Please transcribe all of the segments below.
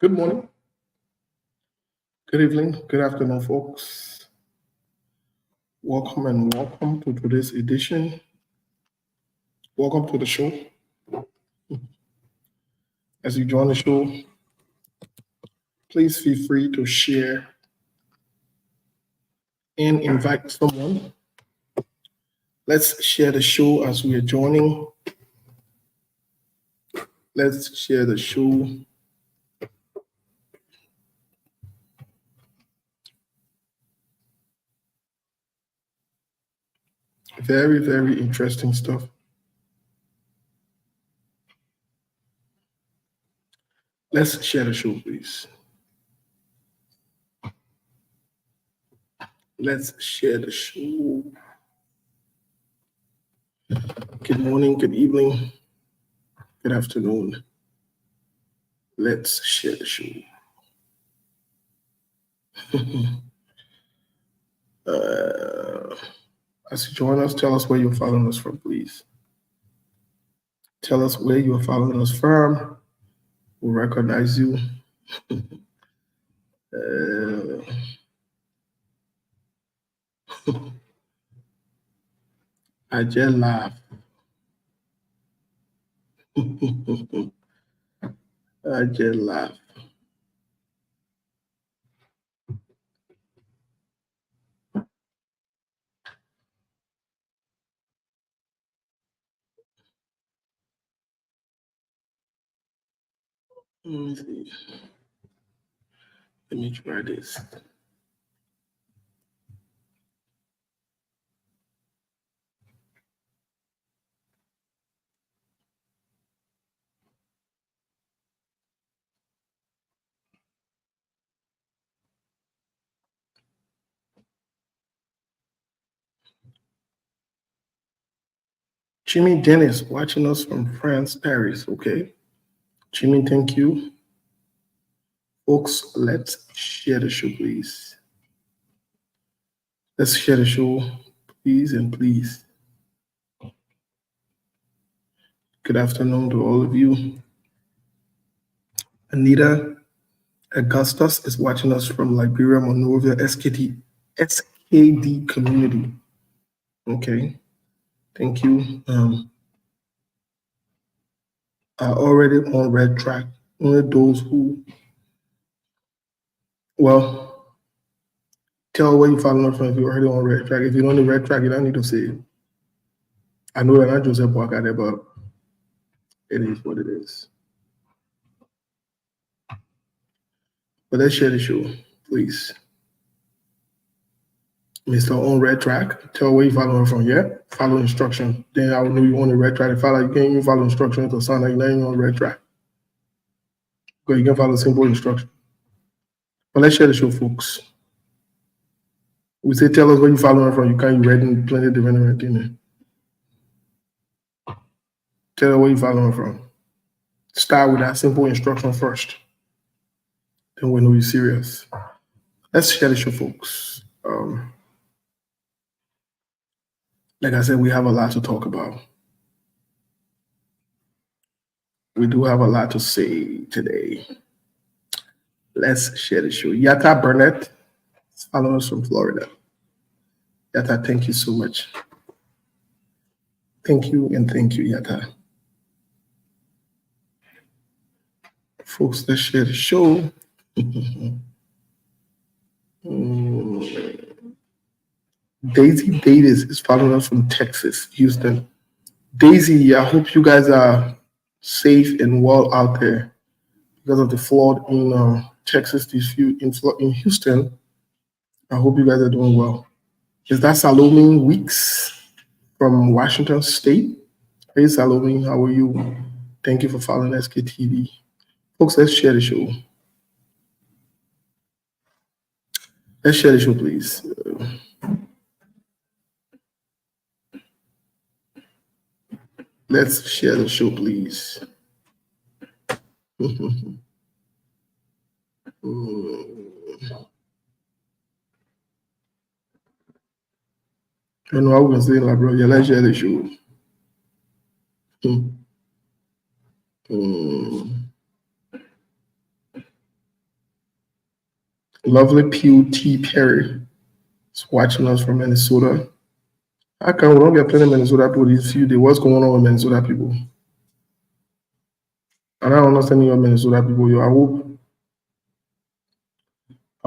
Good morning, good evening, good afternoon, folks. Welcome to today's edition. Welcome to the show. As you join the show, please feel free to share and invite someone. Let's share the show as we are joining. Let's share the show. Very, very interesting stuff. Let's share the show, please. Let's share the show. Good morning, good evening, good afternoon. Let's share the show. As you join us, tell us where you're following us from, please. Tell us where you are following us from. We'll recognize you. I just laugh. I just laugh. Let me see. Let me try this. Jimmy Dennis watching us from France, Paris. Okay. Jimmy, thank you. Folks, let's share the show, please. Let's share the show, please and please. Good afternoon to all of you. Anita Augustus is watching us from Liberia, Monrovia, SKD community. Okay. Thank you. Are already on red track. Only those who, well, tell where you following us from if you're already on red track. If you're on the red track, you don't need to say it. I know that not Joseph Boakade, but it is what it is. But let's share the show, please. Mr. On red track, tell where you following from. Yeah, follow instruction. Then I will know you on the red track. If you can't even follow instruction to sound like you're not even on red track. Because you can follow simple instruction. But let's share the show, folks. We say tell us where you following from. You can't read in plenty of different things. Tell us where you following from. Start with that simple instruction first. Then we know you're serious. Let's share the show, folks. Like I said, we have a lot to talk about. We do have a lot to say today. Let's share the show. Yatta Burnett is following us from Florida. Yatta, thank you so much. Thank you and thank you, Yatta. Folks, let's share the show. Daisy Davis is following us from Texas, Houston. Daisy, I hope you guys are safe and well out there because of the flood in Texas, in Houston. I hope you guys are doing well. Is that Salome Weeks from Washington State? Hey, Salome, how are you? Thank you for following SKTV. Folks, let's share the show. Let's share the show, please. Let's share the show, please. I don't know how we're saying that, bro. Yeah, let's share the show. Lovely Pew T. Perry is watching us from Minnesota. How come we don't get plenty of Minnesota people these few days? What's going on with Minnesota people? And I don't understand your Minnesota people. I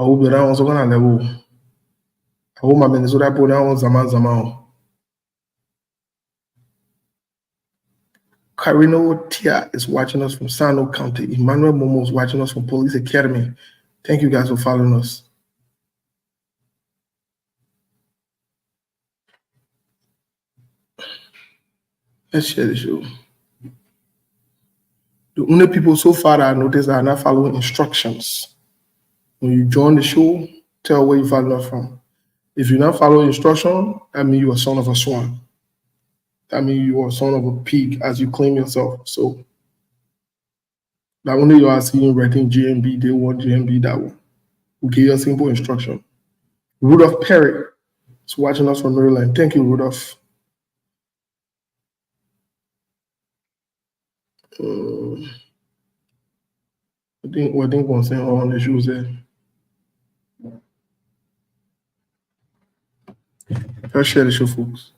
hope that I also gonna level. I hope my Minnesota people now zaman. Carino Tia is watching us from Sano County. Emmanuel Momo is watching us from Police Academy. Thank you guys for following us. Let's share the show. The only people so far that I noticed are not following instructions. When you join the show, tell where you follow us from. If you not follow instruction, that means you are son of a swan. That means you are son of a pig, as you claim yourself. So, not only you are seeing writing JNB, they want JNB that one. We'll give you a simple instruction. Rudolph Perry is watching us from Maryland. Thank you, Rudolph. I think we're saying all on the shoes there. Let's share the show, folks.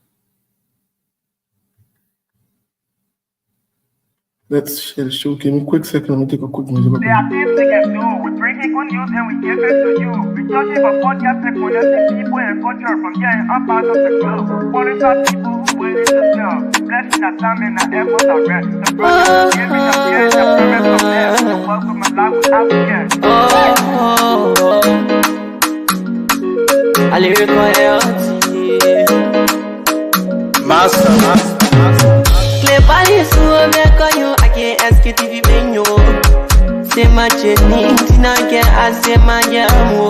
Let's share the show. Give me a quick second. Let me take a quick music. There are things we can do. We bring in good news and we give it to you. We judge it for podcast technology, people and culture from here and up out of the globe. Monitor people who willing to serve. Blessing that time and the effort of rest. The project we give it up here and the payment from there. The welcome and life without fear. A lyrical healthy Master Play Paris who make on you. I can't ask you if you been you. Say my journey, Tina can ask say my jamo.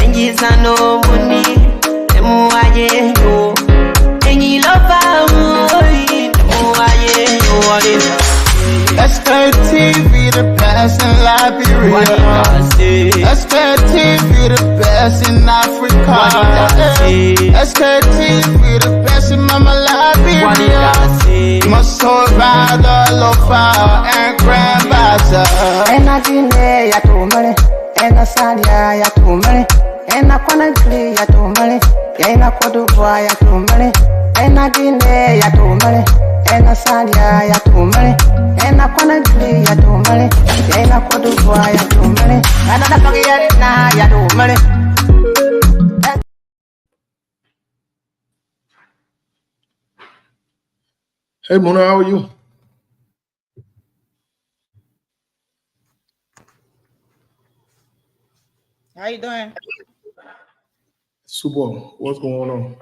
And you say no money, the more I get you. And you love me, the more I get you. SKTV the best in Liberia. SKTV the best in Africa. SKTV the best in Mama Liberia. Must survive the lofa and grandfather. And I didn't ya to money, and I said ya to money, and I can't play ya to money, and I could do ya to money, and I didn't ya to money, and I said ya to money, and I can't play ya to money, and I could do ya to money, and I don't get ya to money. Hey, Mona, how are you? How you doing? Super. What's going on?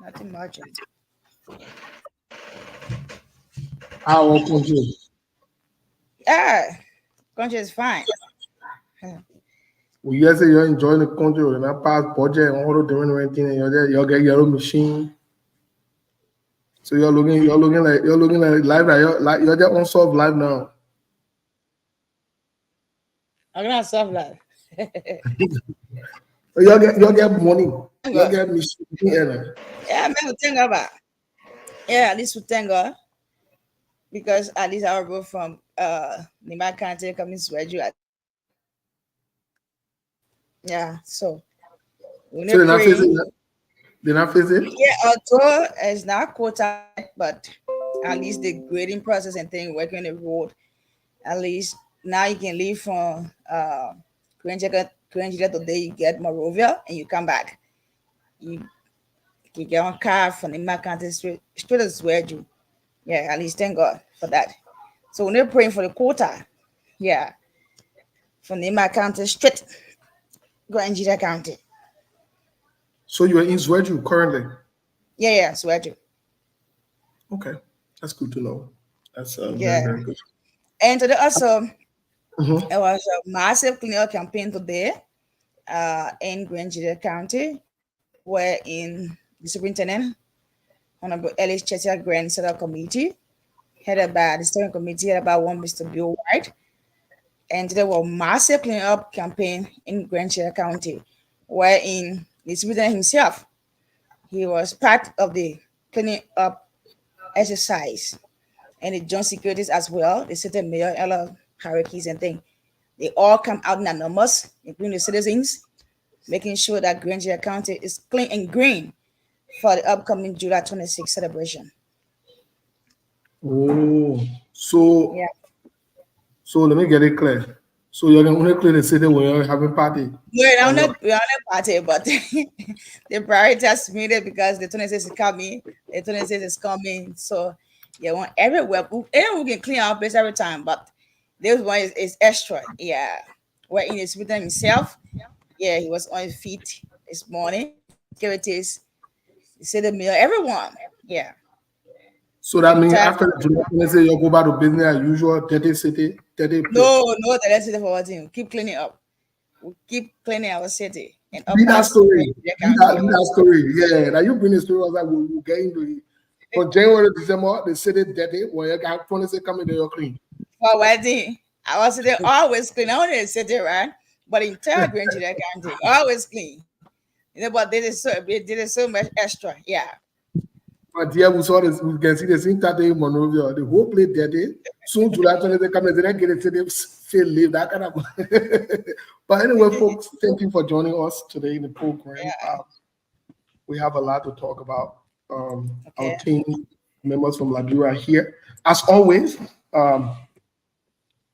Nothing much. How are you? Yeah, country is fine. Well, you guys say you're enjoying the country or not past budget and all the different things, and you're getting your own machine. So you're looking like live like you're just unsolved live now. I'm gonna solve that. You'll get money. You'll get machine. Yeah, man, thank God. Yeah, at least we thank God. Because at least I will go from Nima County coming to Edgewood. Yeah, so they're not facing it? They're not facing it? Yeah, although it's not quota, but at least the grading process and thing working the road, at least now you can leave from Kurenjika today, you get Morovia and you come back. You get on car from the County straight as Wedgewood. Yeah, at least thank God for that. So when they're praying for the quota, yeah, from the County straight, Nigeria County. So you are in Swedju currently? Yeah, Swedju. Okay, that's good to know. That's very, very good. And today also, it was a massive cleanup campaign today in Nigeria County, where in the superintendent, Honorable Ellis Chetia Grand Central Committee, headed by the steering committee, headed by one Mr. Bill White. And there was a massive cleanup campaign in Nigeria County, where in the superintendent himself, he was part of the cleaning up exercise. And the joint securities as well, the city mayor, Ella hierarchies and things. They all come out in numbers, including the citizens, making sure that Granger County is clean and green for the upcoming July 26th celebration. Oh, so Yeah. so let me get it clear. So you're gonna only clean the city when you're having party. We're Or on you're- a party, but the priority has made it because the 26th is coming. The 26th is coming. So yeah, want everywhere. We can clean our place every time, but this one is extra. Yeah. We're in his with himself. Yeah, he was on his feet this morning. Securities, the city mayor, everyone. Yeah. So that means Entire after the July 26, you go back to business as usual, 30 city, 30 place. no, that's the for team. Keep cleaning up. We keep cleaning our city and up Be that past story. Be county. that story. Yeah, now you bring the story, I was like, we'll get into it. From January to December, the city dirty. When you got 26 coming, they're clean. For wedding, I was there always clean. I only city, right? But entire Green County, always clean. You know, but they did it so much extra. Yeah. But yeah, we saw this, we can see the same Saturday in Monrovia, the whole place dirty. Soon July 26 coming, they didn't get it, they feel live, that kind of. But anyway, folks, thank you for joining us today in the program. Yeah. We have a lot to talk about. Our Okay. team members from Liberia here. As always,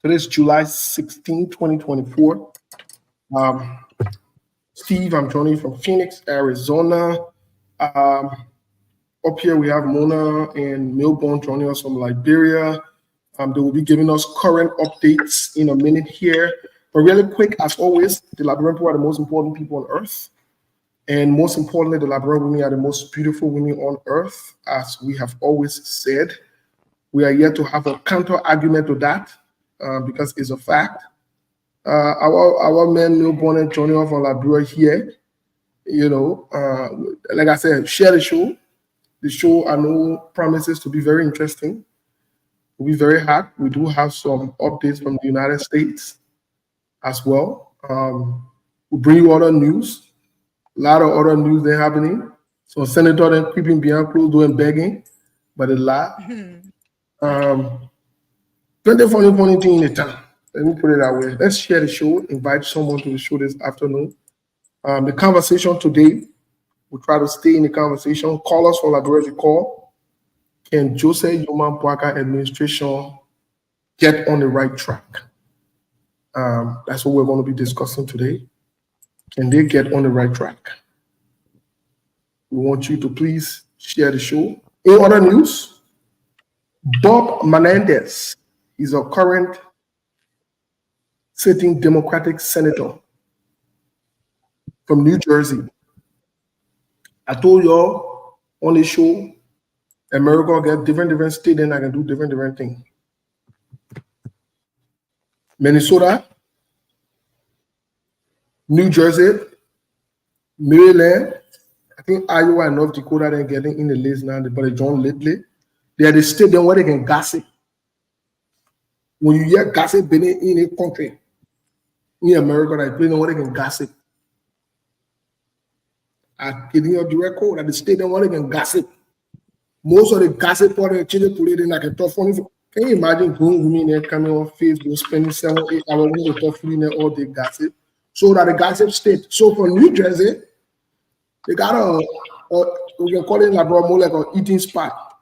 today is July 16, 2024. Steve, I'm joining from Phoenix, Arizona. Up here, we have Mona and Milburn joining us from Liberia. They will be giving us current updates in a minute here. But really quick, as always, the Liberian people are the most important people on earth. And most importantly, the Liberian women are the most beautiful women on earth, as we have always said. We are yet to have a counter argument to that because it's a fact. Our men, Milburn and joining us from Liberia here, you know, like I said, share the show. The show, I know, promises to be very interesting. Will be very hot. We do have some updates from the United States as well. We'll bring you other news. A lot of other news they're happening. So Senator then creeping behind closed door and begging, but a lot. 20 funny thing in the town. Let me put it that way. Let's share the show. Invite someone to the show this afternoon. The conversation today, we'll try to stay in the conversation. Call us for Liberia to call. Can Jose Yoman Boaka administration get on the right track? That's what we're going to be discussing today. Can they get on the right track? We want you to please share the show. In other news, Bob Menendez is a current sitting Democratic senator from New Jersey. I told y'all on the show, America get different states and I can do different things. Minnesota, New Jersey, Maryland, I think Iowa and North Dakota they're getting in the list now, but they joined lately. They are the state then where they can gossip. When you hear gossip in a country, in America, they play where they can gossip. I'm giving you a direct code at the state then where they can gossip. Most of the gossip for the children put it in like a tough one. Can you imagine grown women there coming on Facebook, spending 7-8 hours when they talk in there all day gossip? So that the gossip state. So for New Jersey, they got we can call it like more like an eating spot.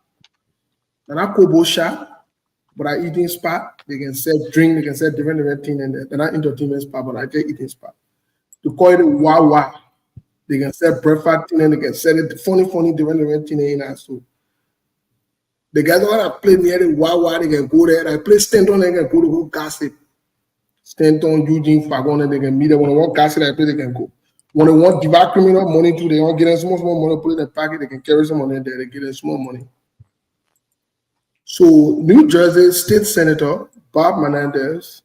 And not Kobo shop, but an eating spot. They can sell drink, they can sell different things in there. They're not entertainment spot, but I get eating spot. To call it Wawa. They can sell breakfast and they can sell it funny different things in there. So the guys that play near the Wawa, they can go there. I play Stanton, they can go to go gossip. Stanton, Eugene, Fagon, and they can meet them. When they want gossip, I play, they can go. When they want divide criminal money too, they want to get them small money, put it in a packet, they can carry some money there, they get them small money. So New Jersey State Senator Bob Menendez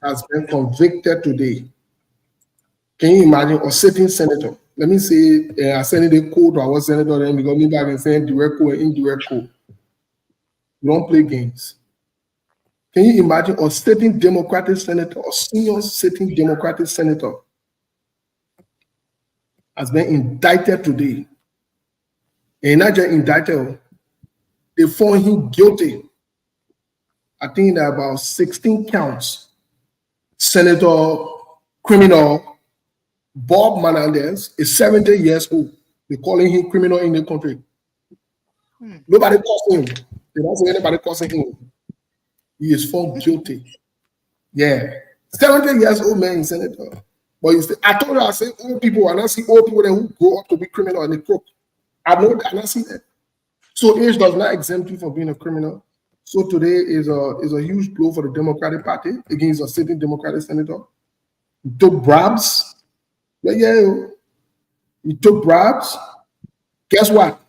has been convicted today. Can you imagine a sitting senator? Let me say, I send the code to our senator, then because me back and saying direct code and indirect code. We don't play games. Can you imagine a sitting Democratic senator, a senior sitting Democratic senator has been indicted today? And not just indicted, they found him guilty. I think there are about 16 counts Senator criminal Bob Menendez is 70 years old. They're calling him criminal in the country. Nobody calls him. They don't say anybody calling him. He is found guilty. Yeah. 70 years old man, senator. But I told her, I said, old people, and I see old people who grow up to be criminal and they crook. I know that, and I see that. So age does not exempt you from being a criminal. So today is a huge blow for the Democratic Party against a sitting Democratic senator. He took bribes. Yeah. He took bribes. Guess what?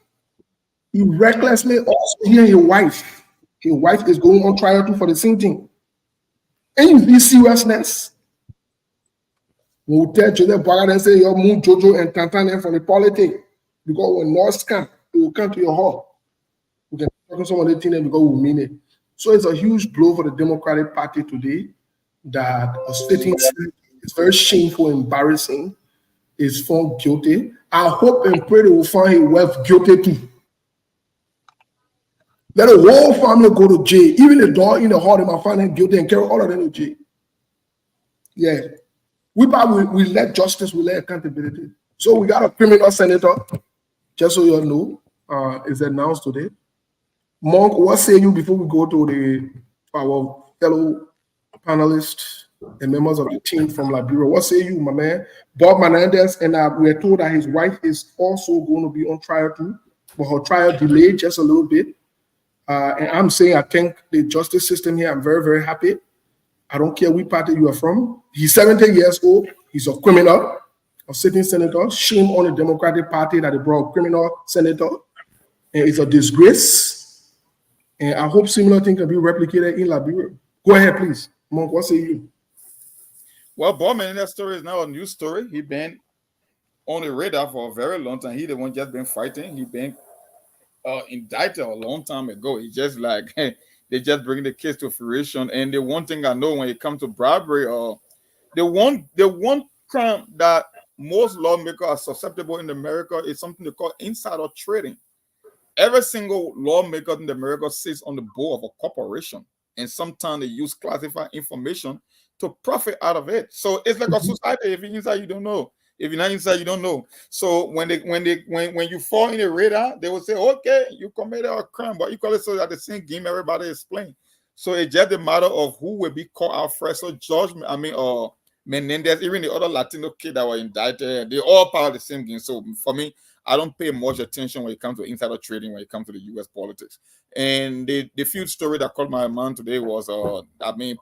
He recklessly also here his wife. His wife is going on trial too for the same thing. And you see seriousness. When we tell Joseph Boga and say you move Jojo and Tantan from the politics, because when North come, it will come to your hall. We can talk to some of the things because we mean it. So it's a huge blow for the Democratic Party today that a sitting senator is very shameful, embarrassing, is found guilty. I hope and pray they will find his wife guilty too. Let the whole family go to jail. Even the dog in the hall, they might find him guilty and carry all of them to jail. Yeah. We let justice, we let accountability. So we got a criminal senator, just so you all know, is announced today. Monk, what say you before we go to our fellow panelists and members of the team from Liberia? What say you, my man? Bob Menendez, and we are told that his wife is also going to be on trial too, but her trial delayed just a little bit. And I'm saying I thank the justice system here. I'm very, very happy. I don't care which party you are from. He's 70 years old. He's a criminal, a sitting senator. Shame on the Democratic Party that they brought a criminal senator. And it's a disgrace. And I hope similar thing can be replicated in Liberia. Go ahead, please. Monk, what say you? Well, Bob Menendez's story is now a new story. He been on the radar for a very long time. He the one just been fighting. He been indicted a long time ago. It's just like they just bring the case to fruition. And the one thing I know when it comes to bribery, the one crime that most lawmakers are susceptible in America is something they call insider trading. Every single lawmaker in America sits on the board of a corporation, and sometimes they use classified information to profit out of it. So it's like a society. If you're inside, you don't know. If you're not inside, you don't know. So when you fall in the radar, they will say, okay, you committed a crime, but equally so that the same game everybody is playing. So it's just a matter of who will be caught out first. So Menendez, even the other Latino kid that were indicted, they all part of the same game. So for me, I don't pay much attention when it comes to insider trading, when it comes to the U.S. politics. And the feud story that caught my mind today was,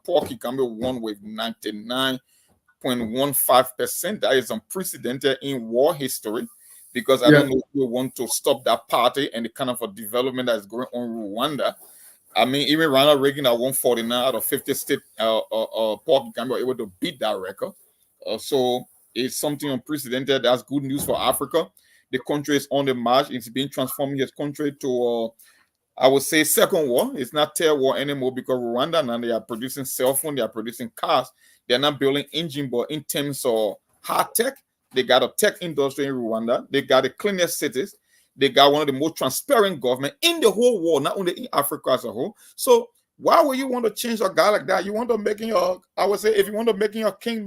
Porky Campbell won with 99.15%. That is unprecedented in war history, because I don't know if we want to stop that party and the kind of a development that is going on in Rwanda. I mean, even Ronald Reagan at 149 out of 50 states, Porky Campbell able to beat that record. So it's something unprecedented. That's good news for Africa. The country is on the march. It's been transforming its country to, I would say, second war. It's not third war anymore, because Rwanda now, they are producing cell phones, they are producing cars. They're not building engine, but in terms of hard tech, they got a tech industry in Rwanda. They got the cleanest cities. They got one of the most transparent government in the whole world, not only in Africa as a whole. So why would you want to change a guy like that? You want to make him I would say, if you want to make him a king,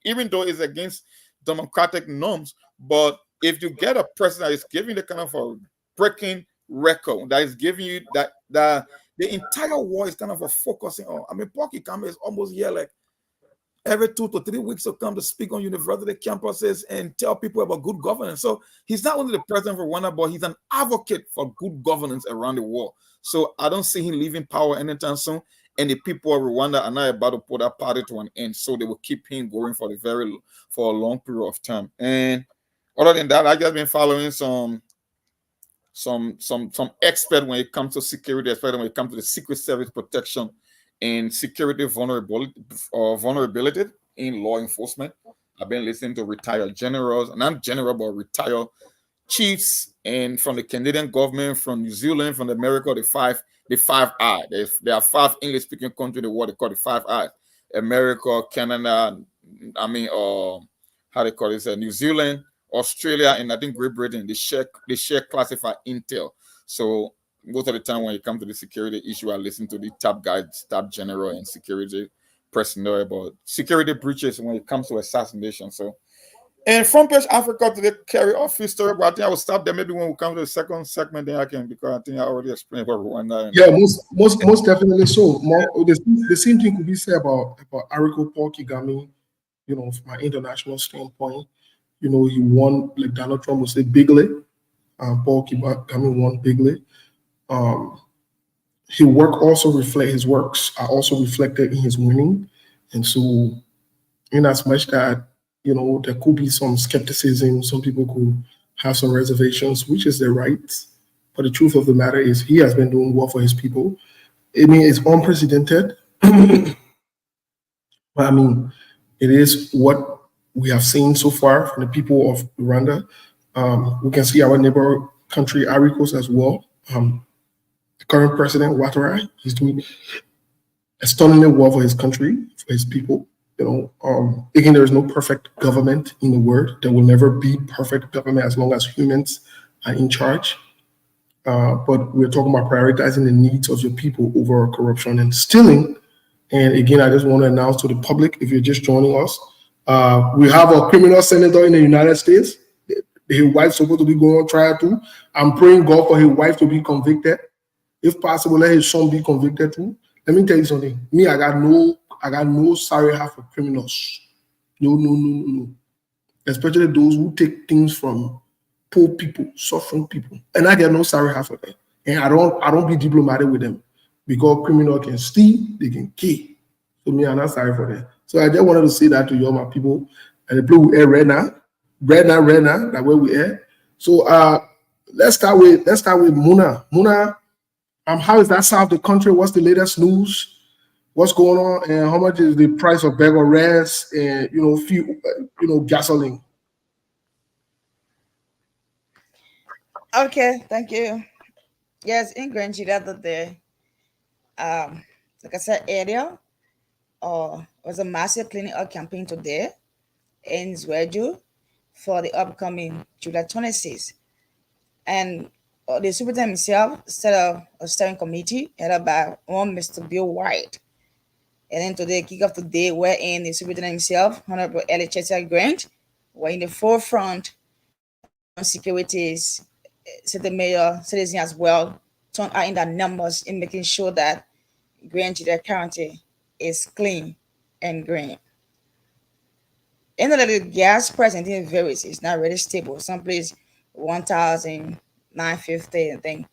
even though it's against democratic norms. But if you get a president that is giving the kind of a breaking record, that is giving you that the entire war is kind of a focusing on. I mean, Porky Campbell is almost here like every 2 to 3 weeks to come to speak on university campuses and tell people about good governance. So he's not only the president for Rwanda, but he's an advocate for good governance around the world. So I don't see him leaving power anytime soon. And the people of Rwanda are not about to put that party to an end. So they will keep him going for a long period of time. And other than that, I've just been following some expert when it comes to security, especially when it comes to the Secret Service protection and security vulnerability in law enforcement. I've been listening to retired generals, not general, but retired chiefs, and from the Canadian government, from New Zealand, from America, the five I. There are 5 English-speaking countries in the world. They call it 5 I: America, Canada. New Zealand, Australia, and I think Great Britain. They share classified intel. So most of the time when it comes to the security issue, I listen to the top guys, top general and security personnel about security breaches when it comes to assassination. So, and Front Page Africa today carry off history, but I think I will stop there. Maybe when we come to the second segment, then I can, because I think I already explained about Rwanda. Yeah, most definitely so. The same thing could be said about Ariko Paul Kagame. You know, from an international standpoint, you know, he won, like Donald Trump would say, bigly. Paul Kagame won bigly. His work also his works are also reflected in his winning, and so in as much that, you know, there could be some skepticism, some people could have some reservations, which is their right. But the truth of the matter is, he has been doing well for his people. I mean, it's unprecedented, but I mean, it is what we have seen so far from the people of Rwanda. We can see our neighbor country, Aricos, as well. The current president, Ouattara, he's doing astonishingly well for his country, for his people. You know, again, there is no perfect government in the world. There will never be perfect government as long as humans are in charge. But we're talking about prioritizing the needs of your people over corruption and stealing. And again, I just want to announce to the public, if you're just joining us, we have a criminal senator in the United States. His wife's supposed to be going on trial too. I'm praying God for his wife to be convicted. If possible, let his son be convicted too. Let me tell you something. Me, I got no sorry half for criminals. No. Especially those who take things from poor people, suffering people. And I get no sorry half for them. And I don't be diplomatic with them, because criminal can steal, they can kill. So me, I'm not sorry for them. So I just wanted to say that to you, all my people. And the blue we air right now, that where we are. So let's start with Muna. Muna, how is that side of the country? What's the latest news? What's going on, and how much is the price of bag of rice and gasoline? Okay, thank you. Yes, in Grange the other day, like I said earlier, was a massive cleaning up campaign today in Zweju for the upcoming July 26th. And the superintendent himself set up a steering committee headed by one Mr. Bill White. And then today, kick off the day, wherein the superintendent himself, Honorable Ellie Chester Grant, were in the forefront on securities, city mayor, citizens as well, turn out in the numbers in making sure that Grand County is clean and green. And the gas price and things varies. It's not really stable. Some place 1,950 and then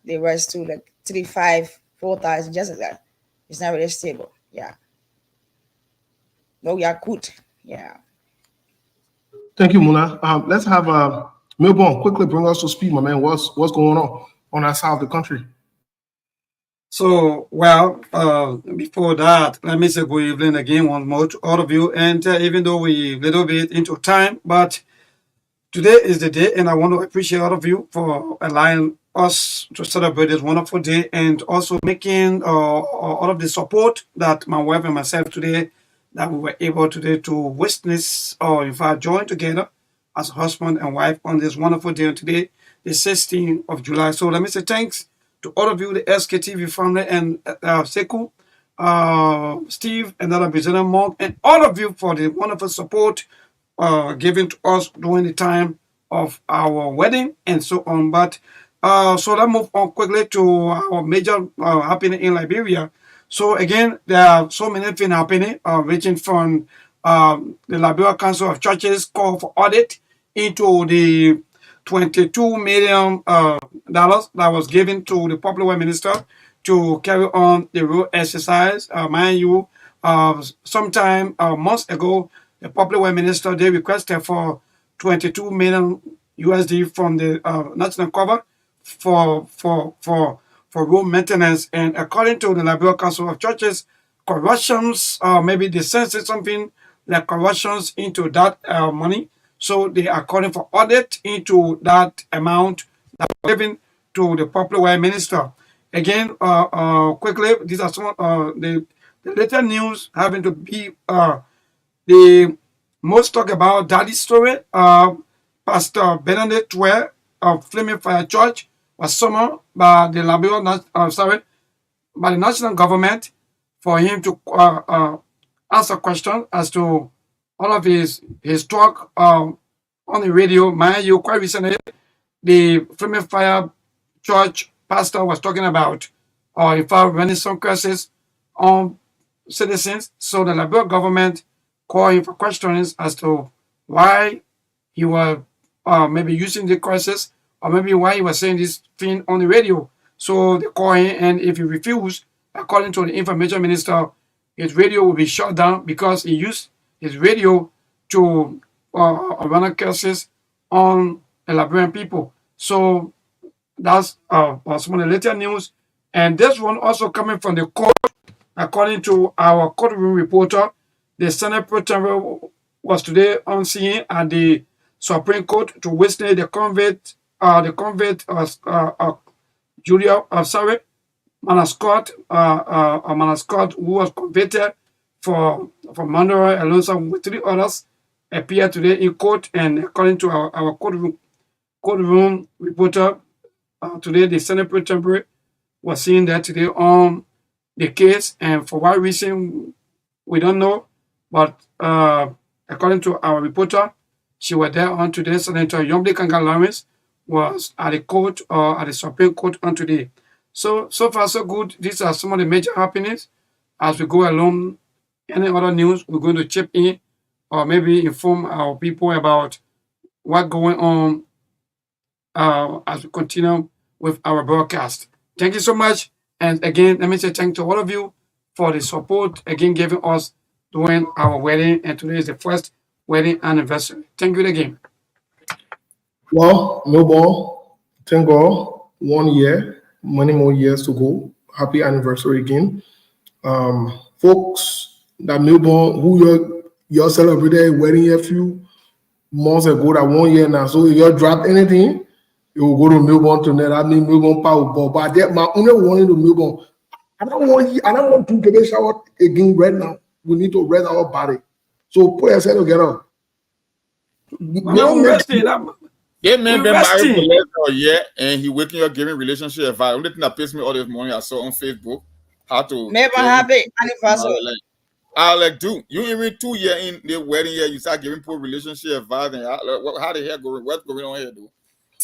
the rest to like 3,500, 4,000, just like that. It's not really stable. Yeah. No, yeah, good. Yeah. Thank you, Muna. Let's have Milborn quickly bring us to speed, my man. What's going on that side of the country? So, well, before that, let me say good evening again once more to all of you. And even though we a little bit into time, but today is the day, and I want to appreciate all of you for allowing us to celebrate this wonderful day, and also making all of the support that my wife and myself today, that we were able today to witness, or in fact join together as husband and wife on this wonderful day today, the 16th of July. So let me say thanks to all of you, the SKTV family, and Sekou, Steve, and that Representative Monk, and all of you for the wonderful support given to us during the time of our wedding and so on. But so let's move on quickly to our major happening in Liberia. So again, there are so many things happening, ranging from the Liberia Council of Churches call for audit into the $22 million that was given to the Public Works Minister to carry on the road exercise. Mind you, sometime months ago, the Public Works Minister, they requested for 22 million USD from the national cover for road maintenance. And according to the Liberia Council of Churches, corrections, maybe they sensed something like corrections into that money. So they are calling for audit into that amount that was given to the Public Works Minister. Again, quickly, these are some the later news having to be the most talk about Daddy's story. Pastor Benedict Twere of Flaming Fire Church was summoned by the by the national government for him to asked a question as to all of his talk on the radio. Mind you, quite recently, the Flaming Fire Church pastor was talking about, in fact, running some curses on citizens. So the Liberia government called him for questions as to why he was maybe using the curses, or maybe why he was saying this thing on the radio. So they called him, and if he refused, according to the information minister, his radio will be shut down because he used his radio to run curses on the Liberian people. So that's some of the later news. And this one also coming from the court, according to our courtroom reporter. The Senate Pro Tem was today on scene at the Supreme Court to witness the convict Julia Manascott, who was convicted for murder alongside with 3 others, appeared today in court. And according to our courtroom reporter, today the Senate Pro Tem was seen there today on the case, and for what reason we don't know, but according to our reporter, she was there on today. Senator Yomble Kanga Lawrence was at the court at the Supreme Court on today. So far so good. These are some of the major happenings. As we go along, any other news, we're going to chip in or maybe inform our people about what's going on as we continue with our broadcast. Thank you so much. And again, let me say thank you to all of you for the support, again, giving us during our wedding. And today is the first wedding anniversary. Thank you again. Well, Melbourne, thank God, 1 year, many more years to go. Happy anniversary again. Folks, that Melbourne, who you celebrated wedding a few months ago, that 1 year now. So if you drop anything, you will go to Melbourne tonight. I mean, Melbourne power, but my only warning to Melbourne, I don't want to get a shower again right now. We need to rest our body. So put yourself together. Yeah, man, been married for less than a year, and he waking up giving relationship advice. Only thing that pissed me all this morning, I saw on Facebook how to. Never happy anniversary. I like, dude, you even 2 years in the wedding year, you start giving poor relationship advice, and how the hell going? What's going on here, dude?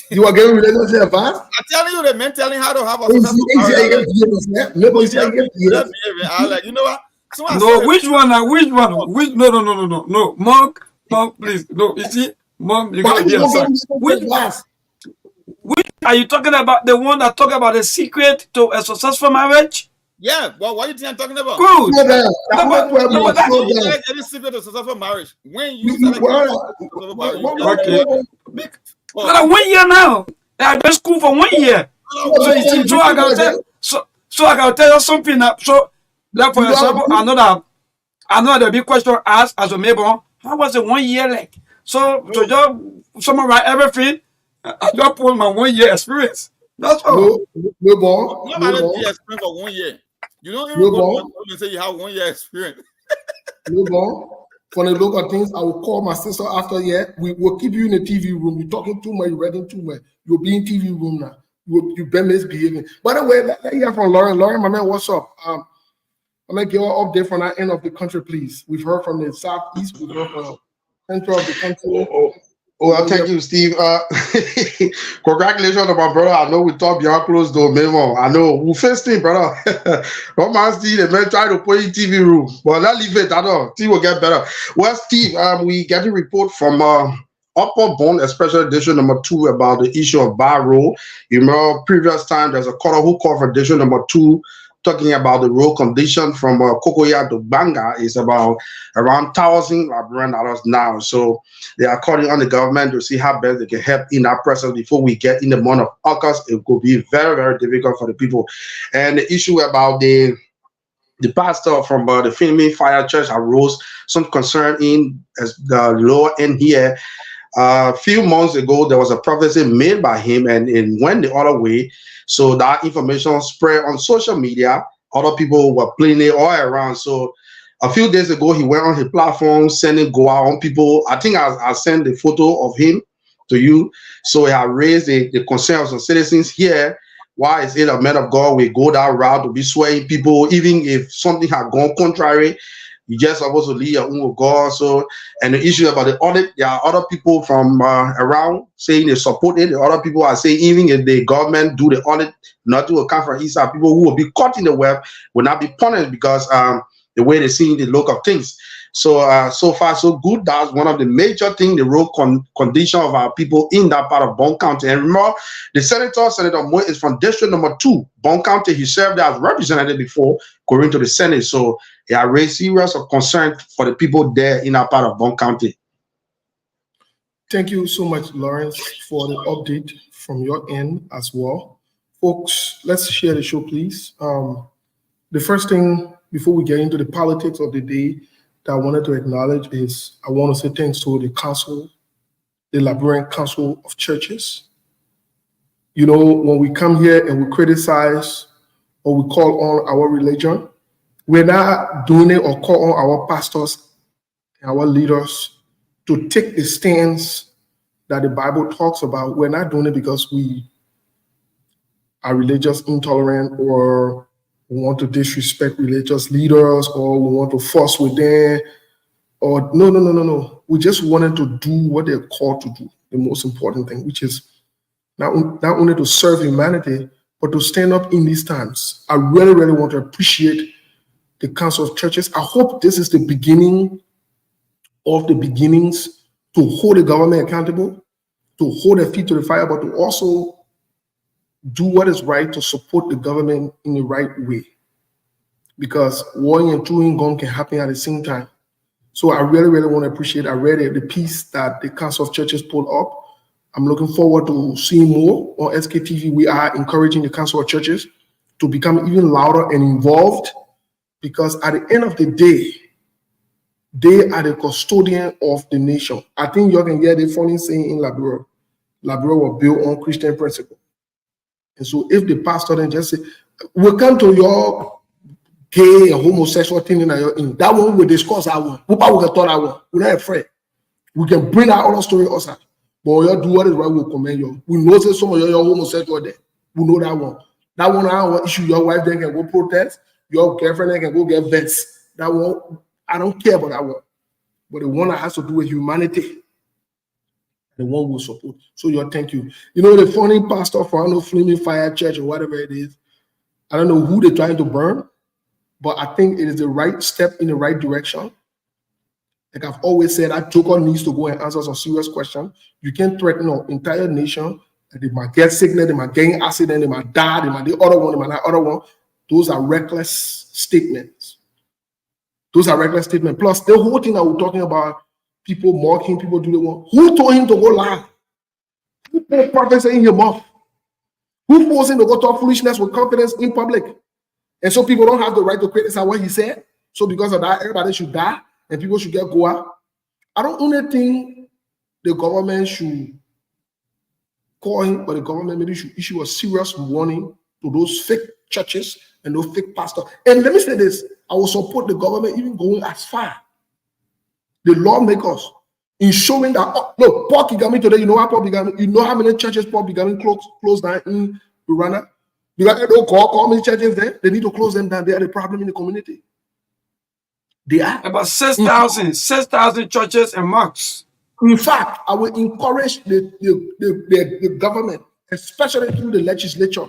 You are giving relationship advice? I'm telling you, the man telling how to have a I like, you know what? No, which one? No, Monk, please. No, you see, Mom, you gotta hear which are you talking about? The one that talk about the secret to a successful marriage? Yeah, well, what are you think I'm talking about? Good. Any secret to successful marriage? When you okay. 1 year now. I've been school for 1 year. So you see, so I gotta tell you something. So, like for example, another big question asked as a neighbor, how was the 1 year like? So to just summarize everything, I just put my 1 year experience. That's all. Nobody experience for 1 year. You don't even go and say you have 1 year experience. For the look of things, I will call my sister after year. We will keep you in the TV room. You're talking too much, you're reading too much. You'll be in TV room now. You've been misbehaving. By the way, let's hear from Lauren. Lauren, my man, what's up? I'm gonna give an update from that end of the country, please. We've heard from the southeast, we've heard from central of the country. Well, thank you, Steve. Congratulations on my brother. I know we talk beyond close door, Memo. I know we first thing, brother. One man, Steve, the man try to put in TV room, but let's leave it. I know Steve will get better. Well, Steve, we get a report from Upper Bond, especially edition number 2, about the issue of bar road. You remember previous time there's a caller who called for edition number 2. Talking about the road condition from Kokoya to Banga is about around $1,000 now. So they are calling on the government to see how best they can help in that process before we get in the month of August. It could be very, very difficult for the people. And the issue about the pastor from the Flaming Fire Church arose some concern in the lower end here. A few months ago, there was a prophecy made by him, and it went the other way. So that information spread on social media. Other people were playing it all around. So a few days ago, he went on his platform, sending go out on people. I think I sent the photo of him to you. So he had raised the concerns of citizens here. Why is it a man of God will go that route to be swaying people, even if something had gone contrary You just supposed to leave your own with God. So, and the issue about the audit, there are other people from around saying they support it. The other people are saying even if the government do the audit, not to account for East, people who will be caught in the web will not be punished because the way they see the look of things. So, so far so good. That's one of the major things, the road condition of our people in that part of Bong County. And remember, the Senator Moore is from District Number 2, Bong County. He served as representative before going to the Senate. So, they are raised serious of concern for the people there in that part of Bong County. Thank you so much, Lawrence, for the update from your end as well. Folks, let's share the show, please. The first thing before we get into the politics of the day that I wanted to acknowledge is I want to say thanks to the council, the Liberian Council of Churches. You know, when we come here and we criticize or we call on our religion, we're not doing it or call on our pastors and our leaders to take the stance that the Bible talks about. We're not doing it because we are religious intolerant or we want to disrespect religious leaders or we want to force with them or no. We just wanted to do what they're called to do, the most important thing, which is not only to serve humanity, but to stand up in these times. I really, really want to appreciate the Council of Churches. I hope this is the beginning of the beginnings to hold the government accountable, to hold their feet to the fire, but to also do what is right to support the government in the right way. Because warring and chewing gum can happen at the same time. So I really, really want to appreciate, I read the piece that the Council of Churches pulled up. I'm looking forward to seeing more on SKTV. We are encouraging the Council of Churches to become even louder and involved, because at the end of the day, they are the custodian of the nation. I think you can get the funny saying in Liberia. Liberia was built on Christian principle. And so if the pastor then just say, we'll come to your gay and homosexual thing in that one, we'll discuss that one. We can talk that one. We're not afraid. We can bring our other story outside. But you do what is right, we'll commend you. We know that some of you are homosexual there. We know that one. That one, I want issue. Your wife then can go protest. Your girlfriend then can go get vets. That one, I don't care about that one. But the one that has to do with humanity, the one we'll support. So thank you. You know, the funny pastor for Flaming Fire Church or whatever it is, I don't know who they're trying to burn, but I think it is the right step in the right direction. Like I've always said, that joker needs to go and answer some serious questions. You can't threaten an entire nation. They might get sickness, they might get accident, they might die, they might the other one, they might not other one. Those are reckless statements. Those are reckless statements. Plus, the whole thing that we're talking about, people mocking, people do the one. Who told him to go lie? Who put prophecy in your mouth? Who forced him to go talk foolishness with confidence in public? And so people don't have the right to criticize what he said. So because of that, everybody should die and people should get go out. I don't only think the government should call him, but the government maybe should issue a serious warning to those fake churches and those fake pastors. And let me say this, I will support the government even going as far, the lawmakers, in showing that, look, Paul Kagame today, you know how Paul Kagame, you know how many churches Paul Kagame closed down in Rwanda? Because they don't call many churches there, they need to close them down. They are the problem in the community. They are. About 6,000 churches and mosques. In fact, I will encourage the government, especially through the legislature.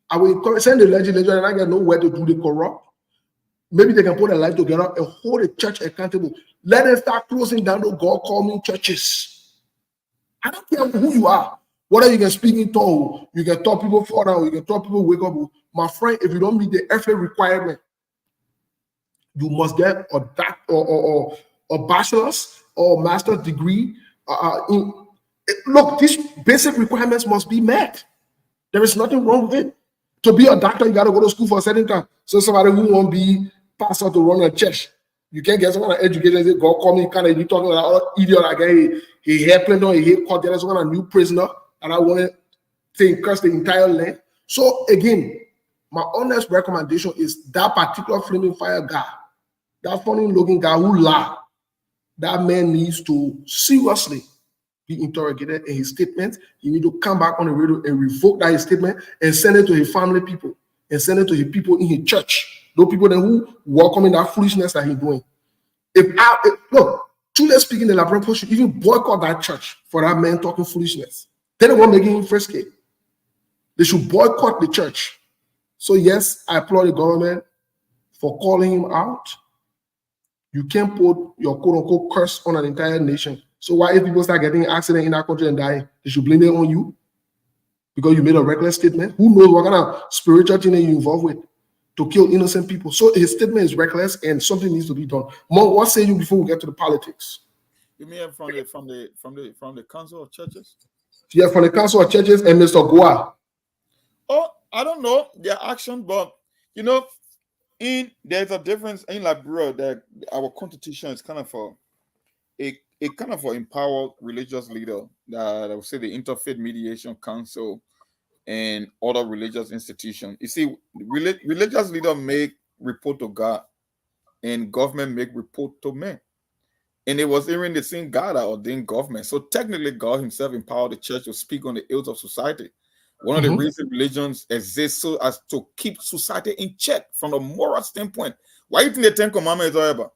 I will encourage send the legislature and I get nowhere to do the corrupt. Maybe they can put their life together and hold the church accountable. Let them start closing down those God-calling churches. I don't care who you are. Whether you can speak in tongue, you can talk people fall down, you can talk people wake up. My friend, if you don't meet the FA requirement, you must get a doctor or a bachelor's or master's degree. Look, these basic requirements must be met. There is nothing wrong with it. To be a doctor, you got to go to school for a certain time. So somebody who won't be pastor to run a church, you can't get someone educated and say, God call me, kind of you talking like an idiot like he airplane or he caught there, someone a new prisoner, and I want to increase the entire land. So again, my honest recommendation is that particular Flaming Fire guy, that funny looking guy who lied, that man needs to seriously be interrogated in his statement. He need to come back on the radio and revoke that his statement and send it to his family people and send it to his people in his church Those people then who welcoming that foolishness that he's doing. Look, truly speaking, the Liberian people should even boycott that church for that man talking foolishness. They don't want making him frisky. They should boycott the church. So yes, I applaud the government for calling him out. You can't put your quote-unquote curse on an entire nation. So why if people start getting accident in that country and dying, they should blame it on you? Because you made a reckless statement? Who knows what kind of spiritual thing you involved with to kill innocent people? So his statement is reckless and something needs to be done. Mo, what say you before we get to the politics? You mean from the Council of Churches? Yeah, from the Council of Churches and Mr. Goa. Oh, I don't know their action, but you know, there's a difference in Liberia that our constitution is kind of for a kind of empowered religious leader that I would say the Interfaith Mediation Council and other religious institutions. You see, religious leader make report to God, and government make report to men. And it was even the same God that ordained government. So technically, God himself empowered the church to speak on the ills of society. One of the reasons religions exist so as to keep society in check from a moral standpoint. Why do you think the Ten Commandments are about?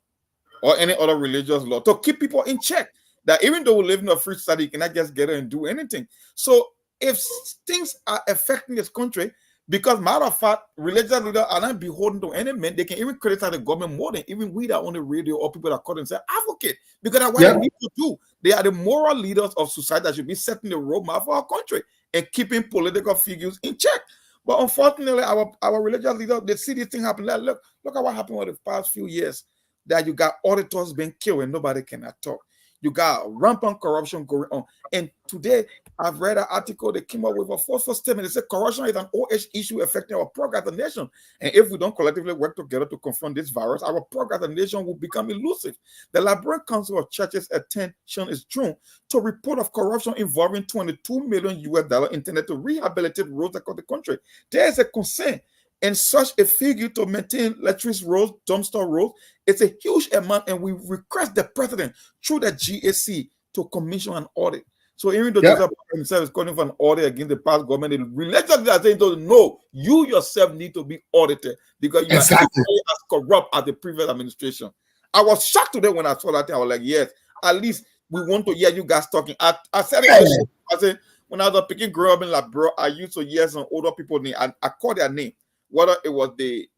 Or any other religious law? To keep people in check. That even though we live in a free society, you cannot just get in and do anything. So if things are affecting this country, because matter of fact, religious leaders are not beholden to any man, they can even criticize the government more than even we that on the radio or people that call themselves advocate. Because that's what they need to do. They are the moral leaders of society that should be setting the roadmap for our country and keeping political figures in check. But unfortunately, our religious leaders, they see this thing happen. Like, look at what happened over the past few years. That you got auditors being killed and nobody cannot talk. You got rampant corruption going on. And today, I've read an article that came up with a forceful statement. It said corruption is an OH issue affecting our progress as a nation. And if we don't collectively work together to confront this virus, our progress as a nation will become elusive. The Liberian Council of Churches' attention is drawn to a report of corruption involving $22 million intended to rehabilitate roads across the country. There is a concern. And such a figure to maintain electricity roads, dumpster roads, it's a huge amount, and we request the president through the GAC to commission an audit. So even though Joseph himself is calling for an audit against the past government, the religious leaders are saying, no, you yourself need to be audited because you are as corrupt as the previous administration. I was shocked today when I saw that. I was like, yes, at least we want to hear you guys talking. I said it. I said, when I was picking growing up in Liberia, I used to hear some older people name, and I called their name. Whether it was the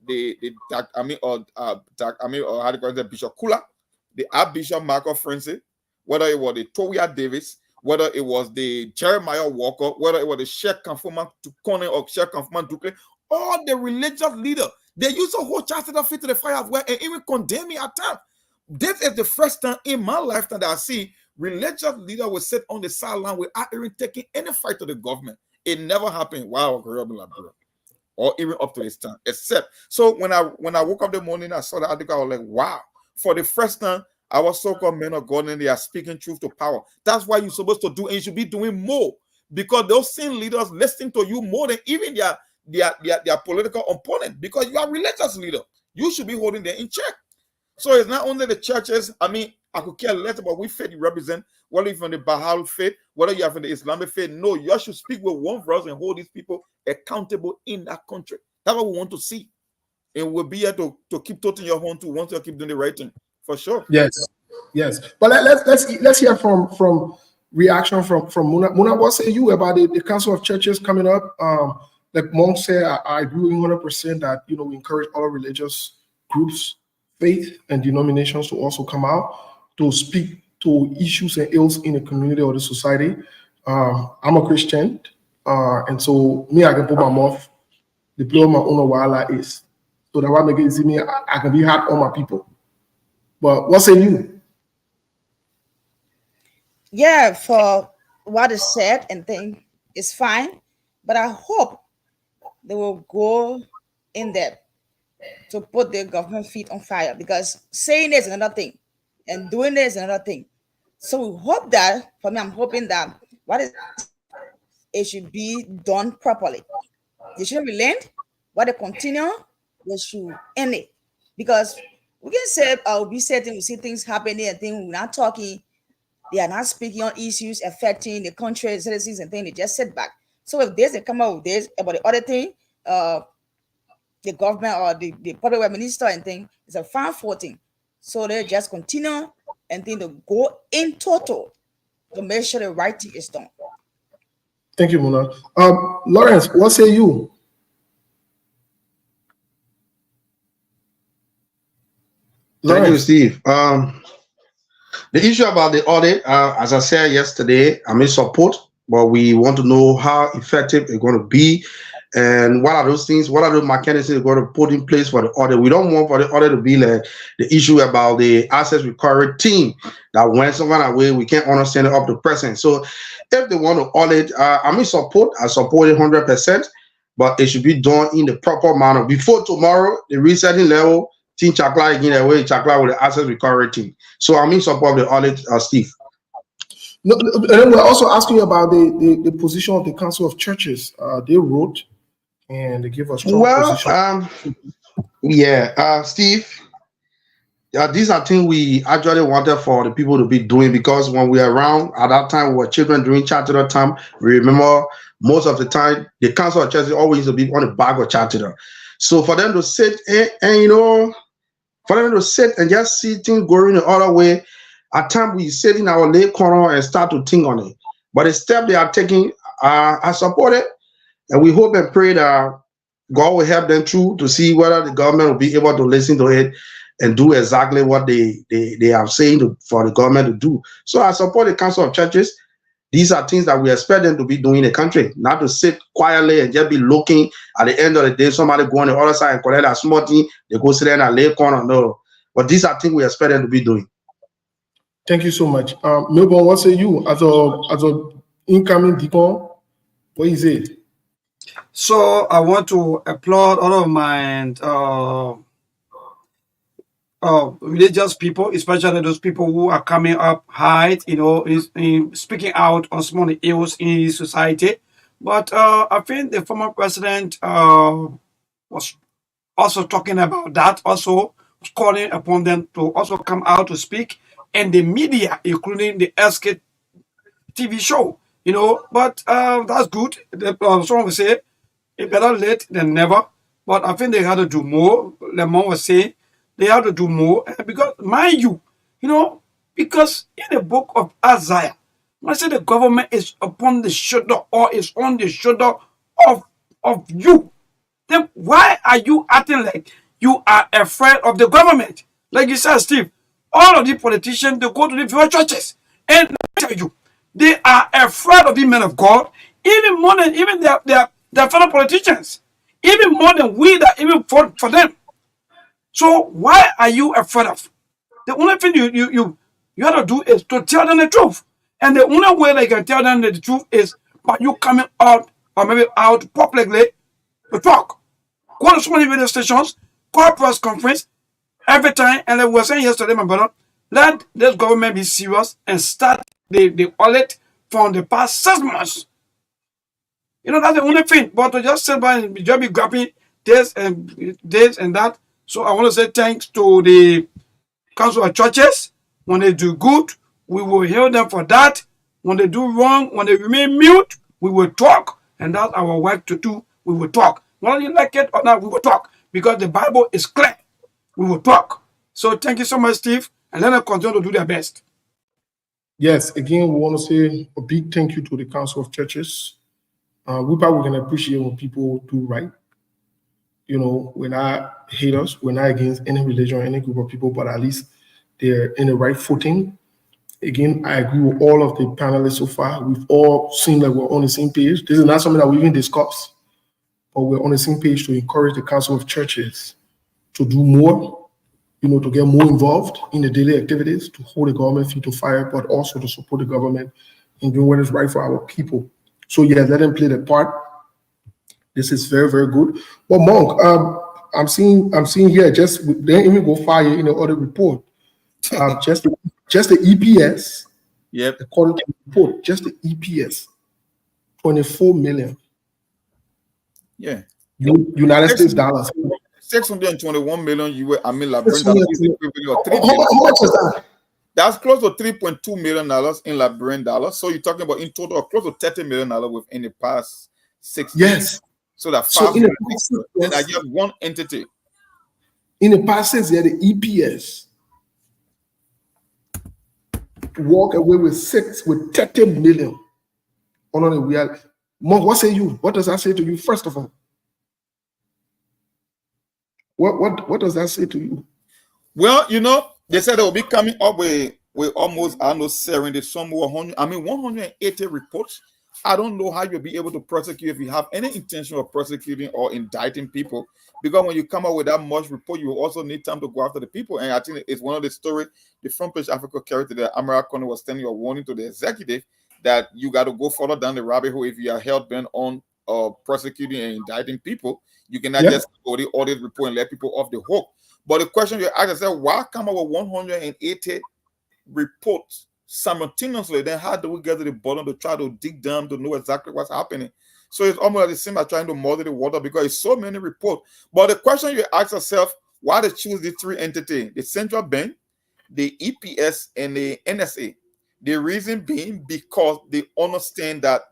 how do you call it, Bishop Kula, the Archbishop Michael Francis, whether it was the Toya Davis, whether it was the Jeremiah Walker, whether it was the Sheikh Conformant Tukone or Sheikh Conformant Dukle, all the religious leaders, they use a whole chance to fit to the fire as well and even condemn me at times. This is the first time in my lifetime that I see religious leaders will sit on the sideline without even taking any fight to the government. It never happened while I grew up in Liberia. Or even up to this time, except so when I woke up the morning, I saw the article, I was like, wow, for the first time, our so-called men of God and they are speaking truth to power. That's why you're supposed to do, and you should be doing more because those same leaders listen to you more than even their political opponent because you are a religious leader. You should be holding them in check. So it's not only the churches. I mean, I could care less about which faith you represent, whether you're from the Bahal faith, whether you're from the Islamic faith. No, you should speak with one voice and hold these people accountable in that country. That's what we want to see. And we'll be here to keep toting your horn too once you keep doing the right thing. For sure. Yes. But let's hear from reaction from Muna. Muna, what say you about the Council of Churches coming up? Like Monk said, I agree 100% that we encourage all religious groups, faith and denominations to also come out to speak to issues and ills in the community or the society. I'm a Christian, and so me, I can put my mouth, the blow my own while is. So that why make it easy me, I can be hard on my people. But what say you? Yeah, for what is said and thing is fine, but I hope they will go in depth to put their government feet on fire because saying it is another thing and doing it is another thing. So we hope that, for me, I'm hoping that it should be done properly. They shouldn't relent. What they continue, they should end it. Because we can say, we see things happening and things we're not talking. They are not speaking on issues affecting the country, citizens, and things. They just sit back. So if they come out with this about the other thing, the government or the public work minister and thing is a fine 14. So they just continue and then to go in total to make sure the right thing is done. Thank you, Mona. Lawrence, what say you? Thank you, Steve. The issue about the audit, as I said yesterday, I'm in support, but we want to know how effective it's going to be and what are those things, what are those mechanisms we're going to put in place for the audit. We don't want for the audit to be like the issue about the assets recovery team that when someone away, we can't understand it up to present. So if they want to audit, I'm in support. I support it 100%, but it should be done in the proper manner. Before tomorrow, the resetting level, Team Chakla again away, Chakla with the asset recovery team. So I'm in support of the audit, Steve. No, and then we're also asking about the position of the Council of Churches. They wrote and they give us strong position. Steve. These are things we actually wanted for the people to be doing, because when we were around at that time, we were children during Charter time. We remember most of the time the Council of Churches always used to be on the back of Charter. So for them to sit and for them to sit and just see things going the other way, at times we sit in our lay corner and start to think on it. But the step they are taking, I support it, and we hope and pray that God will help them through to see whether the government will be able to listen to it and do exactly what they are saying for the government to do. So I support the Council of Churches. These are things that we expect them to be doing in the country, not to sit quietly and just be looking. At the end of the day, somebody go on the other side and collect a small thing, they go sit there in a lay corner. No. But these are things we expect them to be doing. Thank you so much. Melbourne, what say you as a incoming deacon? What is it? So I want to applaud all of my religious people, especially those people who are coming up high, in speaking out on small ills in society. But I think the former president was also talking about that, also calling upon them to also come out to speak, and the media, including the SK TV show, but that's good. Someone will say it better late than never, but I think they had to do more. Lemon was saying they have to do more, because mind you, because in the book of Isaiah, when I say the government is upon the shoulder or is on the shoulder of you, then why are you acting like you are afraid of the government? Like you said, Steve, all of the politicians, they go to the various churches, and I tell you, they are afraid of the men of God, even more than even their fellow politicians, even more than we that even vote for them. So why are you afraid of? The only thing you have to do is to tell them the truth. And the only way they can tell them the truth is by you coming out, or maybe out publicly to talk. Go to so many radio stations, call press conference every time. And like we were saying yesterday, my brother, let this government be serious and start the audit from the past 6 months. That's the only thing. But to just sit by and just be grabbing this and that. So I want to say thanks to the Council of Churches. When they do good, we will hail them for that. When they do wrong, when they remain mute, we will talk. And that's our work to do. We will talk. Whether you like it or not, we will talk. Because the Bible is clear. We will talk. So thank you so much, Steve. And let them continue to do their best. Yes, again, we want to say a big thank you to the Council of Churches. We probably can appreciate when people do right. We're not haters, we're not against any religion or any group of people, but at least they're in the right footing. Again, I agree with all of the panelists so far. We've all seen that we're on the same page. This is not something that we even discussed, but we're on the same page to encourage the Council of Churches to do more, to get more involved in the daily activities, to hold the government feet to fire, but also to support the government in doing what is right for our people. So yeah, let them play their part. This is very, very good. But Monk, I'm seeing here, just they didn't even go fire in the audit report. Just the EPS. Yep. According to the report, just the EPS, 24 million. Yeah. United States dollars. 621 million US. Liberian dollars. How much is that? That's close to $3.2 million in Liberian dollars. So you're talking about in total close to $30 million within the past 6 years. Yes. So that So 5 in million the past people, 6 and I years, just one entity. in the past 6 years, the EPS walk away with 30 million on a real. Mark, what say you? What does that say to you? First of all, what does that say to you? Well, you know, they said they will be coming up with almost, I don't know, 70, some 100, 180 reports. I don't know how you'll be able to prosecute if you have any intention of prosecuting or indicting people, because when you come up with that much report, you also need time to go after the people. And I think it's one of the stories the Front Page Africa carried today. Amara Conner was telling you a warning to the executive that you got to go further down the rabbit hole if you are held bent on prosecuting and indicting people. You cannot just go the audit report and let people off the hook. But the question you ask yourself, why come up with 180 reports simultaneously? Then how do we get to the bottom to try to dig down to know exactly what's happening? So it's almost the same as trying to muddy the water because it's so many reports. But the question you ask yourself, why they choose the three entities, the central bank, the EPS, and the NSA? The reason being because they understand that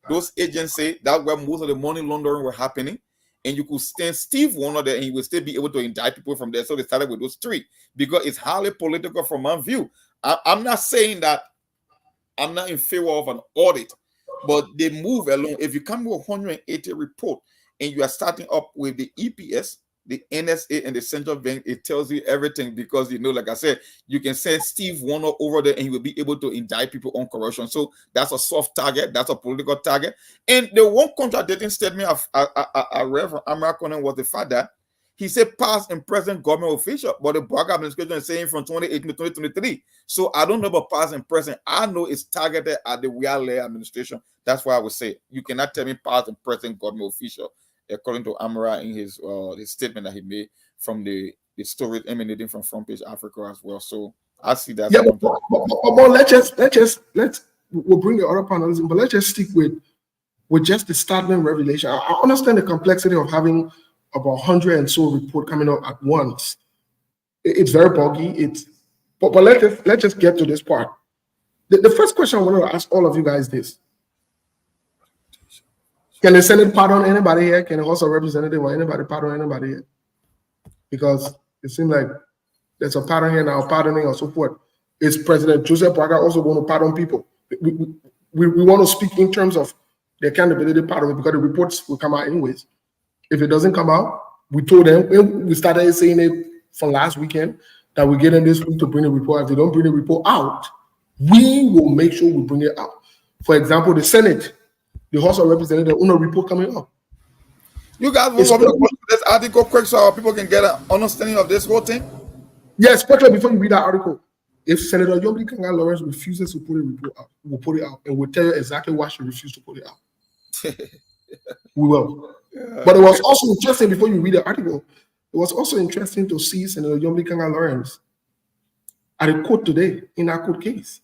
those agencies, that's where most of the money laundering were happening. And you could stand Steve Warner there and he would still be able to indict people from there. So they started with those three because it's highly political from my view. I'm not saying that I'm not in favor of an audit, but they move along. If you come with 180 report and you are starting up with the EPS, the NSA, and the central bank, it tells you everything because, you know, like I said, you can send Steve Warner over there and he will be able to indict people on corruption. So that's a soft target. That's a political target. And the one contradicting statement I read from Amara Conner was the fact that he said past and present government official, but the Barack administration is saying from 2018 to 2023. So I don't know about past and present. I know it's targeted at the Real administration. That's why I would say you cannot tell me past and present government official, according to Amara in his statement that he made from the story emanating from Front Page Africa as well. So I see that. Yeah, but we'll bring the other panels in, but let's just stick with just the Stadman revelation. I understand the complexity of having about 100 and so report coming out at once. It's very buggy. But let's just get to this part. The first question I want to ask all of you guys this. Can the Senate pardon anybody here? Can the House of Representatives or anybody pardon anybody here? Because it seems like there's a pattern here now, pardoning or so forth. Is President Joseph Braga also going to pardon people? We want to speak in terms of the accountability part of it because the reports will come out anyways. If it doesn't come out, we told them, we started saying it from last weekend, that we get in this week to bring the report. If they don't bring the report out, we will make sure we bring it out. For example, the Senate, the House of Representatives, no report coming up. You guys will want me to put this article quick so people can get an understanding of this whole thing? Yes, especially before you read that article. If Senator Yombi Kanga Lawrence refuses to put a report out, we'll put it out and we'll tell you exactly why she refused to put it out. We will. Yeah. But it was also interesting before you read the article. It was also interesting to see Senator Yombi Kanga Lawrence at a court today in that court case.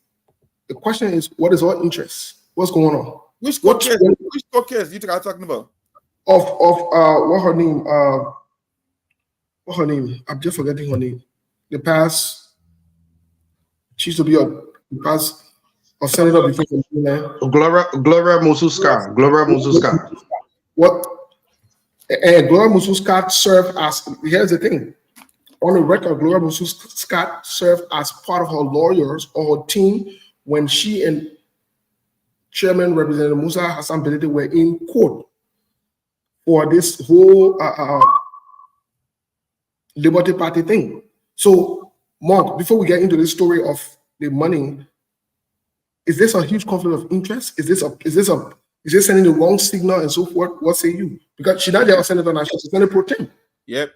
The question is, what is our interest? What's going on? Which court case? Which court case you are talking about? Of what her name? What her name? I'm just forgetting her name. The past, she used to be a past a senator before. Gloria Mususka. Gloria Mususka. What? And Gloria Mususka served as. Here's the thing. On the record, Gloria Mususka served as part of her lawyers or her team when she and Chairman Representative Musa Hassan Belete were in court for this whole Liberty Party thing. So, Mark, before we get into the story of the money, is this a huge conflict of interest? Is this sending the wrong signal and so forth? What say you? Because she's not just a senator now, she's a senator pro tem. Yep.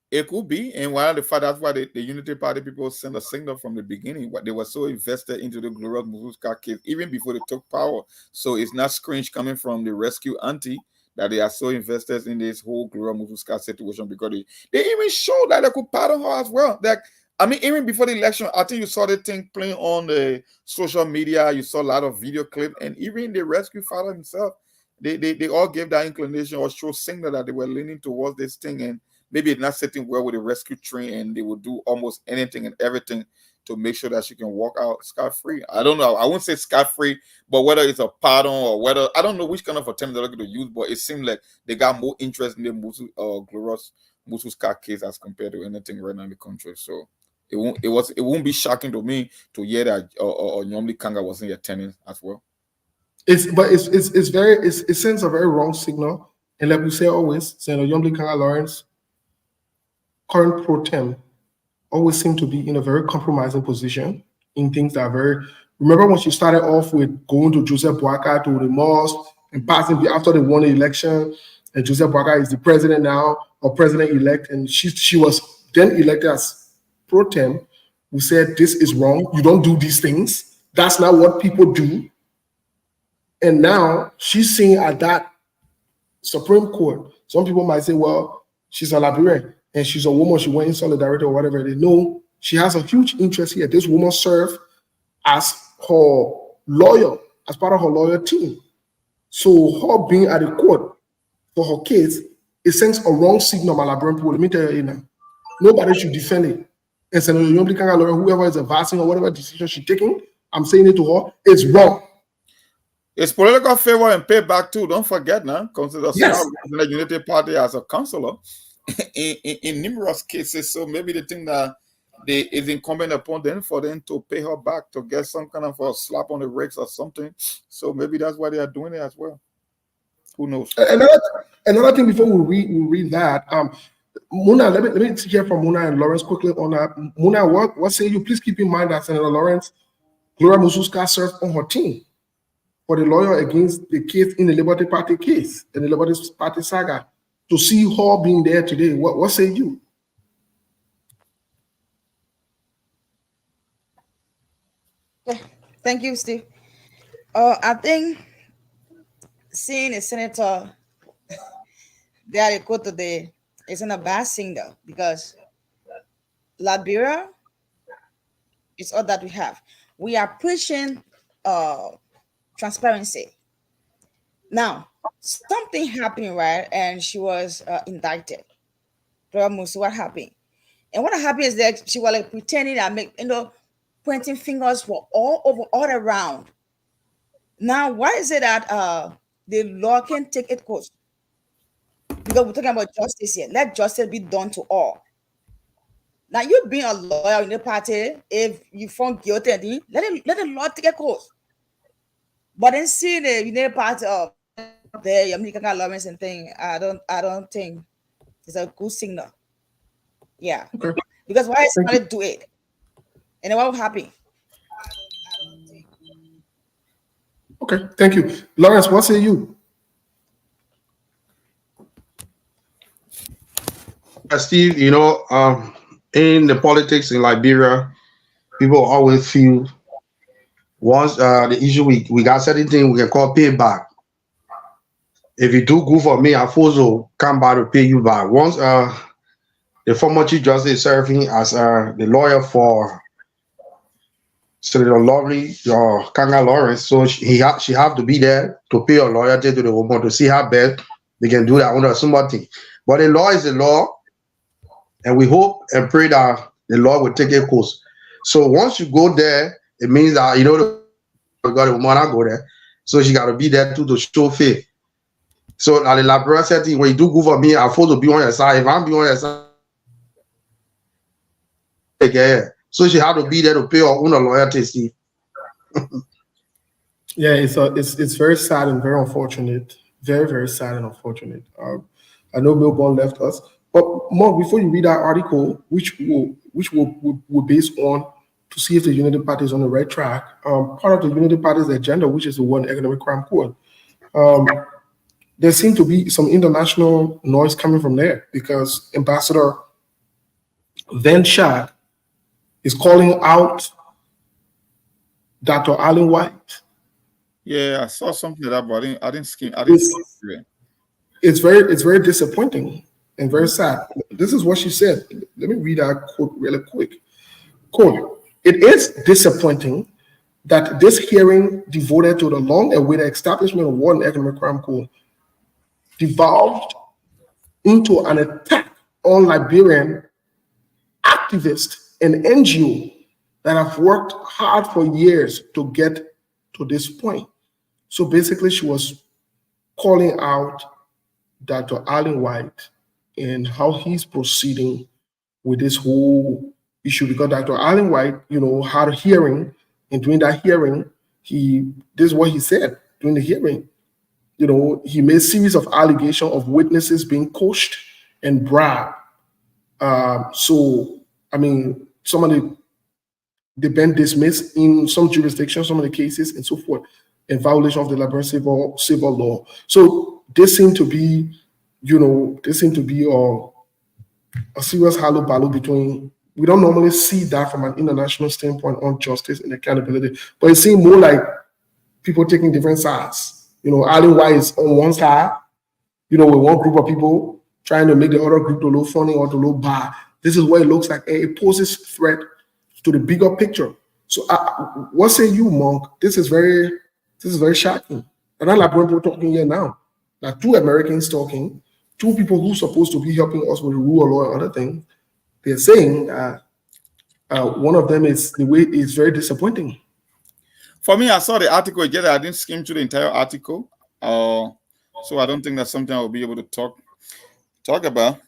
It could be, and one of the fact that's why the Unity Party people sent a signal from the beginning. They were so invested into the Gloria Mususka case even before they took power. So it's not strange coming from the rescue auntie that they are so invested in this whole Gloria Mususka situation because they even showed that they could pardon her as well. Like, I mean, even before the election, I think you saw the thing playing on the social media. You saw a lot of video clips, and even the rescue father himself, they all gave that inclination or show signal that they were leaning towards this thing. And maybe not sitting well with the rescue train, and they will do almost anything and everything to make sure that she can walk out scot-free. I don't know. I wouldn't say scot-free, but whether it's a pardon or whether, I don't know which kind of attempt they're looking to use, but it seemed like they got more interest in the Glorious Musu Scott case as compared to anything right now in the country. So it won't be shocking to me to hear that Nyomli Kanga wasn't attending as well. It sends a very wrong signal. And like we say always, Senator Nyomli Kanga Lawrence, current pro tem, always seem to be in a very compromising position in things that are very. Remember when she started off with going to Joseph Boakai to the mosque and passing after they won the election, and Joseph Boakai is the president now, or president-elect, and she was then elected as pro tem, who said this is wrong, you don't do these things, that's not what people do. And now she's seeing at that Supreme Court, some people might say, well, she's a Liberian and she's a woman, she went in solidarity or whatever. They know she has a huge interest here. This woman served as her lawyer, as part of her lawyer team. So her being at the court for her case, it sends a wrong signal, my Liberian people. Let me tell you now. Nobody should defend it. And Senator Nyomli Kanga Lawrence, whoever is advising or whatever decision she's taking, I'm saying it to her, it's wrong. It's political favor and payback too. Don't forget now. Consider Yes. the Unity Party as a counselor in numerous cases. So maybe they think that it's incumbent upon them for them to pay her back to get some kind of a slap on the wrist or something. So maybe that's why they are doing it as well. Who knows? Another thing before we read that, Muna, let me hear from Muna and Lawrence quickly on that. Muna, what say you? Please keep in mind that Senator Lawrence, Gloria Mususka served on her team for the lawyer against the case in the Liberty Party case, in the Liberty Party saga. To see her being there today, what say you? Okay. Thank you, Steve. I think seeing a senator there at the court today isn't a bad thing though, because Liberia is all that we have. We are pushing transparency. Now, something happened, right? And she was indicted. What happened? And what happened is that she was like pretending and pointing fingers for all over, all around. Now, why is it that the law can take its course? Because we're talking about justice here. Let justice be done to all. Now, you being a lawyer in the party, if you found guilty, let the law take its course. But then see the part of the Yamika Lawrence and thing, I don't think it's a good signal. Yeah. Okay. Because why is somebody do it? And then what will happen? Okay, thank you. Lawrence, what say you? Steve, in the politics in Liberia, people always feel once the issue we got certain thing we can call payback. If you do good for me, I also come back to pay you back. Once the former Chief Justice is serving as the lawyer for Senator Lovely or Kanga Lawrence, so she have to be there to pay her loyalty to the woman to see how best they can do that under somebody. But the law is the law, and we hope and pray that the law will take a course. So once you go there, it means that the woman not go there, so she got to be there too to show faith. So the Liberian said, when you do good for me, I'm supposed to be on your side. If I'm be on your side, so she had to be there to pay her own loyalty, Steve. Yeah, it's very sad and very unfortunate. Very, very sad and unfortunate. I know Milburn left us, but more before you read that article, which will base on to see if the Unity Party is on the right track. Part of the Unity Party's agenda, which is the World Economic Crime Court. There seems to be some international noise coming from there because Ambassador Van Schaak is calling out Dr. Allen White. Yeah, I saw something like that, but I didn't skim. It's very disappointing and very sad. This is what she said. Let me read that quote really quick. Quote, "It is disappointing that this hearing devoted to the long-awaited establishment of World Economic Crime Court devolved into an attack on Liberian activists and NGO that have worked hard for years to get to this point. So basically, she was calling out Dr. Allen White and how he's proceeding with this whole issue, because Dr. Allen White, had a hearing, and during that hearing, this is what he said during the hearing. He made a series of allegations of witnesses being coached and bribed. So, I mean, they've been dismissed in some jurisdictions, some of the cases, and so forth, in violation of the Liberian civil law. So this seemed to be, a serious hullabaloo between. We don't normally see that from an international standpoint on justice and accountability, but it seemed more like people taking different sides. Allen White is on one side, with one group of people trying to make the other group to look funny or to look bad. This is what it looks like. It poses threat to the bigger picture. So, what say you, Monk? This is very shocking. And I'm like, we're talking here now. Now, two Americans talking, two people who are supposed to be helping us with the rule of law and other things. They're saying one of them is the way is very disappointing. For me, I saw the article. I didn't skim through the entire article, so I don't think that's something I'll be able to talk about.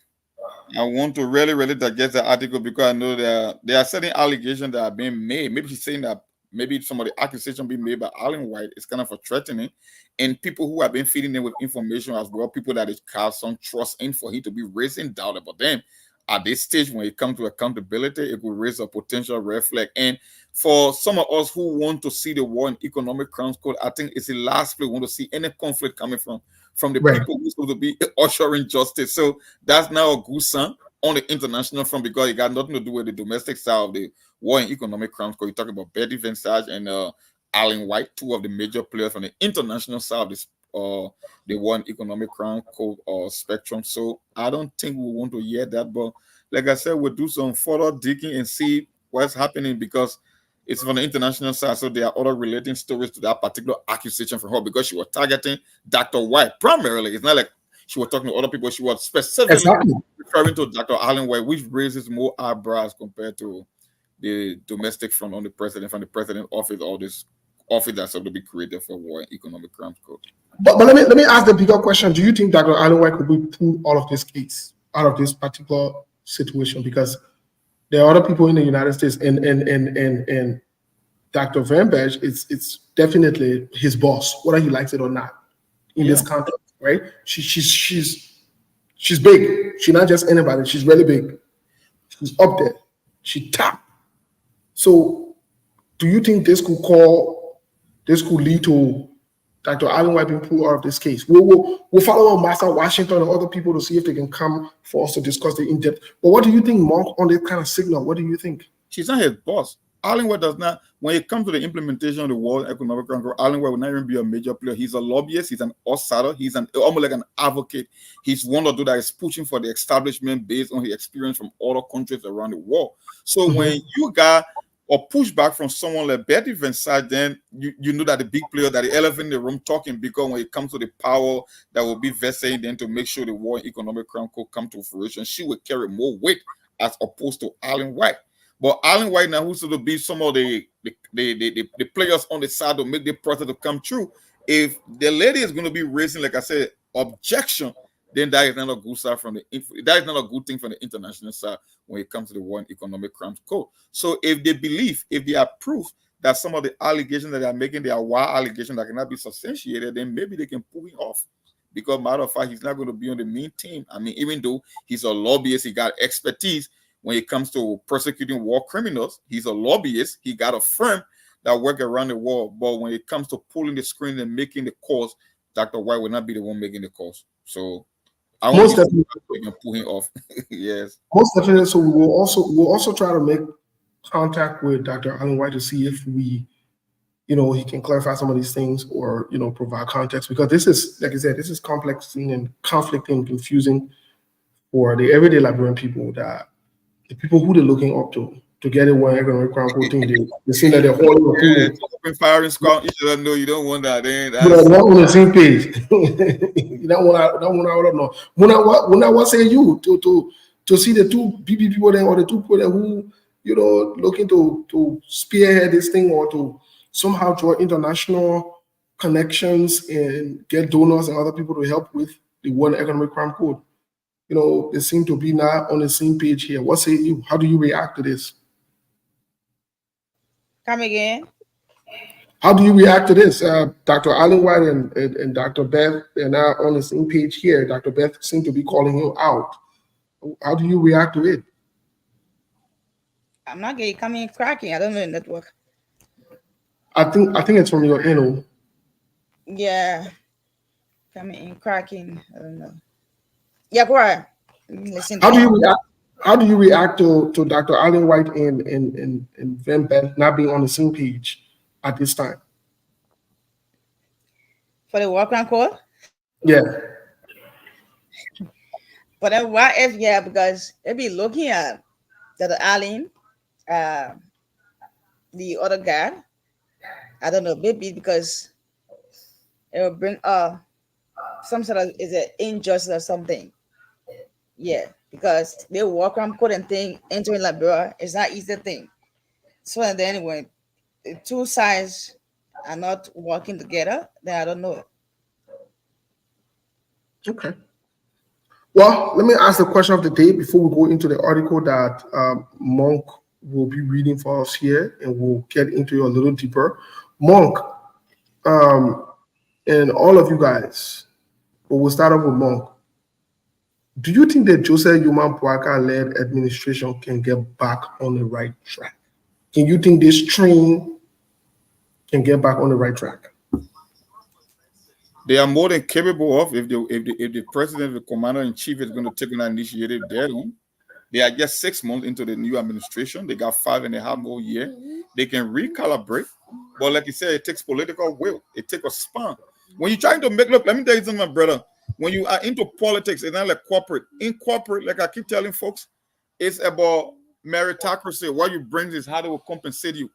I want to really digest the article because I know there are certain allegations that are being made. Maybe she's saying that maybe some of the accusations being made by Allen White is kind of threatening, and people who have been feeding them with information as well, people that it cast some trust in for him to be raising doubt about them. At this stage, when it comes to accountability, it will raise a potential red flag. And for some of us who want to see the War and Economic Crimes Code, I think it's the last place we want to see any conflict coming from the people who are supposed to be ushering justice. So that's now a good sign on the international front because it got nothing to do with the domestic side of the War and Economic Crimes Code. You talk about Betty Vinsage and Allen White, two of the major players from the international side of this the War Economic Crime Code spectrum. So I don't think we want to hear that, but like I said, we'll do some further digging and see what's happening because it's from the international side. So there are other relating stories to that particular accusation from her because she was targeting Dr. White primarily. It's not like she was talking to other people. She was specifically referring to Dr. Allen White, which raises more eyebrows compared to the domestic front on the president, from the president office, all this office that's going to be created for War and Economic Crimes Code. But let me ask the bigger question. Do you think Dr. Allen White could be pulled out of this case, out of this particular situation? Because there are other people in the United States and Dr. Van Berg, it's definitely his boss, whether he likes it or not, in this context, right? She's big. She's not just anybody. She's really big. She's up there. She top. So do you think this could lead to Dr. Allen White being pulled out of this case? We'll follow up Master Washington and other people to see if they can come for us to discuss the in-depth. But what do you think, Mark, on this kind of signal? What do you think? She's not his boss. Allen White does not, when it comes to the implementation of the World Economic Crimes, Allen White will not even be a major player. He's a lobbyist, he's an outsider, he's almost like an advocate. He's one of those that is pushing for the establishment based on his experience from other countries around the world. So when you got or pushback from someone like Betty Vinsage, then you know that the big player, that the elephant in the room talking, because when it comes to the power that will be vested then to make sure the War and Economic Crime Code come to fruition, she will carry more weight as opposed to Allen White. But Allen White now, who's to be some of the players on the side to make the process to come true, if the lady is going to be raising, like I said, objection, then that is not a good side that is not a good thing from the international side when it comes to the War and Economic Crimes Code. So if they are proof that some of the allegations that they are making, they are wild allegations that cannot be substantiated, then maybe they can pull him off. Because matter of fact, he's not going to be on the main team. I mean, even though he's a lobbyist, he got expertise when it comes to prosecuting war criminals. He's a lobbyist. He got a firm that work around the world. But when it comes to pulling the screen and making the calls, Dr. White will not be the one making the calls. So I want to pull him off. Yes. Most definitely. So we'll also try to make contact with Dr. Allen White to see if he can clarify some of these things or, provide context, because this is, like I said, this is complex and conflicting and confusing for the everyday Liberian people, that the people who they're looking up to get it one economic crime code thing. They see that they're holding open firing squad. You should know you don't want that. You're not on the same page. You don't want to know. When I was saying you to to see the two BB people there or the two people there who, looking to spearhead this thing or to somehow draw international connections and get donors and other people to help with the World Economic Crime Code. They seem to be now on the same page here. What say you? How do you react to this? Come again. How do you react to this? Dr. Allen White and Dr. Beth, they're now on the same page here. Dr. Beth seemed to be calling you out. How do you react to it? I'm not getting coming cracking. I don't know the network. I think it's from your end. Yeah. Coming in cracking. I don't know. Yeah, go ahead. Listen. How do you react to Dr. Allen White and Van Beth not being on the same page at this time? For the work call? Yeah. But then what if, because they be looking at Dr. Allen, the other guy. I don't know, maybe because it will bring some sort of is it injustice or something. Yeah, because they work on code and thing entering Liberia is not easy thing. So and then when the two sides are not working together, then I don't know. Okay. Well, let me ask the question of the day before we go into the article that Monk will be reading for us here, and we'll get into it a little deeper. Monk, and all of you guys, but we'll start off with Monk. Do you think that Joseph Yuma Boakai-led administration can get back on the right track? Can you think this train can get back on the right track? They are more than capable of if the president, the commander in chief, is going to take an initiative there. They are just 6 months into the new administration. They got 5.5 more years. They can recalibrate. But like you said, it takes political will. It takes a span. When you're trying to let me tell you something, my brother. When you are into politics, it's not like corporate. In corporate, like I keep telling folks, it's about meritocracy. What you bring is how they will compensate you.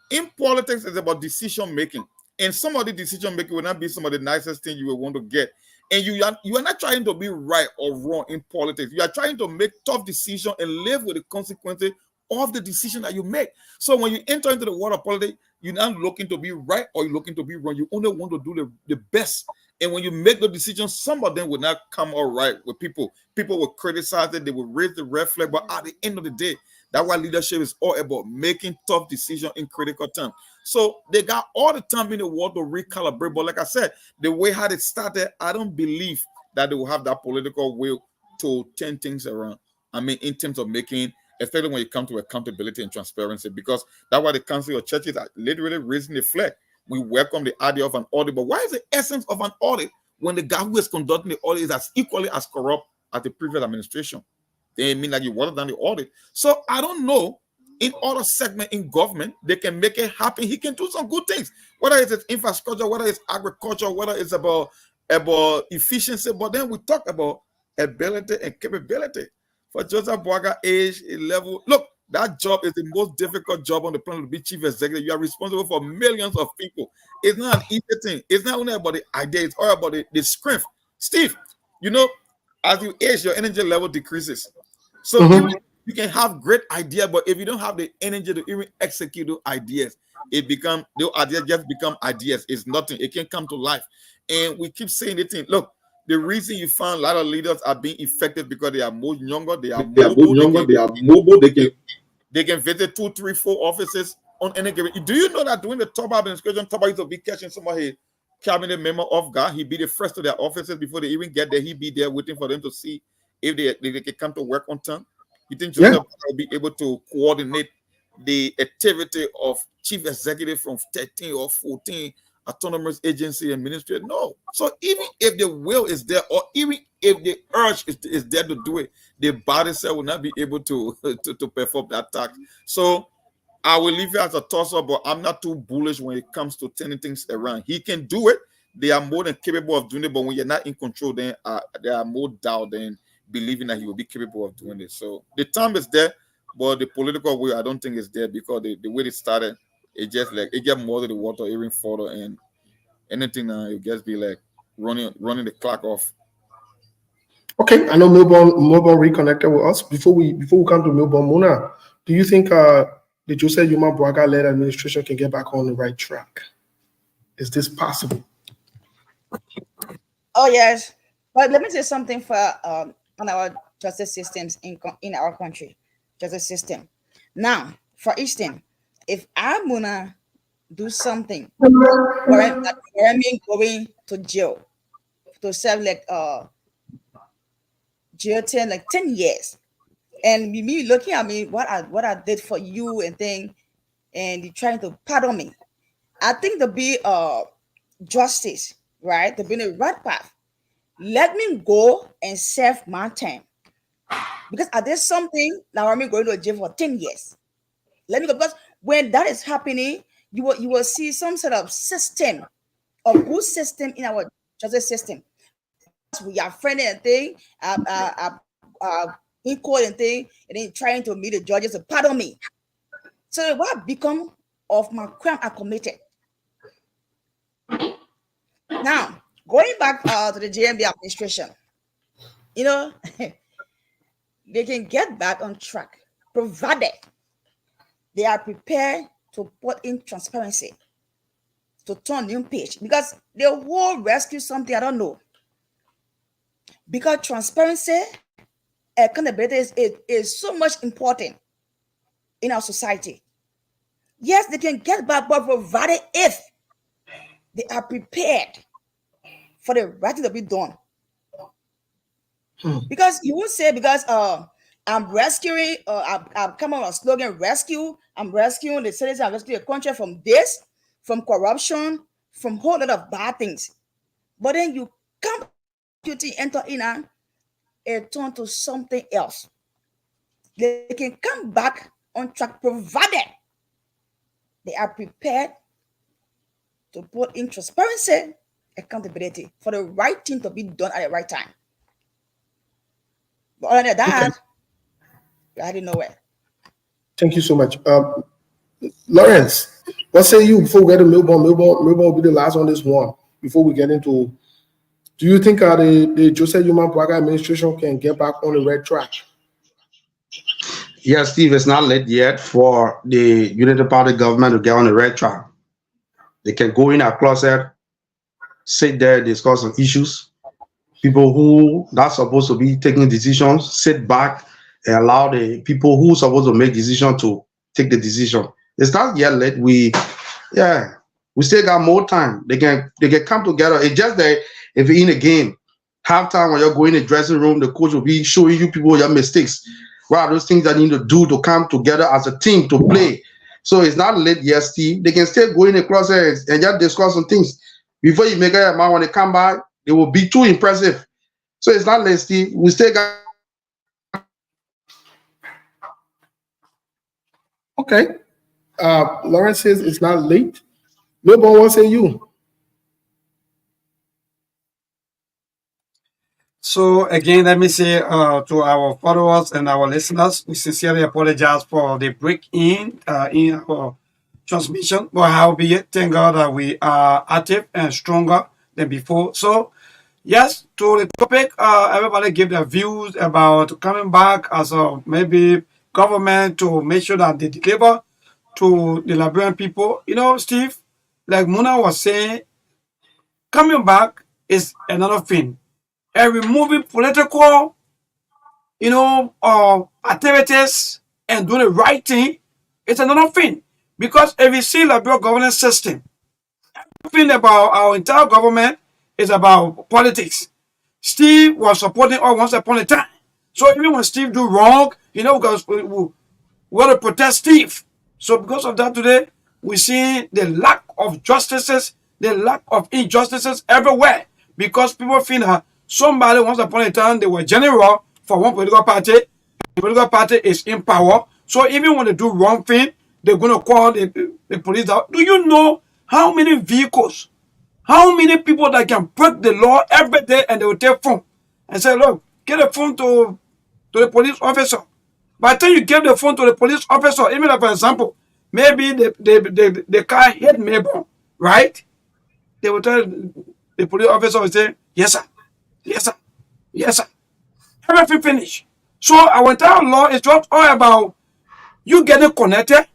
In politics, it's about decision making. And some of the decision making will not be some of the nicest things you will want to get. And you are not trying to be right or wrong in politics. You are trying to make tough decisions and live with the consequences of the decision that you make. So when you enter into the world of politics, you're not looking to be right or you're looking to be wrong. You only want to do the best. And when you make the decisions, some of them will not come all right with people. People will criticize it. They will raise the red flag. But at the end of the day, that's why leadership is all about making tough decisions in critical times. So they got all the time in the world to recalibrate. But like I said, the way how it started, I don't believe that they will have that political will to turn things around. I mean, in terms of making, especially when it comes to accountability and transparency, because that's why the council of churches are literally raising the flag. We welcome the idea of an audit, but why is the essence of an audit when the guy who is conducting the audit is as equally as corrupt as the previous administration? They mean like you watered down the audit. So I don't know. In other segment in government, they can make it happen. He can do some good things, whether it's infrastructure, whether it's agriculture, whether it's about efficiency. But then we talk about ability and capability. For Joseph Boakai age level, look, that job is the most difficult job on the planet to be chief executive. You are responsible for millions of people. It's not an easy thing. It's not only about the idea, it's all about the strength. Steve, as you age, your energy level decreases. So even you can have great ideas, but if you don't have the energy to even execute those ideas, those ideas just become ideas. It's nothing. It can't come to life. And we keep saying the thing. Look, the reason you find a lot of leaders are being effective because they are more younger, they are mobile, they can visit 2, 3, 4 offices on any given. Do you know that during the top administration, top used to be catching somebody cabinet member off guard? He'd be the first to their offices before they even get there. He'd be there waiting for them to see if they can come to work on time. You think Joseph will be able to coordinate the activity of chief executive from 13 or 14 autonomous agency and ministry? No. So even if the will is there, or even if the urge is there to do it, the body cell will not be able to perform that task. So I will leave it as a toss-up, but I'm not too bullish when it comes to turning things around. He can do it. They are more than capable of doing it, but when you're not in control, then there are more doubt than believing that he will be capable of doing it. So the time is there, but the political will, I don't think is there, because the way it started, it just like it get more to the water even further, and anything now it just be like running the clock off. Okay, I know Melbourne reconnected with us. Before we come to Melbourne, Mona, do you think the Joseph Yuma Braga led administration can get back on the right track? Is this possible? Oh yes, but let me say something for on our justice systems in our country, justice system. Now, for instance, if I'm gonna do something where me going to jail to serve like jail 10 years, and me looking at me what I did for you and thing, and you trying to pardon me, I think to be justice, right? To be in the right path. Let me go and serve my time. Because I did something now I'm going to jail for 10 years. Let me go, because when that is happening, you will see some sort of system, a good system in our justice system. We are friendly and thing, in court and thing, and then trying to meet the judges to pardon me. So what become of my crime I committed? Now, going back to the JNB administration, you know, they can get back on track, provided they are prepared to put in transparency, to turn new page, because the whole rescue something I don't know. Because transparency, accountability is so much important in our society. Yes, they can get back, but provided if they are prepared for the right thing to be done. Because you would say, because I'm rescuing, I'm coming on a slogan, rescue, I'm rescuing the citizens, I'm rescuing the country from this, from corruption, from a whole lot of bad things. But then you come to enter in and turn to something else. They can come back on track, provided they are prepared to put in transparency, accountability for the right thing to be done at the right time. But other than that, I didn't know where. Thank you so much. Lawrence, what say you before we get to Melbourne? Melbourne will be the last on this one. Before we get into, do you think the Joseph Yuma Braga administration can get back on the right track? Yes, Steve, it's not late yet for the United Party government to get on the right track. They can go in a closet, sit there, discuss some issues. People who not supposed to be taking decisions sit back and allow the people who supposed to make decisions to take the decision. It's not yet late. We still got more time. They can come together. It's just that if you're in a game, halftime when you're going in the dressing room, the coach will be showing you people your mistakes. What are those things that you need to do to come together as a team to play? So it's not late yet, Steve. They can still go in the closet and just discuss some things. Before you make up your mind, when they come back, they will be too impressive. So it's not late, Steve. We still got. Okay. Lawrence says it's not late. Melbourne, what say you? So again, let me say to our followers and our listeners, we sincerely apologize for the break in our transmission. But howbeit, thank God that we are active and stronger than before. So yes, to the topic, everybody give their views about coming back as a maybe government to make sure that they deliver to the Liberian people. You know, Steve, like Muna was saying, coming back is another thing. And removing political, activities and doing the right thing is another thing. Because if you see Liberia governance system, everything about our entire government is about politics. Steve was supporting us once upon a time. So even when Steve do wrong, because we want to protect Steve. So because of that today, we see the lack of justices, the lack of injustices everywhere. Because people feel that somebody once upon a time they were general for one political party. The political party is in power. So even when they do wrong thing, they're going to call the police out. Do you know how many vehicles, how many people that can break the law every day and they will take phone and say, look, get a phone to the police officer. By the time you give the phone to the police officer, even if, for example, maybe the car hit Melbourne, right? They will tell the police officer will say, yes, sir. Yes, sir. Yes, sir. Everything finished. So our entire law is just all about you getting connected,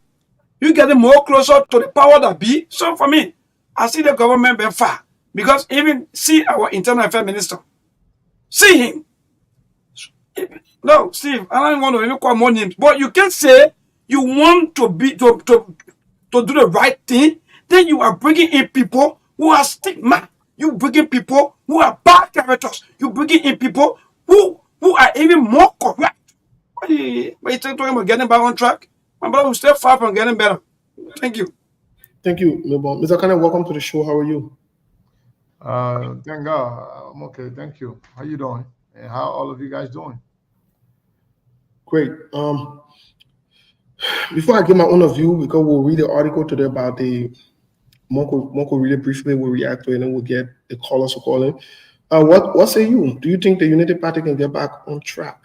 you getting more closer to the power that be. So for me, I see the government being far. Because even see our internal affairs minister. See him. No, Steve, I don't want to even call more names. But you can say you want to be to do the right thing, then you are bringing in people who are stigma. You bringing people who are bad characters. You bringing in people who are even more correct. What are you talking about getting back on track? My brother will stay far from getting better. Thank you. Thank you, Milbon. Mr. Kane, welcome to the show. How are you? Thank God. I'm okay. Thank you. How you doing? And how all of you guys doing? Great. Before I give my own view, because we'll read the article today about the Monko really briefly will react to it, and then we'll get the callers to call in. What say you? Do you think the Unity Party can get back on track?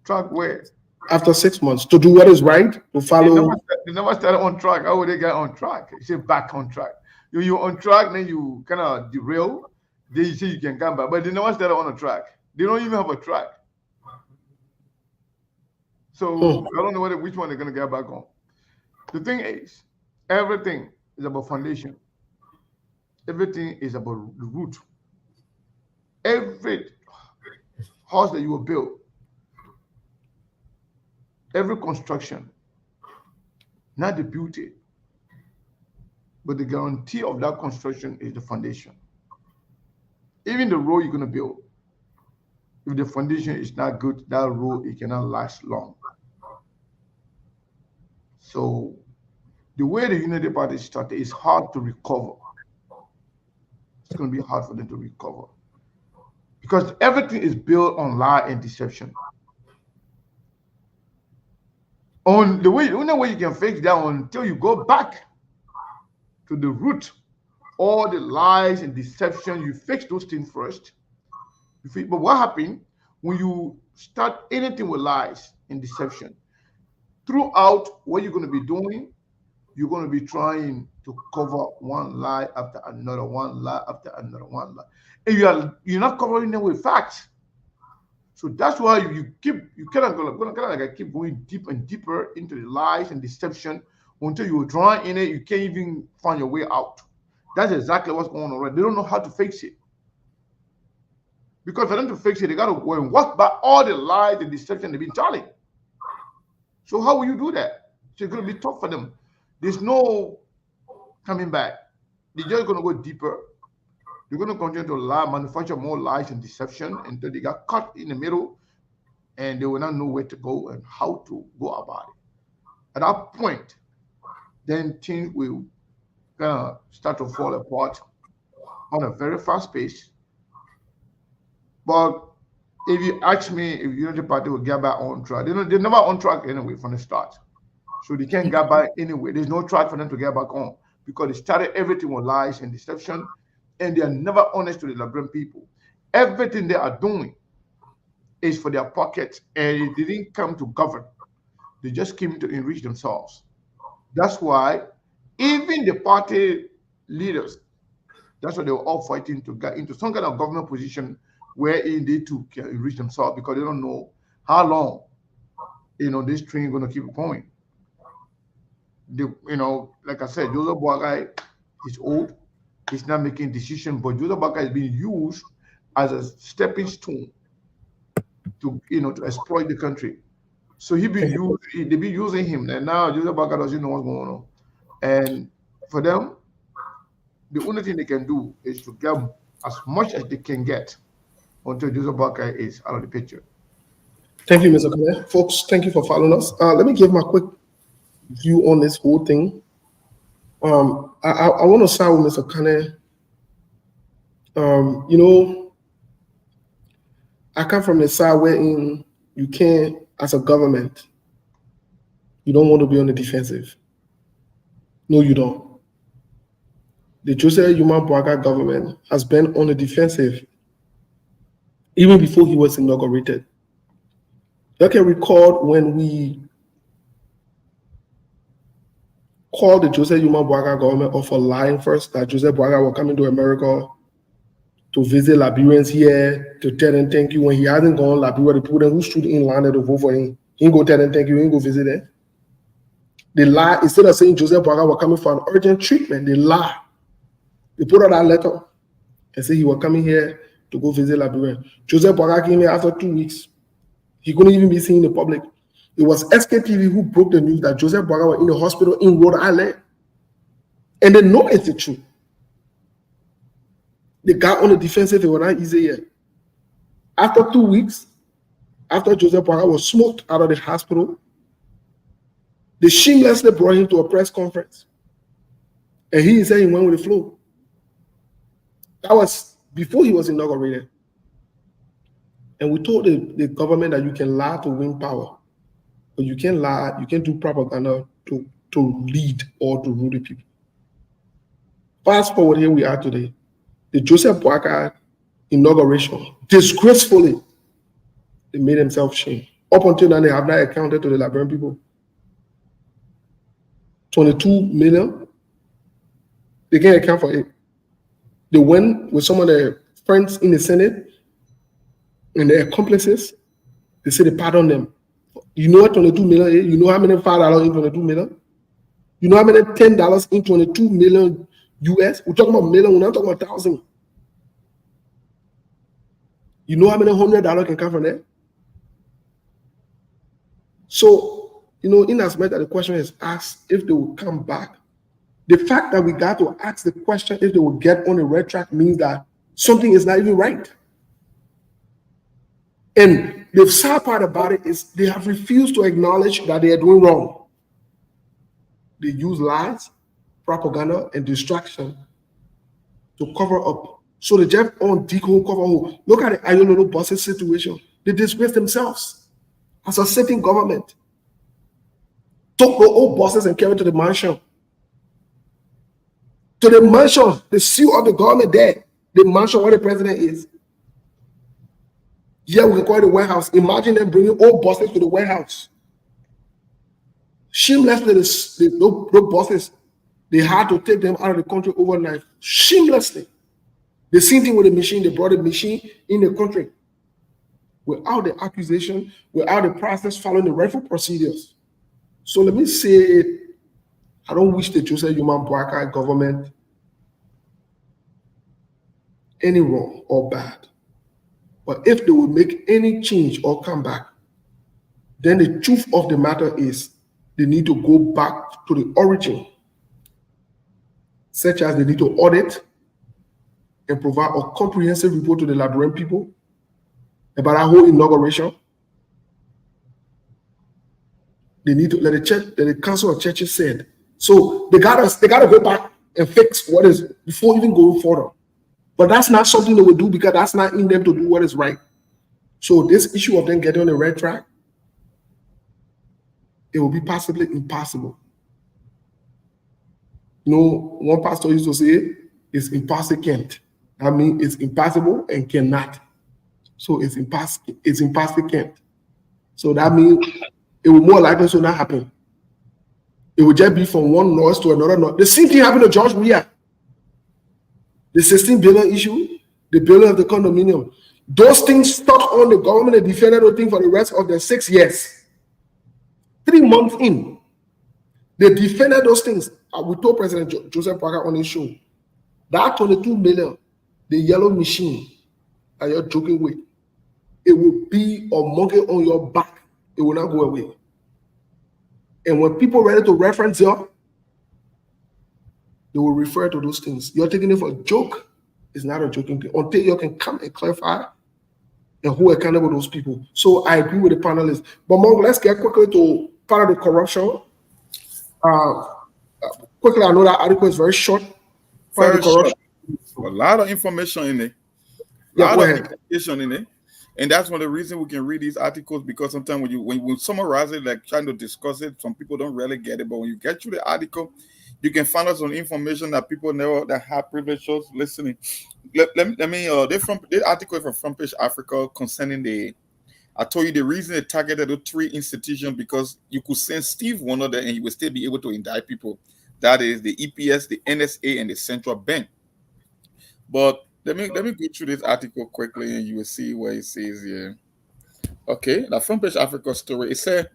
Track where? After 6 months, to do what is right, to follow. They never started on track. How would they get on track? You say back on track. You're on track, then you kind of derail. Then you say you can come back, but they never started on a track. They don't even have a track. So I don't know which one they're going to get back on. The thing is, everything is about foundation. Everything is about the root. Every house that you will build, every construction, not the beauty, but the guarantee of that construction is the foundation. Even the road you're going to build, if the foundation is not good, that road, it cannot last long. So the way the Unity Party started is hard to recover. It's going to be hard for them to recover because everything is built on lie and deception. On the only way you can fix that until you go back to the root, all the lies and deception, you fix those things first. But what happens when you start anything with lies and deception? Throughout what you're going to be doing, you're going to be trying to cover one lie after another, one lie after another, one lie. And you're not covering them with facts. So that's why you keep going deep and deeper into the lies and deception until you're drawing in it, you can't even find your way out. That's exactly what's going on right. They don't know how to fix it. Because for them to fix it, they got to go and walk back all the lies and deception they've been telling. So how will you do that? So it's going to be tough for them. There's no coming back. They're just going to go deeper. They're going to continue to lie, manufacture more lies and deception until they got caught in the middle and they will not know where to go and how to go about it. At that point, then things will kind of start to fall apart on a very fast pace. But if you ask me if Unity Party will get back on track, they're never on track anyway from the start. So they can't get back anyway. There's no track for them to get back on because they started everything with lies and deception, and they are never honest to the Liberian people. Everything they are doing is for their pockets, and they didn't come to govern. They just came to enrich themselves. That's why even the party leaders, that's why they were all fighting to get into some kind of government position wherein they too can enrich themselves because they don't know how long, this train is going to keep going. Like I said, Joseph Boakai is old. He's not making decisions, but Joseph Boakai is being used as a stepping stone to exploit the country. So they've been using him, and now Joseph Boakai doesn't know what's going on. And for them, the only thing they can do is to get as much as they can get until Joseph Boakai is out of the picture. Thank you, Mr. Kane. Folks, thank you for following us. Let me give my quick view on this whole thing. I want to start with Mr. Kane. I come from the side wherein you can't, as a government, you don't want to be on the defensive. No, you don't. The Joseph Yuma Boakai government has been on the defensive even before he was inaugurated. You can recall when we called the Joseph Yuma Boakai government off for lying first that Joseph Boakai was coming to America to visit Liberians here, to tell them thank you. When he hasn't gone, Liberia, the people then who stood in line to vote for him, he ain't go tell them thank you, he ain't go visit them. They lie. Instead of saying Joseph Boakai was coming for an urgent treatment, they lie. They put out that letter and say he was coming here to go visit Liberia. Joseph Boakai came here after 2 weeks. He couldn't even be seen in the public. It was SKTV who broke the news that Joseph Boakai was in the hospital in Rhode Island. And they know it's the truth. They got on the defensive, it was not easy yet. After 2 weeks, after Joseph Boakai was smoked out of the hospital, they shamelessly brought him to a press conference. And he said he went with the flow. That was before he was inaugurated. And we told the government that you can lie to win power. But you can't lie, you can't do propaganda to lead or to rule the people. Fast forward, here we are today. The Joseph Boakai inauguration, disgracefully, they made themselves shame. Up until now, they have not accounted to the Liberian people. 22 million, they can't account for it. They went with some of their friends in the Senate and their accomplices. They said they pardoned them. You know what 22 million is? You know how many $5 in 22 million? You know how many $10 in 22 million US? We're talking about million, we're not talking about 1,000. You know how many $100 can come from there? So, in as much that the question is asked if they will come back, the fact that we got to ask the question if they will get on the red track means that something is not even right. And the sad part about it is they have refused to acknowledge that they are doing wrong. They use lies, propaganda, and distraction to cover up. So they just on dig hole, cover hole. Look at the Ayololo buses situation. They disgrace themselves as a sitting government. Took the old buses and carried to the mansion. To the mansion, the seal of the government there, the mansion where the president is. Yeah, we can call it the warehouse. Imagine them bringing old buses to the warehouse. Shamelessly, those buses, they had to take them out of the country overnight. Shamelessly. The same thing with the machine. They brought the machine in the country without the accusation, without the process following the rightful procedures. So let me say it. I don't wish the Joseph Boakai government any wrong or bad. But if they will make any change or come back, then the truth of the matter is they need to go back to the origin, such as they need to audit and provide a comprehensive report to the Liberian people about our whole inauguration. They need to let the Council of Churches said. So they gotta go back and fix what is before even going further. But that's not something they will do because that's not in them to do what is right. So this issue of them getting on the red track, it will be possibly impossible. One pastor used to say, it's impossible can't. I mean, it's impossible and cannot. So it's impossible can't. So that means it will more likely to not happen. It will just be from one noise to another noise. The same thing happened to George Weah. The 16 billion issue, the building of the condominium. Those things stuck on the government and defended the thing for the rest of the 6 years. 3 months in, they defended those things. We told President Joseph Boakai on his show, that 22 million, the yellow machine that you're joking with, it will be a monkey on your back. It will not go away. And when people are ready to reference you, they will refer to those things. You're taking it for a joke. It's not a joking thing. Until you can come and clarify and who accountable those people. So I agree with the panelists. But Monk, let's get quickly to part of the corruption. Quickly, I know that article is very short. Part of the corruption. A lot of information in it. Yeah, go ahead. Information in it. And that's one of the reasons we can read these articles, because sometimes when you summarize it, like trying to discuss it, some people don't really get it. But when you get through the article, you can find out some information that people know that have privileged us listening. Let me the article is from Front Page Africa concerning I told you the reason they targeted the 3 institutions, because you could send Steve Wonder there and he would still be able to indict people. That is the EPS, the NSA, and the central bank. But Let me go through this article quickly, and you will see where it says here. Okay, the front page Africa story. It said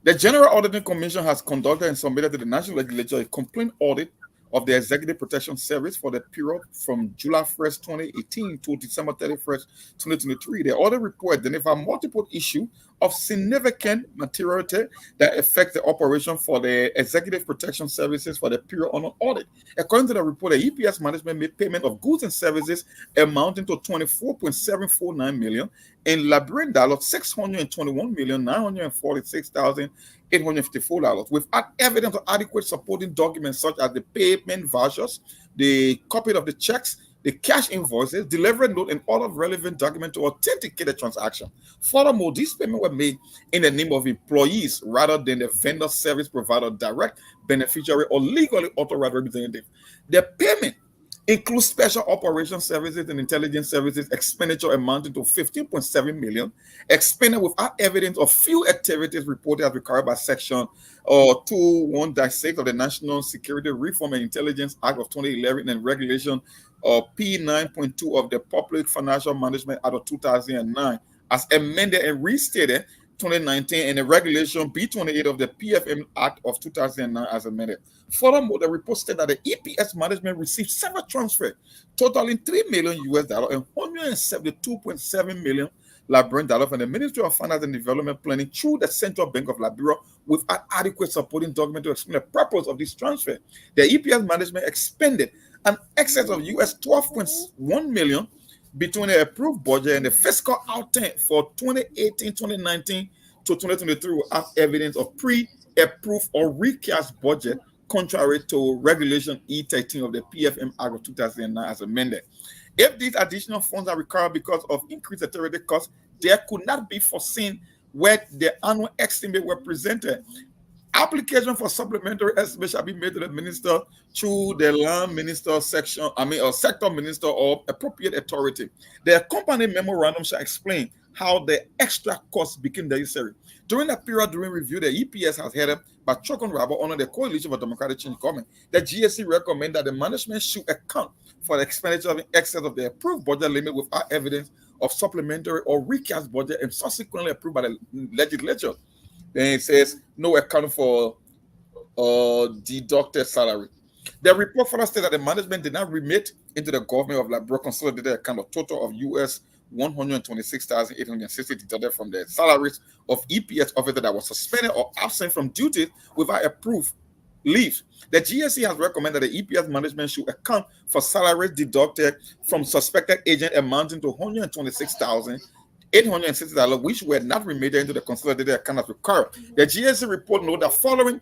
the General Auditing Commission has conducted and submitted to the National Legislature a complete audit of the Executive Protection Service for the period from July 1st, 2018 to December 31st, 2023. The audit report identified multiple issues of significant materiality that affect the operation for the Executive Protection Services for the period under audit. According to the report, the EPS management made payment of goods and services amounting to $24.749 million in Liberian dollars, $621,946,854, without evidence of adequate supporting documents such as the payment vouchers, the copy of the checks, the cash invoices, delivery note, and other relevant documents to authenticate the transaction. Furthermore, these payments were made in the name of employees rather than the vendor service provider, direct beneficiary, or legally authorized representative. The payment includes special operations services and intelligence services expenditure amounting to $15.7 million, expended without evidence of few activities reported as required by Section 21-6 of the National Security Reform and Intelligence Act of 2011 and Regulation P9.2 of the Public Financial Management Act of 2009, as amended and restated 2019, and the Regulation B28 of the PFM Act of 2009 as amended. Furthermore, the report stated that the EPS management received several transfers totaling $3 million and $172.7 million Liberian dollars from the Ministry of Finance and Development Planning through the Central Bank of Liberia without adequate supporting document to explain the purpose of this transfer. The EPS management expended an excess of US $12.1 million between the approved budget and the fiscal outtake for 2018-2019 to 2023 without evidence of pre-approved or recast budget, contrary to Regulation E13 of the PFM Act of 2009 as amended. If these additional funds are required because of increased authority costs, there could not be foreseen where the annual estimate were presented. Application for supplementary estimate shall be made to the minister through the land minister or sector minister or appropriate authority. The accompanying memorandum shall explain how the extra costs became necessary. During that period, during review, the EPS has headed by Chuck and Rabba under the Coalition for Democratic Change government. The GSC recommend that the management should account for the expenditure in excess of the approved budget limit without evidence of supplementary or recast budget and subsequently approved by the legislature. Then it says no account for deducted salary. The report further states that the management did not remit into the government of Liberia consolidated account a total of US $126,860 deducted from the salaries of EPS officers that was suspended or absent from duty without approved leave. The GSC has recommended the EPS management should account for salaries deducted from suspected agent amounting to $126,860, which were not remitted into the consolidated account as required. The GSC report noted that following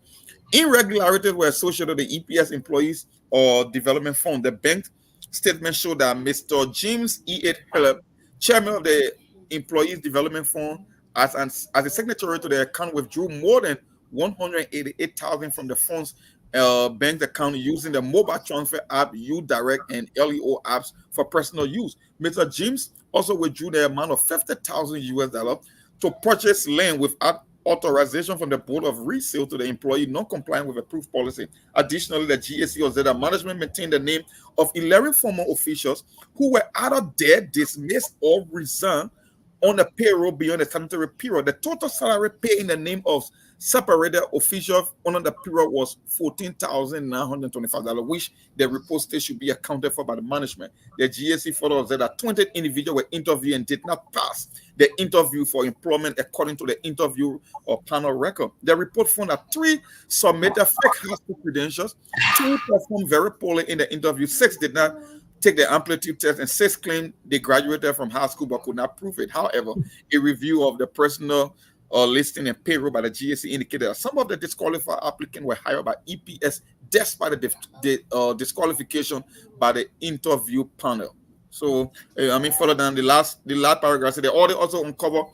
irregularities were associated with the EPS employees or development fund. The bank statement showed that Mr. James E. Hillep, chairman of the Employees Development Fund, as a signatory to the account, withdrew more than $188,000 from the fund's bank account using the mobile transfer app UDirect and LEO apps for personal use. Mr. James also withdrew the amount of $50,000 to purchase land without authorization from the Board of Resale to the employee non-compliant with approved policy. Additionally, the GSC said that management maintained the name of 11 former officials who were either dead, dismissed, or resigned on the payroll beyond the statutory period. The total salary paid in the name of separated officials under the period was $14,925, which the report states should be accounted for by the management. The GSC further said that 20 individuals were interviewed and did not pass the interview for employment according to the interview or panel record. The report found that 3 submitted fake high school credentials, 2 performed very poorly in the interview, 6 did not take the amplitude test, and 6 claimed they graduated from high school but could not prove it. However, a review of the personal listing and payroll by the GSC indicated that some of the disqualified applicants were hired by EPS despite the disqualification by the interview panel. So, further down the last paragraph, the audit also uncovered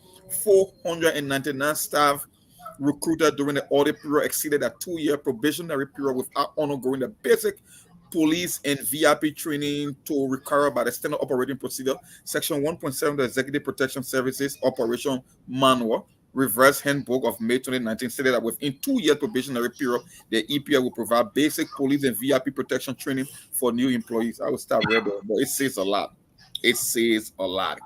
499 staff recruited during the audit period exceeded a 2-year probationary period without undergoing the basic police and VIP training to require by the Standard Operating Procedure, Section 1.7 of the Executive Protection Services Operation Manual. reverse handbook of May 2019 stated that within 2 years probationary period, the EPA will provide basic police and VIP protection training for new employees. I will start right there, but it says a lot. It says a lot.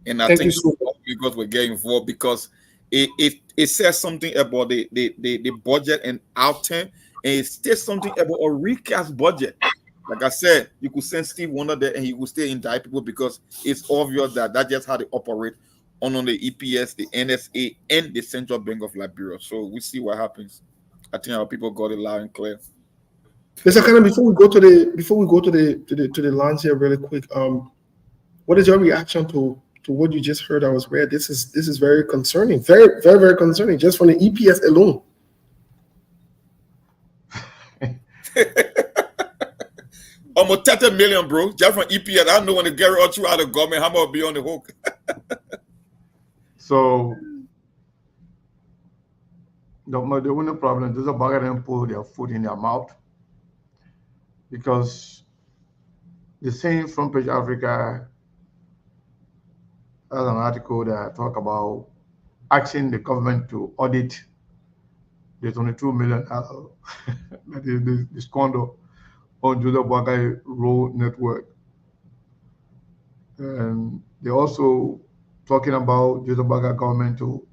And I Thank think you so much. because we get involved because it says something about the budget and outturn, and it says something about a recast budget. Like I said, you could send Steve Wonder there and he would still indict people because it's obvious that that's just how they operate on the EPS, the NSA, and the Central Bank of Liberia. So we see what happens. I think our people got it loud and clear. Mr. Kana, before we go to the lines here really quick, what is your reaction to what you just heard I was read? This is very concerning, very, very, very concerning, just from the EPS alone. Almost 30 million, bro. Just from EPS. I don't know when they get out of the government, how much will be on the hook. So the only problem is about them put their foot in their mouth, because the same Front Page Africa has an article that talk about asking the government to audit the 22 million that is the squander on Joseph Boakai road network. And they're also talking about Joseph Boakai government to,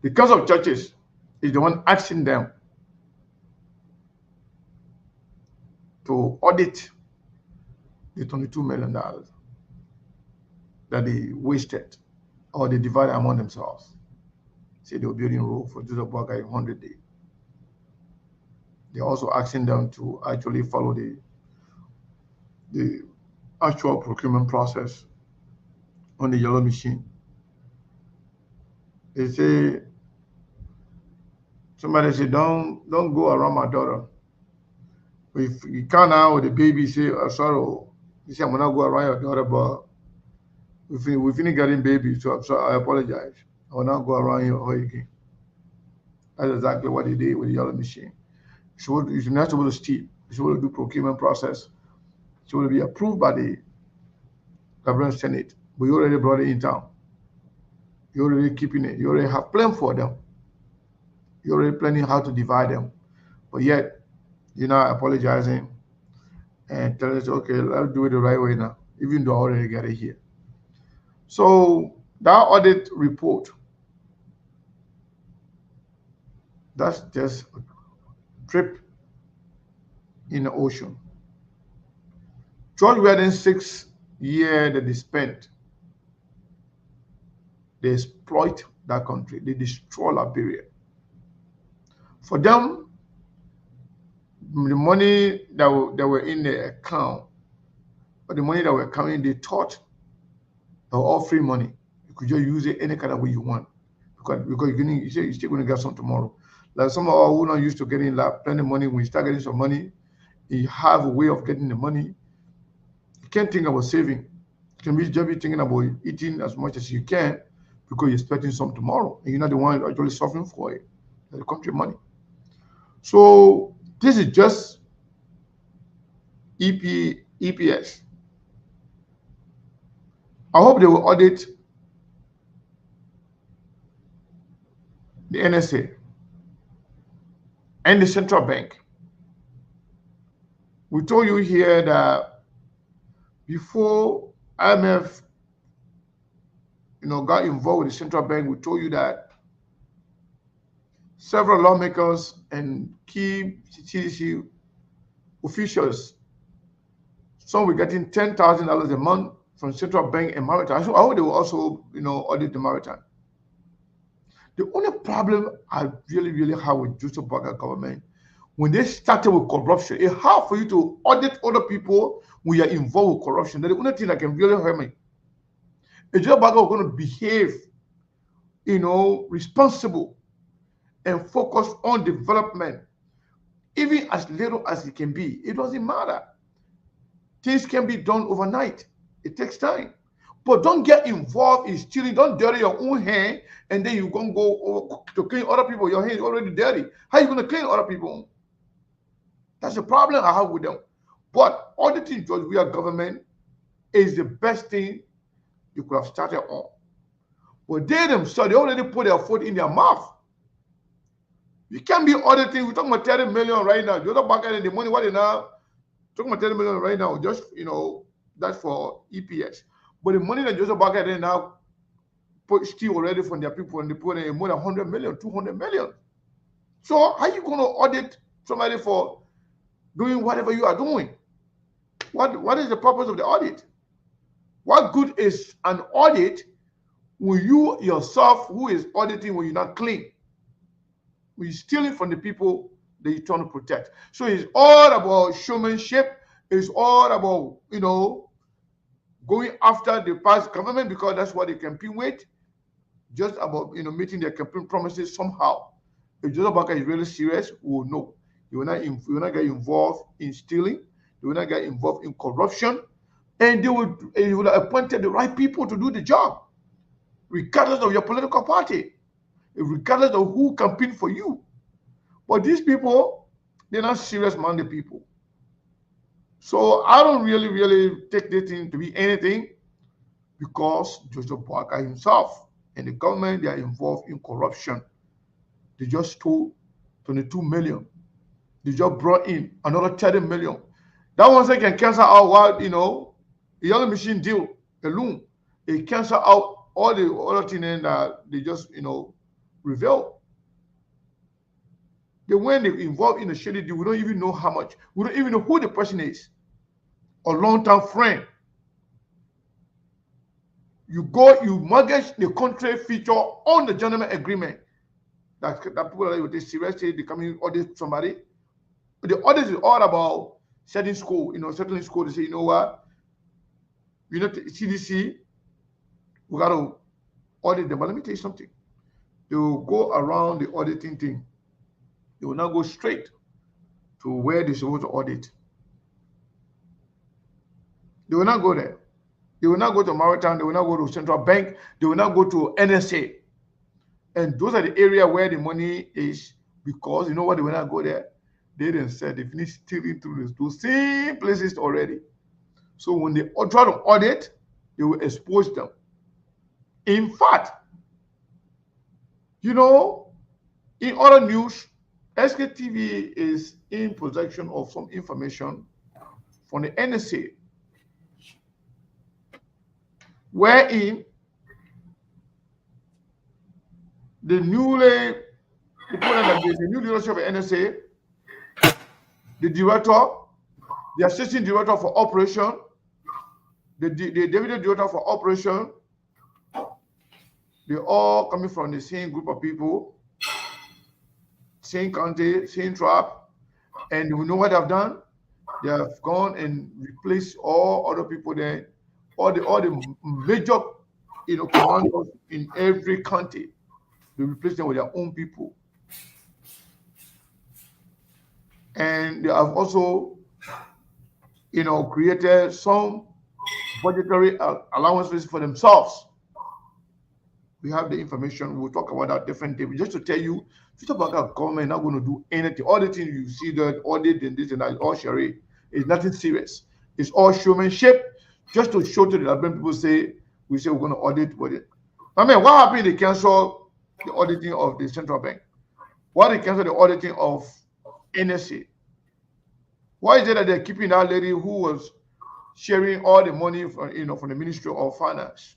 the Council of Churches is the one asking them to audit the $22 million that they wasted or they divided among themselves. Say they were building road for Joseph Boakai in 100 days. They're also asking them to actually follow the actual procurement process on the yellow machine. They say, somebody say, don't go around my daughter. If you can't now with the baby, say, oh, sorry, you say, I'm gonna go around your daughter, but we finish getting baby, so I'm sorry, I apologize. I will not go around your her again. That's exactly what they did with the yellow machine. You're not supposed to steal. You're supposed to do procurement process. It's supposed to be approved by the Liberian Senate, but you already brought it in town. You're already keeping it. You already have plan for them. You're already planning how to divide them. But yet, you're not apologizing and telling us, okay, let's do it the right way now, even though I already got it here. So that audit report, that's just a drip in the ocean. George Wedding's 6 years that they spent, they exploit that country. They destroy Liberia. For them, the money that were in the account, or the money that were coming, they thought they were all free money. You could just use it any kind of way you want, because you're still going to get some tomorrow. Like some of us who are not used to getting plenty of money, when you start getting some money, you have a way of getting the money. You can't think about saving. You can just be thinking about eating as much as you can, because you're expecting some tomorrow, and you're not the one actually suffering for it. The country money. So this is just EPS. I hope they will audit the NSA and the central bank. We told you here that before IMF got involved with the central bank, we told you that several lawmakers and key CDC officials, some were getting $10,000 a month from central bank and maritime. So I hope they will also, audit the maritime. The only problem I really, really have with Joseph Boakai government, when they started with corruption, it's hard for you to audit other people when you're involved with corruption. That's the only thing that can really hurt me. If Joseph Boakai was going to behave, responsible and focus on development, even as little as it can be, it doesn't matter. Things can be done overnight. It takes time. But don't get involved in stealing. Don't dirty your own hand, and then you're going to go to clean other people. Your hand is already dirty. How are you going to clean other people? That's the problem I have with them. But auditing George Weah government is the best thing you could have started on. But they themselves, they already put their foot in their mouth. You can't be auditing. We're talking about 30 million right now. The other bank and the money, what they now talking about 30 million right now, just that's for EPS. But the money that Joseph Barker they now put still already from their people, and they put in more than 100 million, 200 million. So how are you going to audit somebody for doing whatever you are doing? What is the purpose of the audit? What good is an audit when you yourself who is auditing when you're not clean? When you're stealing from the people that you're trying to protect. So it's all about showmanship. It's all about, going after the past government because that's what they campaign with. Just about, meeting their campaign promises somehow. If Joseph Barker is really serious, we will know. You will not get involved in stealing. You will not get involved in corruption. And you will have appointed the right people to do the job, regardless of your political party, regardless of who campaigned for you. But these people, they're not serious-minded people. So I don't really take this thing to be anything because Joseph Barker himself and the government, they are involved in corruption. They just stole 22 million. They just brought in another 30 million. That one thing can cancel out what, the yellow machine deal alone. It cancel out all the other things that they just, reveal. When they involved in a shady deal, we don't even know how much. We don't even know who the person is. A long-term friend. You mortgage the contract feature on the gentleman agreement. That people are they seriously they come in audit somebody. But the audit is all about setting score, settling score. They say, you know what? CDC, we got to audit them. But let me tell you something. They will go around the auditing thing. They will not go straight to where they're supposed to audit. They will not go there. They will not go to Maritime. They will not go to Central Bank. They will not go to NSA. And those are the area where the money is because you know what? They will not go there. They themselves, they finish stealing through those same places already. So when they try to audit, they will expose them. In fact, in other news, SKTV is in possession of some information from the NSA, wherein the new leadership of the NSA, the director, the assistant director for operation, the deputy director for operation, they all coming from the same group of people, same county, same tribe, and we know what they've done. They have gone and replaced all other people there, all the major, commanders in every county. They replace them with their own people. And they have also, created some budgetary allowances for themselves. We have the information. We'll talk about that different day. Just to tell you, if you talk about our government not going to do anything, all the things you see that audit and this and that, all charade. It's nothing serious. It's all showmanship, just to show to the Liberian people we say we're going to audit with it. I mean, what happened? They cancel the auditing of the central bank. Why they cancel the auditing of NSA? Why is it that they're keeping that lady who was sharing all the money from, from the Ministry of Finance?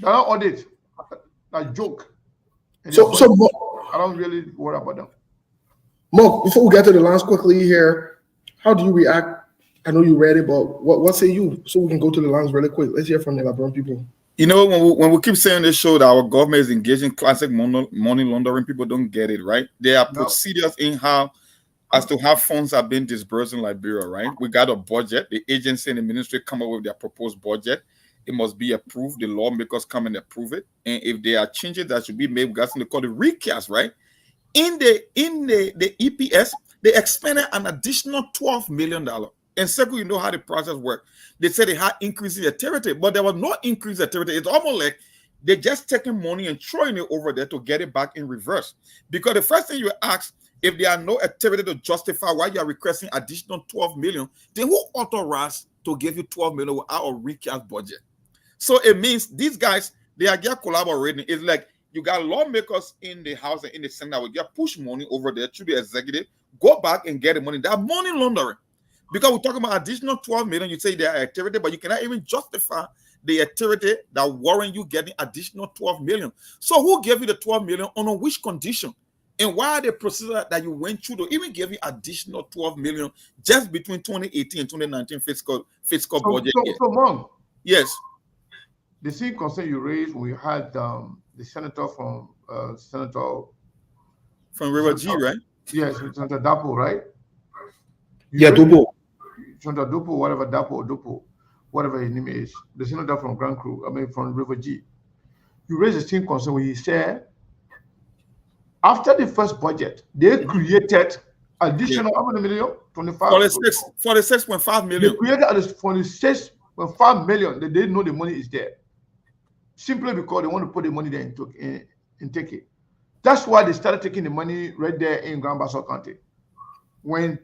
They're not audit. That's a joke. And So, I don't really worry about them. Mark, before we get to the lines quickly here, how do you react? I know you read it, but what say you? So we can go to the lines really quick. Let's hear from the Liberian people. When we keep saying this show that our government is engaging classic money laundering, people don't get it, right? There are procedures in as to how funds are being disbursed in Liberia, right? We got a budget. The agency and the ministry come up with their proposed budget. It must be approved. The lawmakers come and approve it. And if there are changes that should be made, we got something called the recast, right? In the EPS, they expended an additional $12 million. And second, you know how the process works. They said they had increase in the territory, but there was no increase in the territory. It's almost like they're just taking money and throwing it over there to get it back in reverse. Because the first thing you ask, if there are no activity to justify why you are requesting additional $12 million, then who authorized to give you $12 million without a recast budget? So it means these guys, they are just collaborating. It's like you got lawmakers in the House and in the Senate will just push money over there to the executive, go back and get the money. That money laundering. Because we're talking about additional 12 million, you say they are activity, but you cannot even justify the activity that warrant you getting additional 12 million. So who gave you the 12 million on which condition? And why the procedure that you went through to even give you additional 12 million just between 2018 and 2019 fiscal budget year? So Mom, yes. The same concern you raised, we had the senator from River G, right? Yes, Senator Dapo, right? Dopo. Senator Dopo, whatever Dopo, whatever his name is, the senator from from River G. You raised the same concern when he said, after the first budget, they created additional how many million? 25. 46.5 million. They created 46.5 million. They didn't know the money is there. Simply because they want to put the money there and take it. That's why they started taking the money right there in Grand Bassa County. When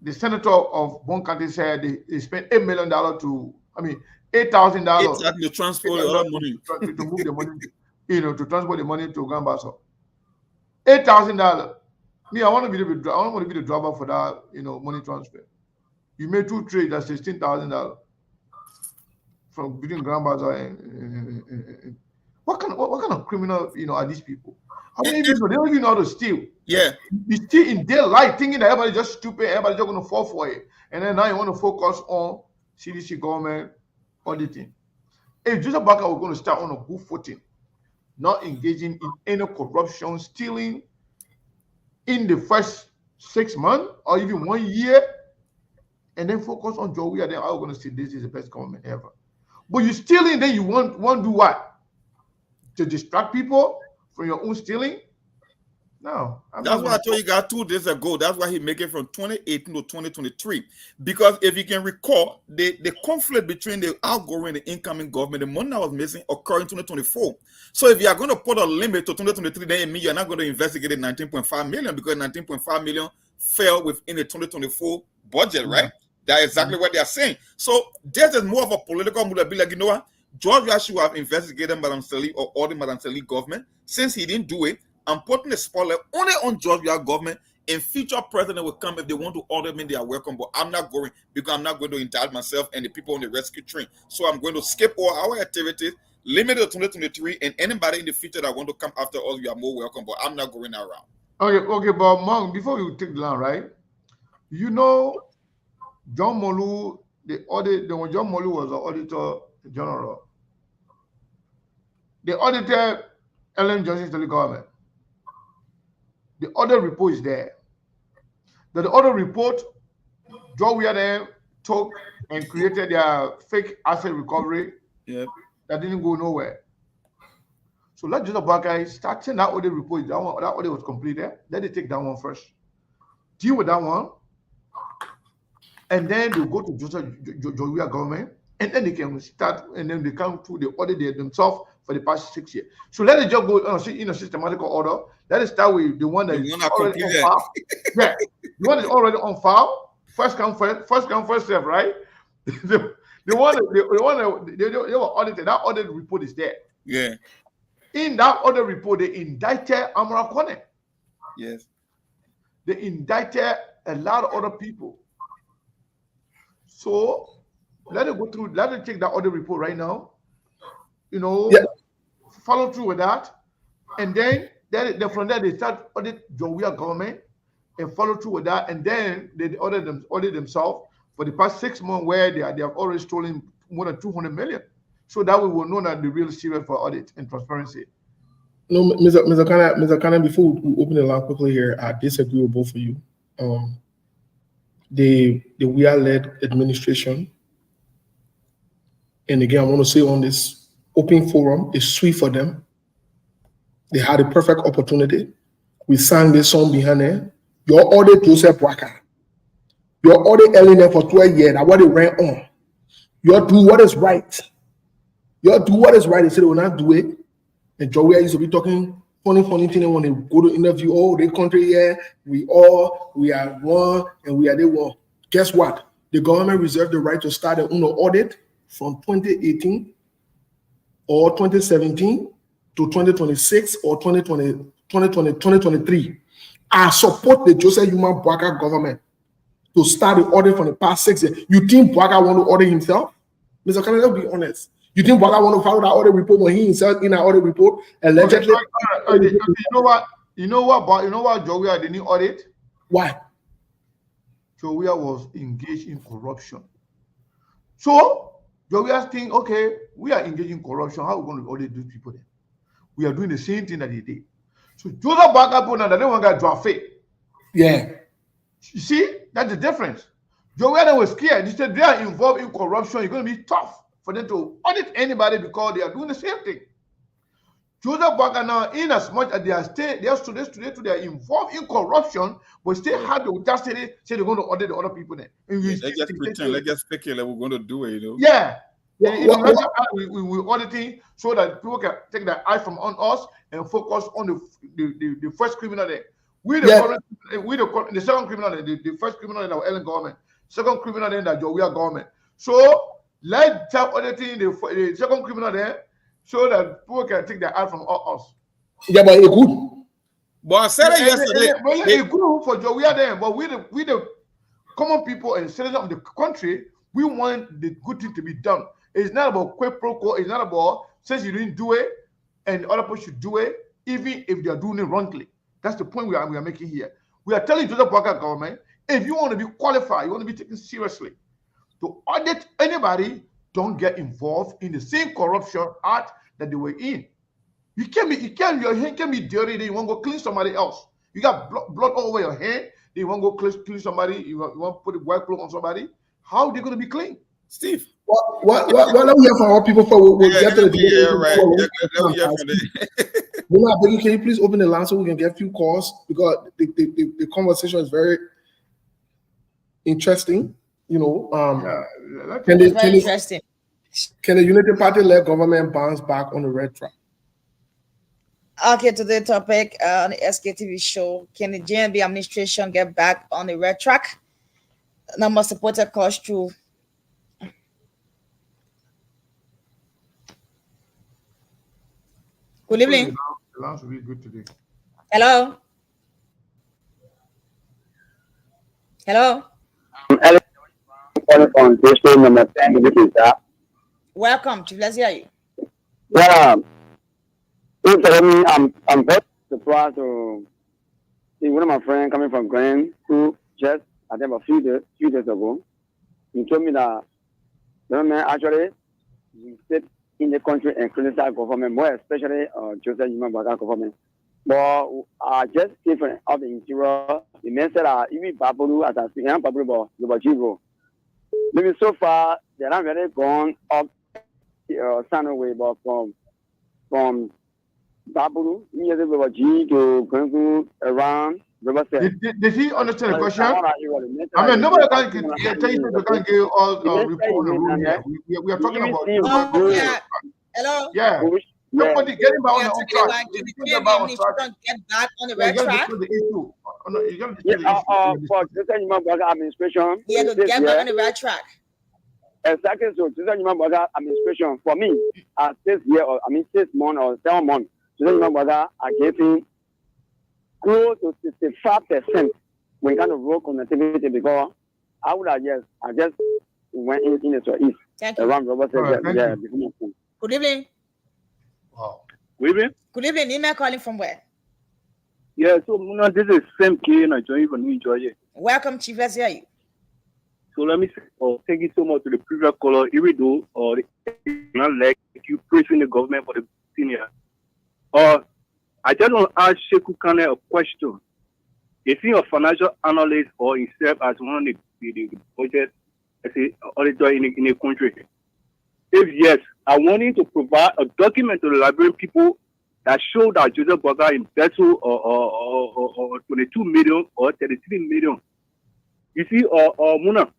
the senator of Bong County said they spent $8 million $8,000 to transport the other money. To move the money, to transport the money to Grand Bassa. $8,000. Me, I want to be the driver for that, money transfer. You made 2 trades, that's $16,000 from between Grand Bassa and what kind of criminal, are these people? I mean, they don't even know how to steal. Yeah. You steal in daylight, thinking that everybody's just stupid, everybody's just going to fall for it. And then now you want to focus on CDC government auditing. If Joseph Baka was going to start on a good footing, not engaging in any corruption, stealing in the first 6 months or even 1 year, and then focus on Joe, then I'm going to say this is the best government ever. But you stealing, then you want to do what? To distract people from your own stealing? No. That's why I told you guys 2 days ago. That's why he make it from 2018 to 2023. Because if you can recall, the conflict between the outgoing and the incoming government, the money that was missing occurred in 2024. So if you are going to put a limit to 2023, then it means you're not going to investigate 19.5 million because 19.5 million fell within the 2024 budget, right? That's exactly what they are saying. So this is more of a political move to be like, you know what? Georgia should have investigated Madam Sali or ordered Madam Sali government. Since he didn't do it, I'm putting the spotlight only on Georgia government, and future president will come if they want to order me, they are welcome. But I'm not going because I'm not going to indict myself and the people on the rescue train. So I'm going to skip all our activities, limit it to 2023, and anybody in the future that want to come after us, you are more welcome. But I'm not going around. Okay, but Mom, before you take the line, right? John Molu, when John Molu was the Auditor General, they audited Ellen Johnson's government. The audit report is there. The audit report, Joe Weir took and created their fake asset recovery that didn't go nowhere. So let's just about guys starting that audit report. That audit was completed. Let it take that one first. Deal with that one. And then they go to Joe Weir government, and then they can start, and then they come to the audit themselves for the past 6 years. So let it just go in a systematical order. Let it start with the one that is already on file. Yeah, the one that is already on file. First come, first serve, right? the one that they were audited. That audit report is there. Yeah. In that audit report, they indicted Amara Kone. Yes. They indicted a lot of other people. So let it go through. Let it take that audit report right now. Follow through with that, and then from there they start audit Joe Weir government and follow through with that, and then they audit themselves for the past 6 months where they have already stolen more than 200 million. So that we will know that the real serious for audit and transparency. No, Mr. Kana, before we open the line quickly here, I disagree with both of you. The Weir-led administration, and again, I want to say on this open forum, is sweet for them. They had a perfect opportunity. We sang this song behind it. Your audit Joseph Baka. Your audit Eleanor for 12 years. That's what they ran on. You do what is right. You do what is right. They said they will not do it. And Joe Weir used to be talking funny thing when they go to interview. Oh, the country here, we are one, and we are the one. Guess what? The government reserved the right to start their own audit from 2018 or 2017 to 2026 or 2023, I support the Joseph Yuma Boakai government to start the audit for the past 6 years. You think Boakai want to audit himself? Mr. Canada, be honest. You think Boakai want to follow that audit report when he himself in an audit report allegedly? Okay, you know what, Joey didn't audit? Why? Joey was engaged in corruption. So Joey think, okay, we are engaged in corruption. How are we going to audit these people then? We are doing the same thing that they did. So Joseph Boakai put that they want to draw faith. Yeah. You see, that's the difference. Joey was scared. He said they are involved in corruption. It's going to be tough for them to audit anybody because they are doing the same thing. Joseph Boakai now, in as much as they are involved in corruption, but still have the audacity to say they're going to audit the other people then. Let's just pretend, let's just speculate we're going to do it, you know. Yeah. We auditing so that people can take their eye from on us and focus on the first criminal there. The second criminal there, the first criminal in our Ellen government, second criminal in the Joey government. So let's have auditing the second criminal there so that people can take their eye from us. Yeah, but it good. But I said it yesterday. It's good for Joey there, but we the common people and citizens of the country, we want the good thing to be done. It's not about quid pro quo. It's not about since you didn't do it and other people should do it, even if they are doing it wrongly. That's the point we are making here. We are telling Joseph Boakai government, if you want to be qualified, you want to be taken seriously, to audit anybody, don't get involved in the same corruption act that they were in. Your hand can be dirty, then you want to go clean somebody else. You got blood all over your hand, then you want to go clean somebody, you want to put a white cloth on somebody. How are they going to be clean? Steve. What let me hear from our people for we'll get to the can you please open the line so we can get a few calls, because the conversation is very interesting. You know, can the Unity Party-led government bounce back on the red track? Okay, today's topic on the SKTV show: can the JNB administration get back on the red track? Number supporter calls through. Good evening. The lines will be good today. Hello. Hello. Welcome, Chief. Let's hear you. Yeah. I'm very surprised to see one of my friends coming from Grand who just I think a few days ago. He told me that the government actually sit in the country and criticize government, more especially Joseph Yuma Boakai government. But just different of the interior, the man said even Babulu as I speak, I'm Babulu, but Jibo. Maybe so far they haven't really gone up San way, but from Babulu, G to Grangu around River. Did he understand the question? I mean, nobody can tell you they can't give all report on the room here. We are talking about. Hello. Yeah. Nobody getting back on the track. Get back on the red track. For Joseph Yuma Boakai administration. Yeah, to get back on the red track. Exactly. So Joseph Yuma Boakai administration for me, 6 months or 7 months. Joseph Yuma Boakai, I gave him close to 65% when kind of road connectivity, because I would have I just went in the east. Thank you. Around Robert said, yeah. Good evening. Wow. Good evening. Good evening. Email calling from where? Yeah, so this is same key and I join you from New Georgia. Welcome, Chief. Let's hear you. So let me say, thank you so much to the previous caller, even though not like you praising the government for the senior. I just want to ask Sheku Kane a question. Is he a financial analyst or himself as one of the budget auditor in the country? If yes, I want him to provide a document to the Liberian people that show that Joseph Boakai embezzled or 22 million or 33 million. You see, Muna,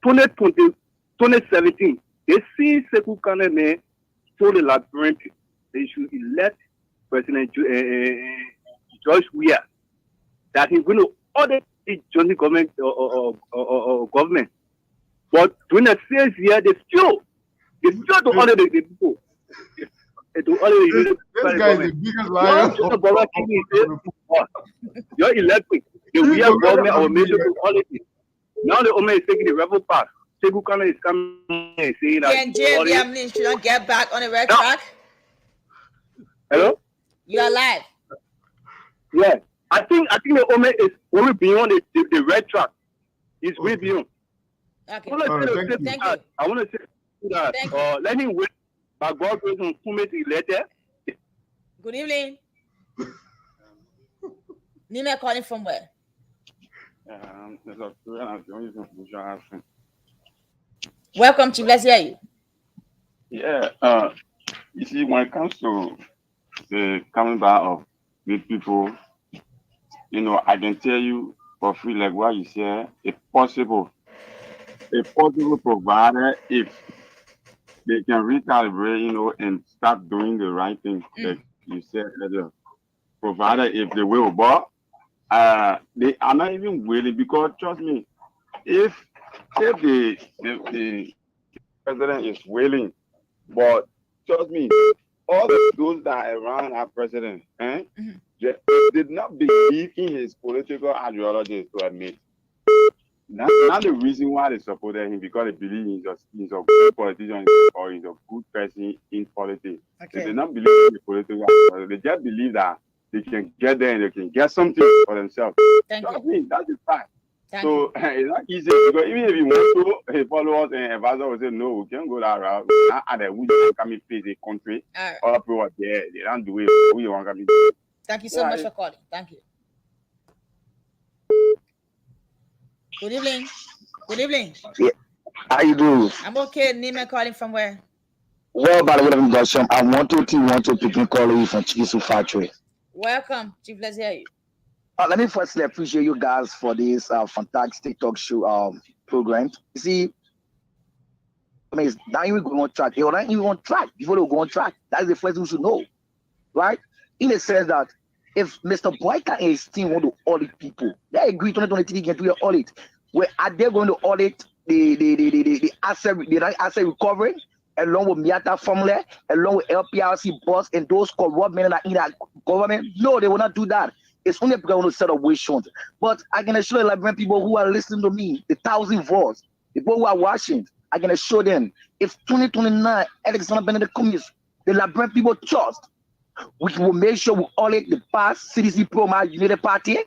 2017, they see Sekou Kane told the Liberian people they should elect President George Weah, that he's going to audit the Johnson government government. But during the 6 years, they It's just to honor the people. To honor the This guy is the biggest liar. You're elected. The real government or measure to honor it. Now the Omer is taking the rebel path. Sekou Kane is coming and saying that. Can JNB administration get back on the right track? Hello? You are live. Yeah. I think the Omer is way beyond the red track. It's way beyond. Okay. I want to say that let him wait. By God grace on committee later. Good evening. Nime calling from where? Welcome to Let's Hear You. Yeah, you see, when it comes to the coming back of good people, you know, I can tell you for free, like what you said, if possible provided if they can recalibrate, you know, and start doing the right thing, like you said earlier, provided if they will, but they are not even willing, because trust me, if the president is willing, but trust me, all those that are around our president, they did not believe in his political ideology to admit. Not the reason why they supported him, because they believe he's a good politician or he's a good person in politics. Okay. They did not believe in the political ideology. They just believe that they can get there and they can get something for themselves. Trust me, that's the fact. So it's not easy, because even if you want to follow us and advisor will say, no, we can't go that route. Not at the we don't come in face a country. All people are there, they don't do it. We want to come in. Thank you so much for calling. Thank you. Good evening. Good evening. Yeah. How you doing? I'm okay. Nime calling from where? Well, by the way, I want to people calling you from Chikisu Factory. Welcome, Chief. Let's hear you. Let me firstly appreciate you guys for this fantastic talk show program. You see, I mean, now you go on track. You're not even on track before they go on track. That's the first thing you should know, right? In the sense that if Mr. Boyka and his team want to audit people, they agree 2023 can do an audit. Where are they going to audit the asset recovery along with Miata formula, along with LPRC boss and those corrupt men that are in that government? No, they will not do that. It's only because I want to set up wage hunt. But I can assure the Liberian people who are listening to me, the 1,000 votes, the people who are watching, I can assure them, if 2029 Alexander Benedict comes, the Liberian people trust, we will make sure we audit the past CDC Pro United Party,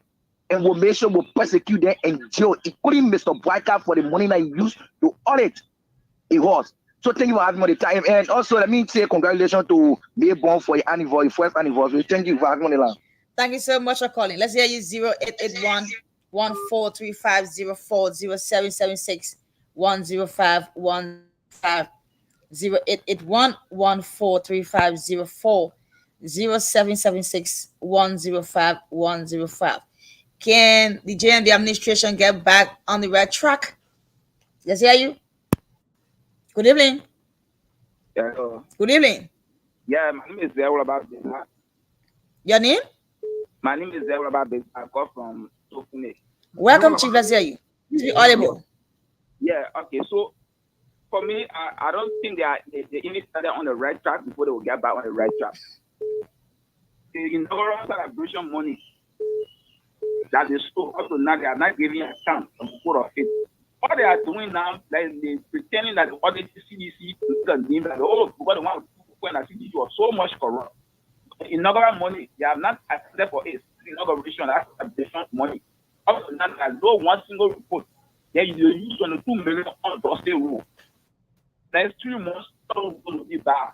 and we'll make sure we persecute them and jail, including Mr. Boyka for the money that he used to audit a horse. So thank you for having me on the time. And also, let me say congratulations to May Bong for your anniversary, first anniversary. Thank you for having me on the line. Thank you so much for calling. Let's hear you 0881-1435040776 10515 0881-1435040776 105. Can the JNB administration get back on the right track? Let's hear you. Good evening. Hello. Good evening. Yeah, my name is Zero about Your name? My name is Zero about I call from Tokune. Welcome, Chief. Let's hear you. Be audible. Yeah, okay. So for me, I don't think they even started on the right track before they will get back on the right track. The inaugural celebration money that they stole up to now, they are not giving account of of it. What they are doing now, they're pretending that all the CDC, because the one when I CDC was so much corrupt. Inaugural money, they have not accepted for it. Inauguration, that's celebration money. Up to now, there's no one single report. Then you use 22 million on the state rule. Next 3 months, all will be bad.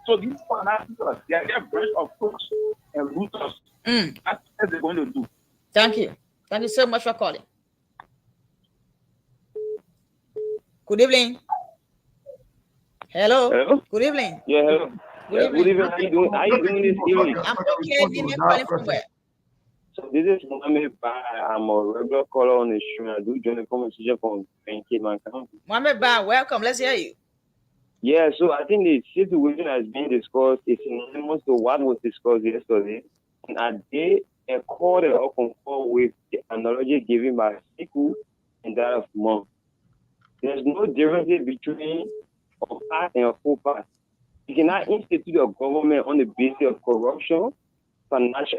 So these financiers, they are a branch of crooks and rooters. That's what they're going to do. Thank you. Thank you so much for calling. Good evening. Hello. Hello. Good evening. Yeah, hello. Good evening. How you doing? How you doing this evening? I'm okay. Name calling from where? So this is Mohammed Ba. I'm a regular caller on the show. I do join the conversation from Kidman County. Mohammed Ba, welcome. Let's hear you. Yeah, so I think the situation has been discussed. It's synonymous to what was discussed yesterday. And are they accorded or conform with the analogy given by Sekou and that of Mom? There's no difference between of past and full past. You cannot institute a government on the basis of corruption, financial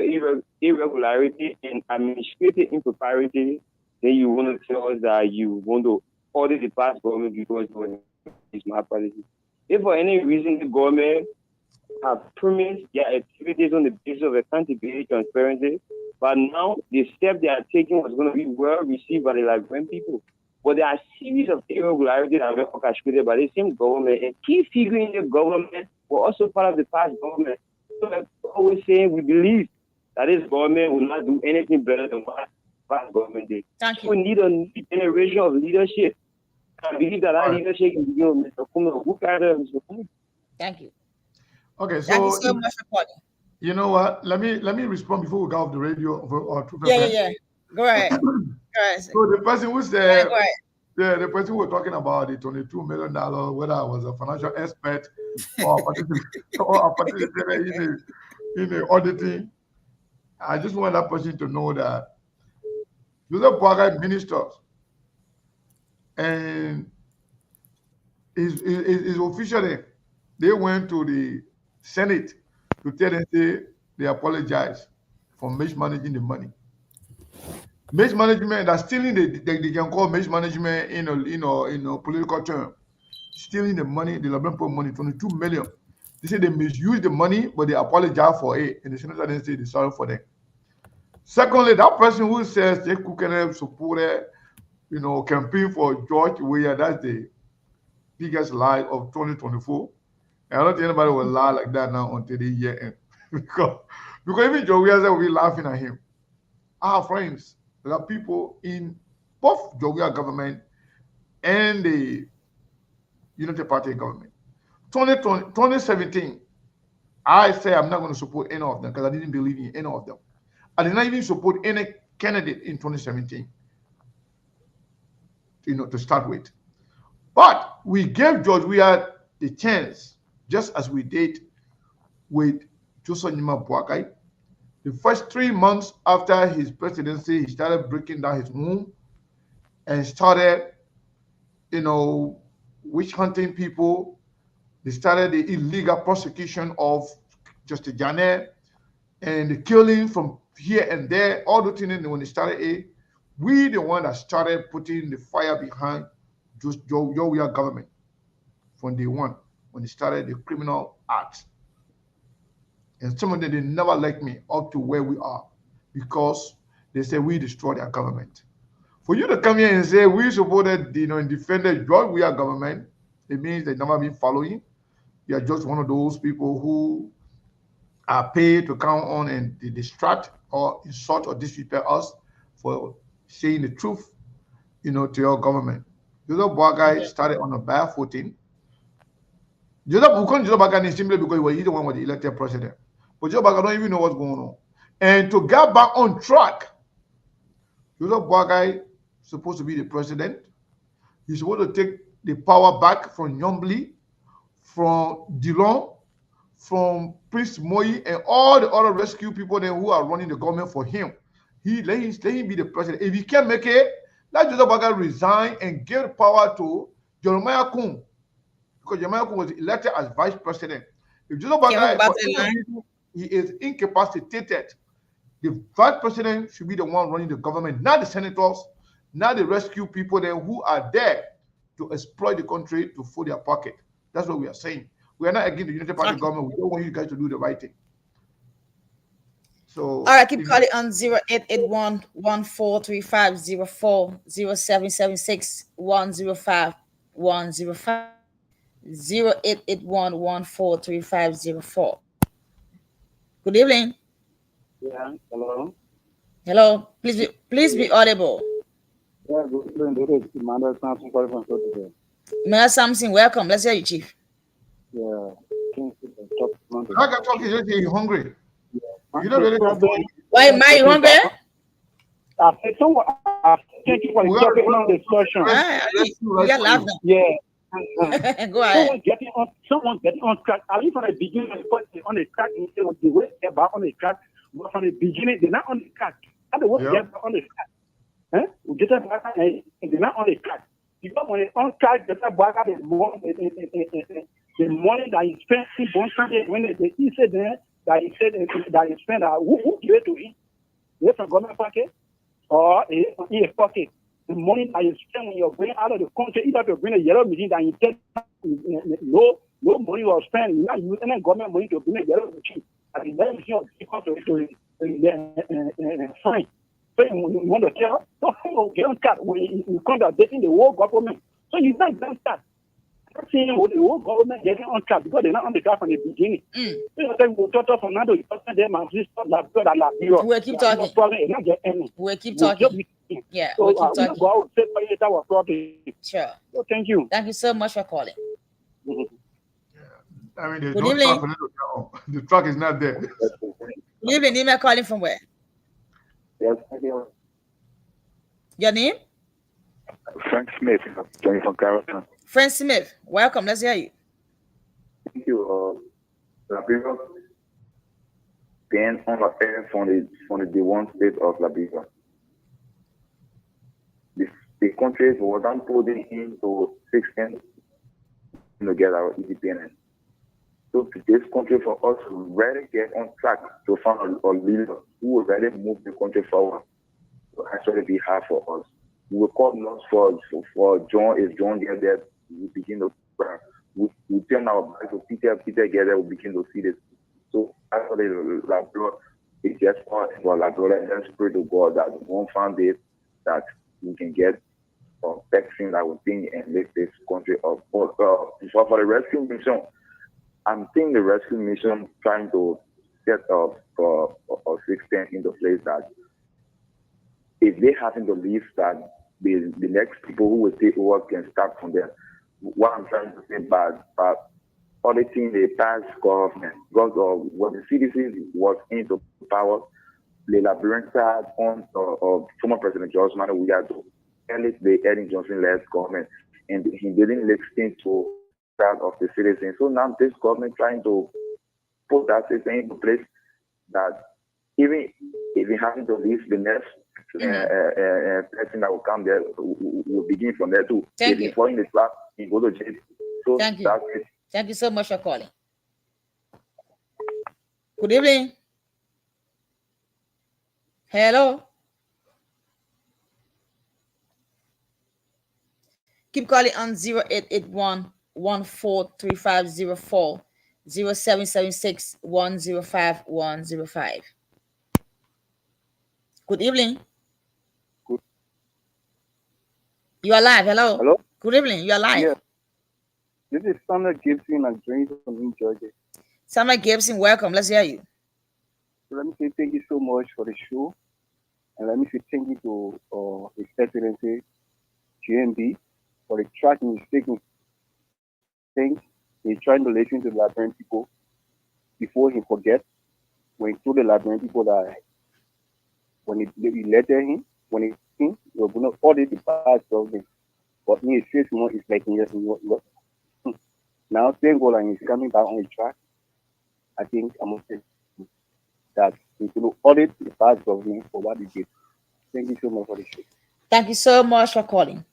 irregularity, and administrative impropriety. Then you want to tell us that you want to audit the past government because it's malpractice. If for any reason the government have premised their activities on the basis of accountability, transparency, but now the step they are taking was going to be well received by the Liberian people. But there are a series of irregularities that were orchestrated by the same government, and key figures in the government were also part of the past government. So like always saying, we believe that this government will not do anything better than what past government did. Thank you. We need a new generation of leadership. I believe that our leadership can begin with Mr. Kumo. Who can Mr. Kumo? Thank you. Okay, Thank you so so much for calling. you know what? Let me respond before we go off the radio. Or Yeah. Go ahead. So the person who said, go ahead. the person who was talking about the $22 million, whether I was a financial expert or a participator in the auditing, I just want that person to know that Joseph Boakai ministers and his officially, they went to the Senate to tell them they apologize for mismanaging the money. Mismanagement, that's stealing they can call mismanagement in a political term. Stealing the money, the Liberian money, 22 million. They say they misused the money, but they apologize for it. And the senator didn't say they're sorry for them. Secondly, that person who says they could supported, campaign for George Weah, that's the biggest lie of 2024. And I don't think anybody will lie like that now until the year end. because even George Weah said we'll be laughing at him. Our friends, there are people in both George Weah government and the United Party government. 2017, I say I'm not going to support any of them because I didn't believe in any of them. I did not even support any candidate in 2017, to start with. But we gave George Weah the chance, just as we did with Joseph Nima Boakai. The first 3 months after his presidency, he started breaking down his womb and started, witch hunting people. They started the illegal prosecution of Justice Janet and the killing from here and there, all the things. When they started we the one that started putting the fire behind just George Weah government from day one, when they started the criminal acts. And some of them, they never liked me up to where we are because they say we destroyed their government. For you to come here and say we supported, and defended George Weah government, it means they never been following. You are just one of those people who are paid to count on and they distract or insult or disrespect us for saying the truth, to your government. Joseph Boakai started on a bad footing. Joseph Boakai is simply because he's the one with the elected president. But Joseph Boakai don't even know what's going on. And to get back on track, Joseph Boakai is supposed to be the president. He's supposed to take the power back from Yombli, from Dillon, from Prince Moi, and all the other rescue people then who are running the government for him. Let him be the president. If he can't make it, let Joseph Boakai resign and give power to Jeremiah Kun, because Jeremiah Kun was elected as vice president. If Joseph Boakai, he is incapacitated, the vice president should be the one running the government, not the senators, not the rescue people then who are there to exploit the country to fill their pocket. That's what we are saying. We are not against the United Party government. We don't want you guys to do the right thing. So, all right, keep calling on 0881 143504 0776 105 105 0881 143504. Good evening. Yeah, hello. Hello, please be audible. Yeah, good evening. This is Emmanuel Samson calling from Sotomayor. Emmanuel Samson, welcome. Let's hear you, Chief. Yeah. I can talk to you, you're hungry. You don't really why am I hungry? Thank you for the topic on discussion. Yeah. Go ahead. Someone getting on track. At least from the beginning, on the track instead of the way they're back on the track. But from the beginning, they're not on the track. And the way they're on the track. We get back and they're not on the track. Because when they on track, the money that he spent in Bong County, when he said that he spent, who gave it to him? Is from government pocket or in a pocket? The money that you spend when you're going out of the country, either to bring a yellow machine that you get no money was spent. You not use any government money to bring a yellow machine. And the yellow machine was to fine. So you want to tell, don't get on cut when you contradicting the whole government. So you not get on cut. I'm saying the whole government getting on track because they're not on the track from the beginning. You know, we'll talk from now to them and this stuff we'll keep talking. We'll keep talking. Yeah, so, we'll keep talking. Go out, say that was problem. Sure. So thank you. Thank you so much for calling. I mean, there's Good no evening. truck for them to go. The truck is not there. Good evening. Email calling from where? Yes, Your name? Frank Smith, joining from Carrollton. Frank Smith, welcome. Let's hear you. Thank you. Liberia being on the air from the D1 state of Liberia. The country wasn't putting into 16 to get our independence. So to this country, for us to really get on track to find a leader who will really move the country forward, will actually be hard for us. We will call notes for John. If John gets there, we begin to we turn our back to Peter get there, we begin to see this. So actually, Labrador is just for Labrador, and just pray to God that one found it that we can get vaccine that will think and lift this country up. For the rescue mission, I'm thinking the rescue mission trying to set up for a system into place that if they happen to leave, that the next people who will take over can start from there. What I'm trying to say, but auditing the past government, because when the CDC was into power, the Liberian side on former President George Manuel Weah to elect the Ellen Johnson-led government, and he didn't listen to that of the citizens. So now this government trying to put that system into place that even if we having to leave the next person that will come there, will begin from there too. Thank if you. he fall in the trap, he go to jail. So Thank you. that's it. Thank you so much for calling. Good evening. Hello. Keep calling on 0881 143504 0776 105 105. Good evening. You are live. Hello. Hello. Good evening. You are live. Yes. This is Samuel Gibson. I'm joining from New Georgia. Samuel Gibson, welcome. Let's hear you. So let me say thank you so much for the show. And let me say thank you to His Excellency JNB for the tracking he's taking. Things he's trying to listen to the Liberian people before he forgets. When he told the Liberian people that when he lettered him, when he thinks you're going to audit the past government, but in his face, it's like he just what. Now, thank God, and he's coming back on the track. I think I'm going to say that he's going to audit the past government for what he did. Thank you so much for the show. Thank you so much for calling.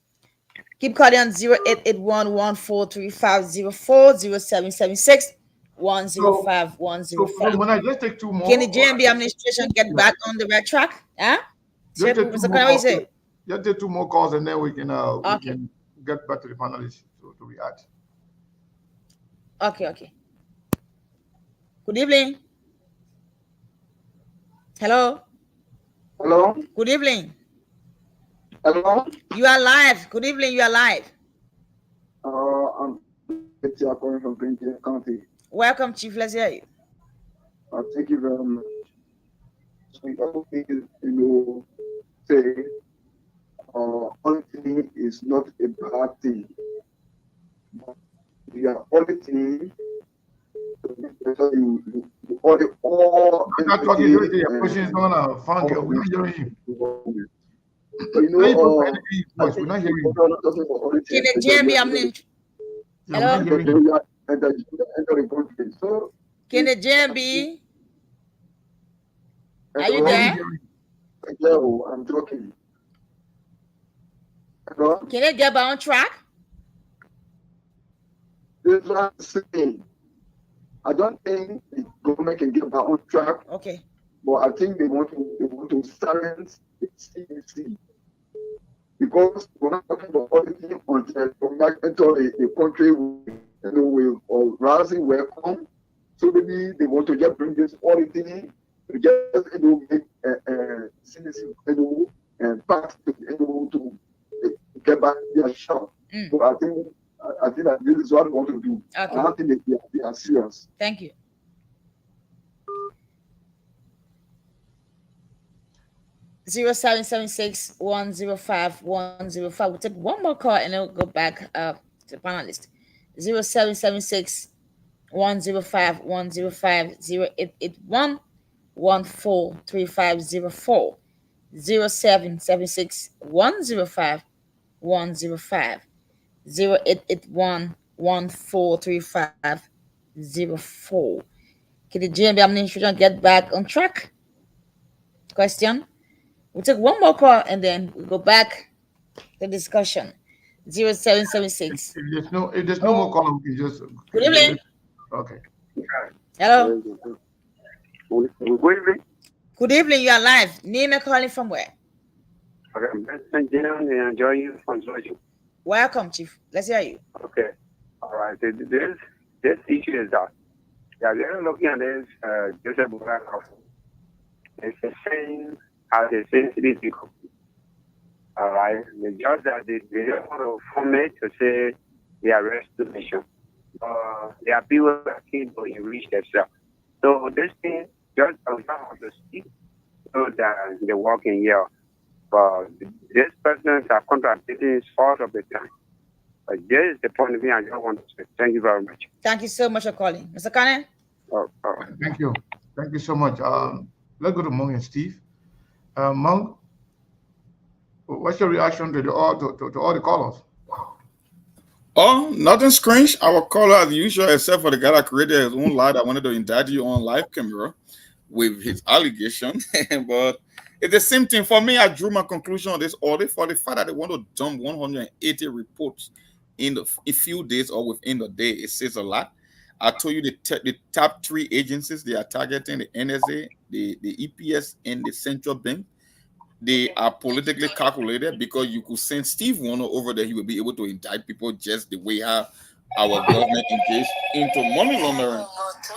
Keep calling on 0881 143504 0776 105 105. When I just take two more. Can the JNB administration get back on the right track? Huh? Just take Just take two more calls and then we can get back to the panelists to react. Okay. Good evening. Hello. Hello. Good evening. Hello. You are live. Good evening. You are live. I'm calling from Bong County. Welcome, Chief. Let's hear you. Thank you very much. So, say, auditing is not a bad thing. We are auditing. You audit all. I'm not talking to you. Your question is on a phone. We're not hearing you. So, we're not hearing you. Can the JNB administration? Hello. Can the JNB? Are you there? Hello, I'm talking. Can they get back on track? That's what I'm saying. I don't think the government can get back on track. Okay. But I think they want to silence the CDC because we're not talking about auditing until the country will rising welcome. So maybe they want to just bring this auditing to just make CDC and pass to get back their shot. So I think that this is what we want to do. Okay. I don't think they are serious. Thank you. Zero 776-105-105. We'll take one more call and then we'll go back to the panelist. 0776-105-105 0881-143504 0776-105-105 0881-143504. Can the JNB administration get back on track? Question. We'll take one more call and then we'll go back to the discussion. 0776. If there's no more call, we can just. Good evening. Okay. Hello. Good evening. Good evening. You are live. Name and calling from where? Okay, I'm enjoy you from Georgia. Welcome, Chief. Let's hear you. Okay. All right. This issue is that they're looking at this Joseph Bola. It's the same as the sensitive people. All right. The judge that they don't want to form it to say they are restoration. There are people that can't enrich themselves. So this thing just allows them to speak so that they work in here. But these persons are contradicting part of the time. But this is the point of view I just want to say. Thank you very much. Thank you so much for calling. Mr. Kane? Thank you. Thank you so much. Let's go to Monk and Steve. Monk, what's your reaction to all the callers? Oh, nothing strange. Our caller as usual, except for the guy that created his own lie that wanted to indict you on live camera with his allegation. But it's the same thing. For me, I drew my conclusion on this audit for the fact that they want to dump 180 reports in a few days or within the day. It says a lot. I told you the top three agencies they are targeting: the NSA, the EPS, and the central bank. They are politically calculated because you could send Steve Warner over there. He will be able to indict people just the way how our government engaged into money laundering.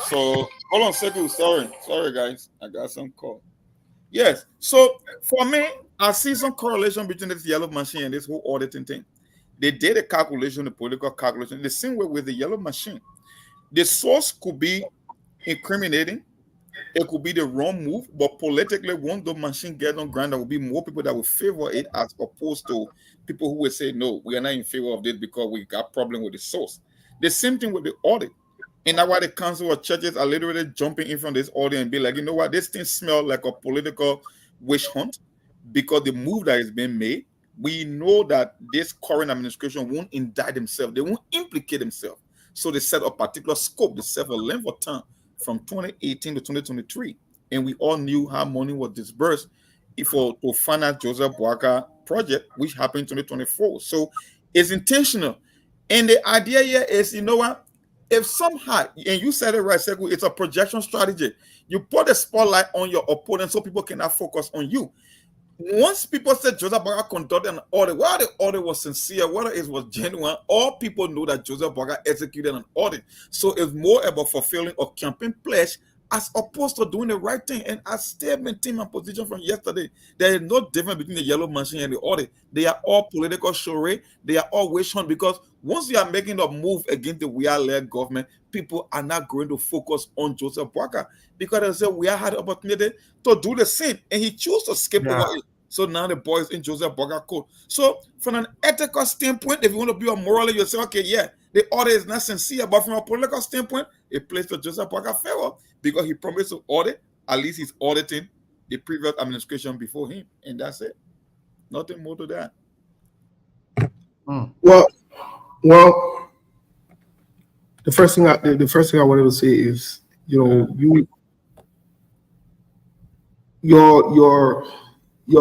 So hold on a second. Sorry guys. I got some call. Yes. So for me, I see some correlation between this yellow machine and this whole auditing thing. They did a calculation, the political calculation, the same way with the yellow machine. The source could be incriminating. It could be the wrong move, but politically, once the machine gets on ground, there will be more people that will favor it as opposed to people who will say, no, we are not in favor of this because we got problem with the source. The same thing with the audit. And that's why the council of churches are literally jumping in from this audit and be like, you know what, this thing smells like a political witch hunt because the move that is being made, we know that this current administration won't indict themselves. They won't implicate themselves. So they set a particular scope, they set a length of time from 2018 to 2023. And we all knew how money was disbursed to finance Joseph Boakai project, which happened in 2024. So it's intentional. And the idea here is, you know what? If somehow, and you said it right, Sekou, it's a projection strategy. You put a spotlight on your opponent so people cannot focus on you. Once people said Joseph Boakai conducted an audit, whether the audit was sincere, whether it was genuine, all people know that Joseph Boakai executed an audit. So it's more about fulfilling a campaign pledge as opposed to doing the right thing. And I still maintain my position from yesterday. There is no difference between the yellow machine and the audit. They are all political charade. They are all witch hunt because once you are making a move against the we-are-led government, people are not going to focus on Joseph Boakai because they say we had the opportunity to do the same and he chose to skip over it. So now the boy is in Joseph Boakai code. So from an ethical standpoint, if you want to be a morally, you say, okay, yeah, the audit is not sincere, but from a political standpoint, it plays to Joseph Boakai favor because he promised to audit. At least he's auditing the previous administration before him, and that's it. Nothing more to that. Well, the first thing I wanted to say is, your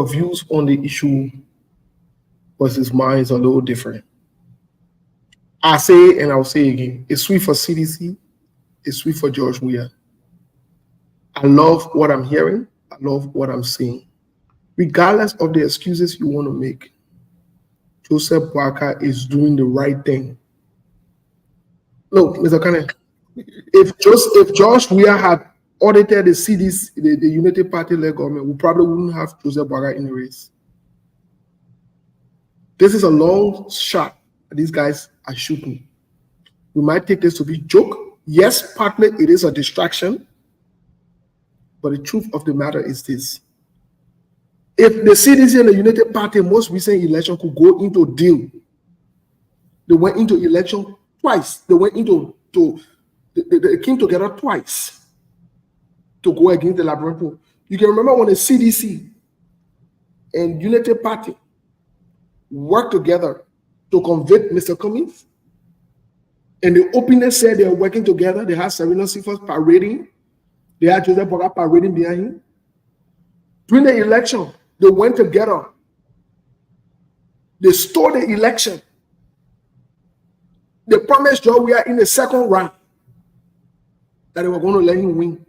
views on the issue but his mind is a little different. I say and I'll say again, it's sweet for CDC, it's sweet for George Weah. I love what I'm hearing, I love what I'm seeing. Regardless of the excuses you want to make, Joseph Boakai is doing the right thing. Look, Mr. Kane, if George Weah had audited the CDC, the United Party-led government, we probably wouldn't have Joseph Boakai in the race. This is a long shot that these guys are shooting. We might take this to be a joke. Yes, partly it is a distraction, but the truth of the matter is this. If the CDC and the United Party most recent election could go into a deal, they went into election twice. They went into they came together twice to go against the Liberian people. You can remember when the CDC and United Party worked together to convict Mr. Cummings, and the openers said they were working together. They had Serena Cephas parading. They had Joseph Boakai parading behind him. During the election, they went together. They stole the election. They promised George Weah in the second round that they were going to let him win.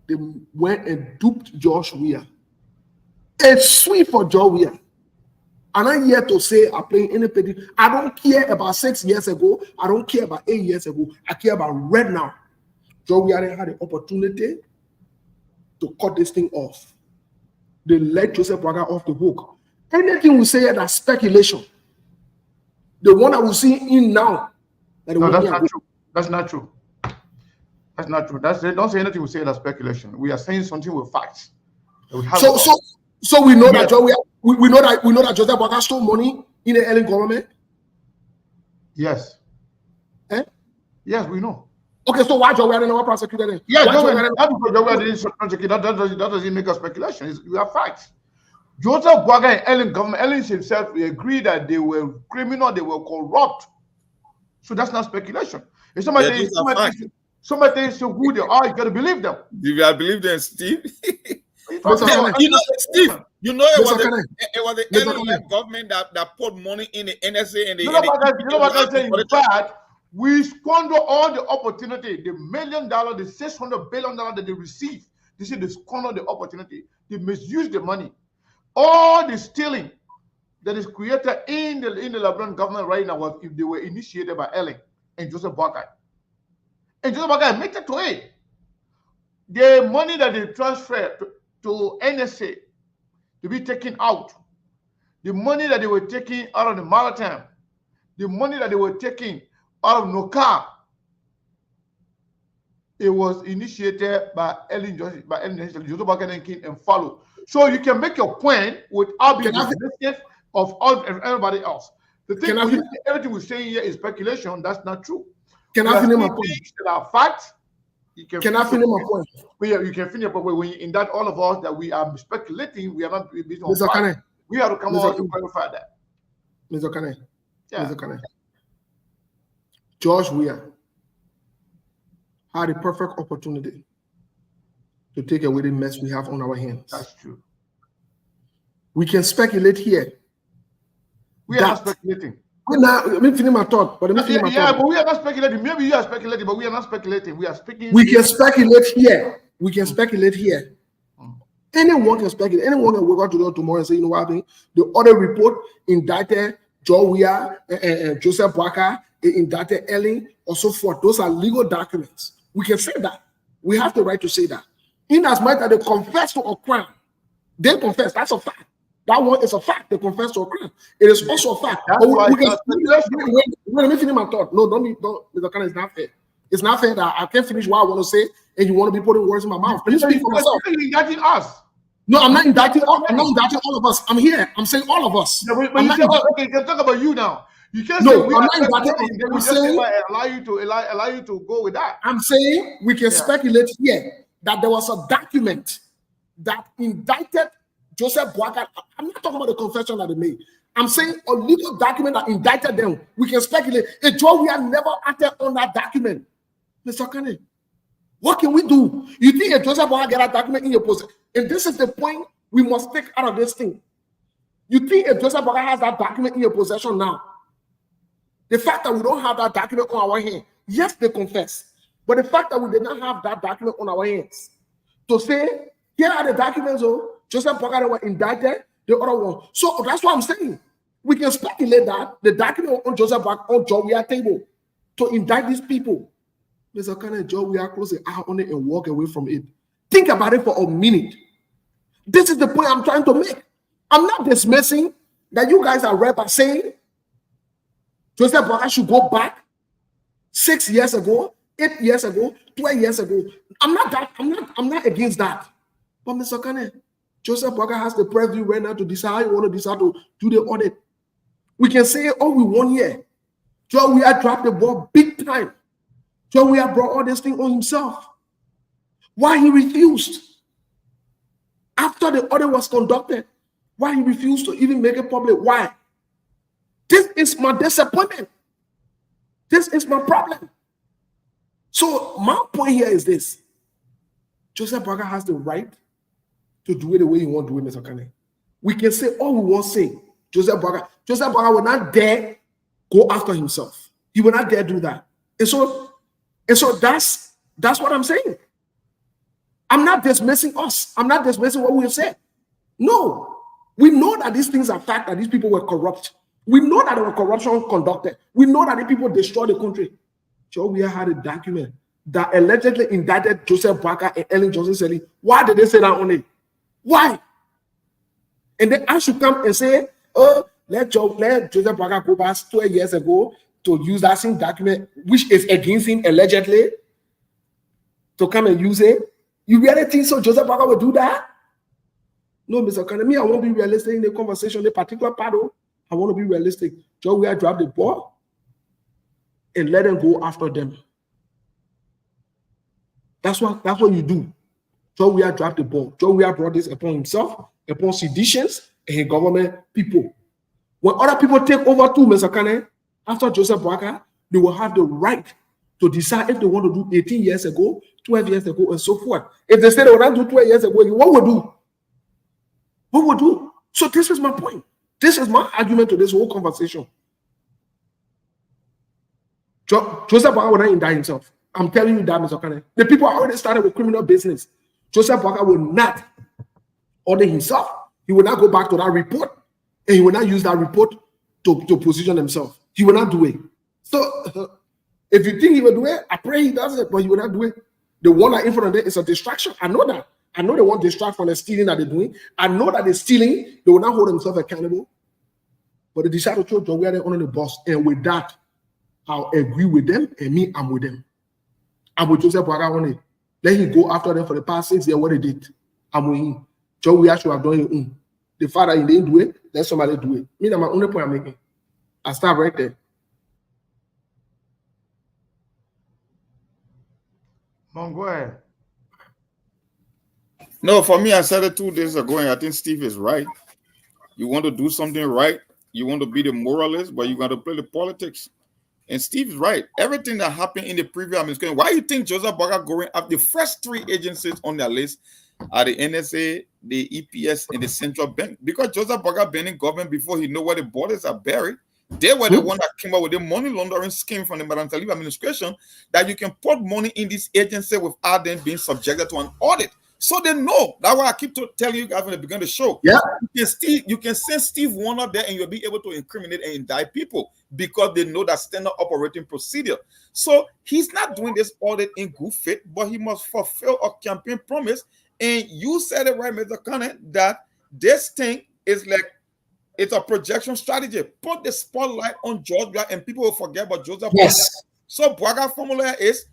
They went and duped George Weah. It's sweet for George Weah. I'm not here to say I'm playing any petty. I don't care about 6 years ago. I don't care about 8 years ago. I care about right now. George Weah had the opportunity to cut this thing off. They let Joseph Boakai off the hook. Anything we say that's speculation. The one that we see in now. No, that's not true. That's not true. That's not true. Don't say anything we say that's speculation. We are saying something with facts. So we know that George Weah, we know that Joseph Boakai stole money in the Ellen government. Yes. Yes, we know. Okay, so why George Weah never prosecuted him? Yeah, George Weah didn't prosecute. That doesn't make a speculation. We have facts. Joseph Boakai and Ellen government, Ellen himself, we agree that they were criminal, they were corrupt. So that's not speculation. If somebody thinks who they are, you got to believe them. Do you believe them, Steve? Steve, it was the Ellen government that put money in the NSA and the. You know what I'm saying? In fact, we squander all the opportunity, the $1 million, the $600 billion that they received. They say they squander the opportunity. They misuse the money. All the stealing that is created in the Liberian government right now was if they were initiated by Ellen and Joseph Boakai. And Joseph Boakai admitted to it. The money that they transferred to NSA to be taken out, the money that they were taking out of the maritime, the money that they were taking out of NOCA, it was initiated by Ellen Joseph Boakai and follow. So you can make your point without being dismissive of everybody else. The thing everything we're saying here is speculation. That's not true. Can I finish my point? That are facts. Can I finish my point? Yeah, you can finish, but when in that all of us that we are speculating, we are not based on Mr. facts. Kane. We have to come out to clarify that. Mr. Kane. Yeah. Mr. Kane. George Weah had a perfect opportunity to take away the mess we have on our hands. That's true. We can speculate here. We are not speculating. Let me finish my thought. But but we are not speculating. Maybe you are speculating, but we are not speculating. We are speaking. We can speculate here. We can speculate here. Anyone can speculate. Anyone can wake up tomorrow and say, you know what happened? The other report indicted George Weah and Joseph Boakai, indicted Ellen, or so forth. Those are legal documents. We can say that. We have the right to say that. In as much as they confess to a crime, they confess. That's a fact. That one is a fact. They confess to a crime. It is also a fact. Let me finish my thought. No, don't. Mr. Kane, it's not fair. It's not fair that I can't finish what I want to say, and you want to be putting words in my mouth. Let me speak for myself. You're indicting us. No, I'm not indicting. I'm not indicting all of us. I'm here. I'm saying all of us. No, but you can talk about you now. You can't say we are speculating. Then we just allow you to go with that. I'm saying we can speculate here that there was a document that indicted Joseph Boakai. I'm not talking about the confession that they made. I'm saying a legal document that indicted them. We can speculate. If George Weah never acted on that document, Mr. Kane, what can we do? You think if Joseph Boakai get that document in your possession? And this is the point we must take out of this thing. You think if Joseph Boga has that document in your possession now, the fact that we don't have that document on our hand, yes, they confess. But the fact that we did not have that document on our hands to say, here are the documents, oh, Joseph Boga were indicted, the other one. So that's what I'm saying. We can speculate that the document on Joseph Boga on Joe table to indict these people. Mr. Kane, Joe, we are close the eye on it and walk away from it. Think about it for a minute. This is the point I'm trying to make. I'm not dismissing that you guys are right by saying Joseph Boga should go back 6 years ago, 8 years ago, 12 years ago. I'm not against that. But Mr. Kane, Joseph Boga has the preview right now to decide how you want to decide to do the audit. We can say all we want here. Joe, we have dropped the ball big time. Joe, we have brought all this thing on himself. Why he refused? After the audit was conducted, why he refused to even make it public? Why? This is my disappointment. This is my problem. So my point here is this. Joseph Boga has the right to do it the way he wants to do it, Mr. Kane. We can say all we want to say. Joseph Boga will not dare go after himself. He will not dare do that. And so that's what I'm saying. I'm not dismissing us. I'm not dismissing what we have said. No. We know that these things are fact, that these people were corrupt. We know that there was corruption conducted. We know that the people destroyed the country. Joe, we had a document that allegedly indicted Joseph Boga and Ellen Johnson-Sirleaf. Why did they say that on it? Why? And then I should come and say, oh, let Joseph Boga go back 12 years ago to use that same document, which is against him allegedly, to come and use it. You really think so Joseph Boga will do that? No, Mr. Kane, I want to be realistic in the conversation, the particular part. I want to be realistic. Joe, we have dropped the ball and let them go after them. That's what you do. Joe, we have dropped the ball. Joe, we have brought this upon himself, upon seditions and his government people. When other people take over too, Mr. Kane, after Joseph Boga, they will have the right to decide if they want to do 18 years ago, 12 years ago, and so forth. If they say they will not do 12 years ago, what will do? What will do? So this is my point. This is my argument to this whole conversation. Joseph Boga will not indict himself. I'm telling you that, Mr. Kane. The people already started with criminal business. Joseph Boga will not order himself. He will not go back to that report, and he will not use that report to position himself. He will not do it. So if you think he will do it, I pray he does it, but he will not do it. The one that in front of them is a distraction. I know that. I know they want to distract from the stealing that they're doing. I know that they're stealing. They will not hold themselves accountable. But they decide to throw John Where they're on the boss. And with that, I'll agree with them. And me, I'm with them. I'm with Joseph Boga on it. Let him go after them for the past 6 years. What they did. I'm with him. John Where should have done his own. The father, he didn't do it. Let somebody do it. Me, that's my only point I'm making. I start right there. Mom, go ahead. No, for me, I said it 2 days ago, and I think Steve is right. You want to do something right, you want to be the moralist, but you got to play the politics. And Steve is right. Everything that happened in the previous administration, why you think Joseph Boga going up? The first 3 agencies on their list are the NSA, the EPS, and the central bank. Because Joseph Boga been in government before he know where the borders are buried. They were the one that came up with the money laundering scheme from the Madam Talib administration that you can put money in this agency without them being subjected to an audit. So they know. That's why I keep telling you guys when they begin the show. Yeah. You can send Steve Warner there and you'll be able to incriminate and indict people because they know that standard operating procedure. So he's not doing this audit in good faith, but he must fulfill a campaign promise. And you said it right, Mr. Kane, that this thing is like, it's a projection strategy. Put the spotlight on Georgia and people will forget about Joseph. Yes. So Boga formula is,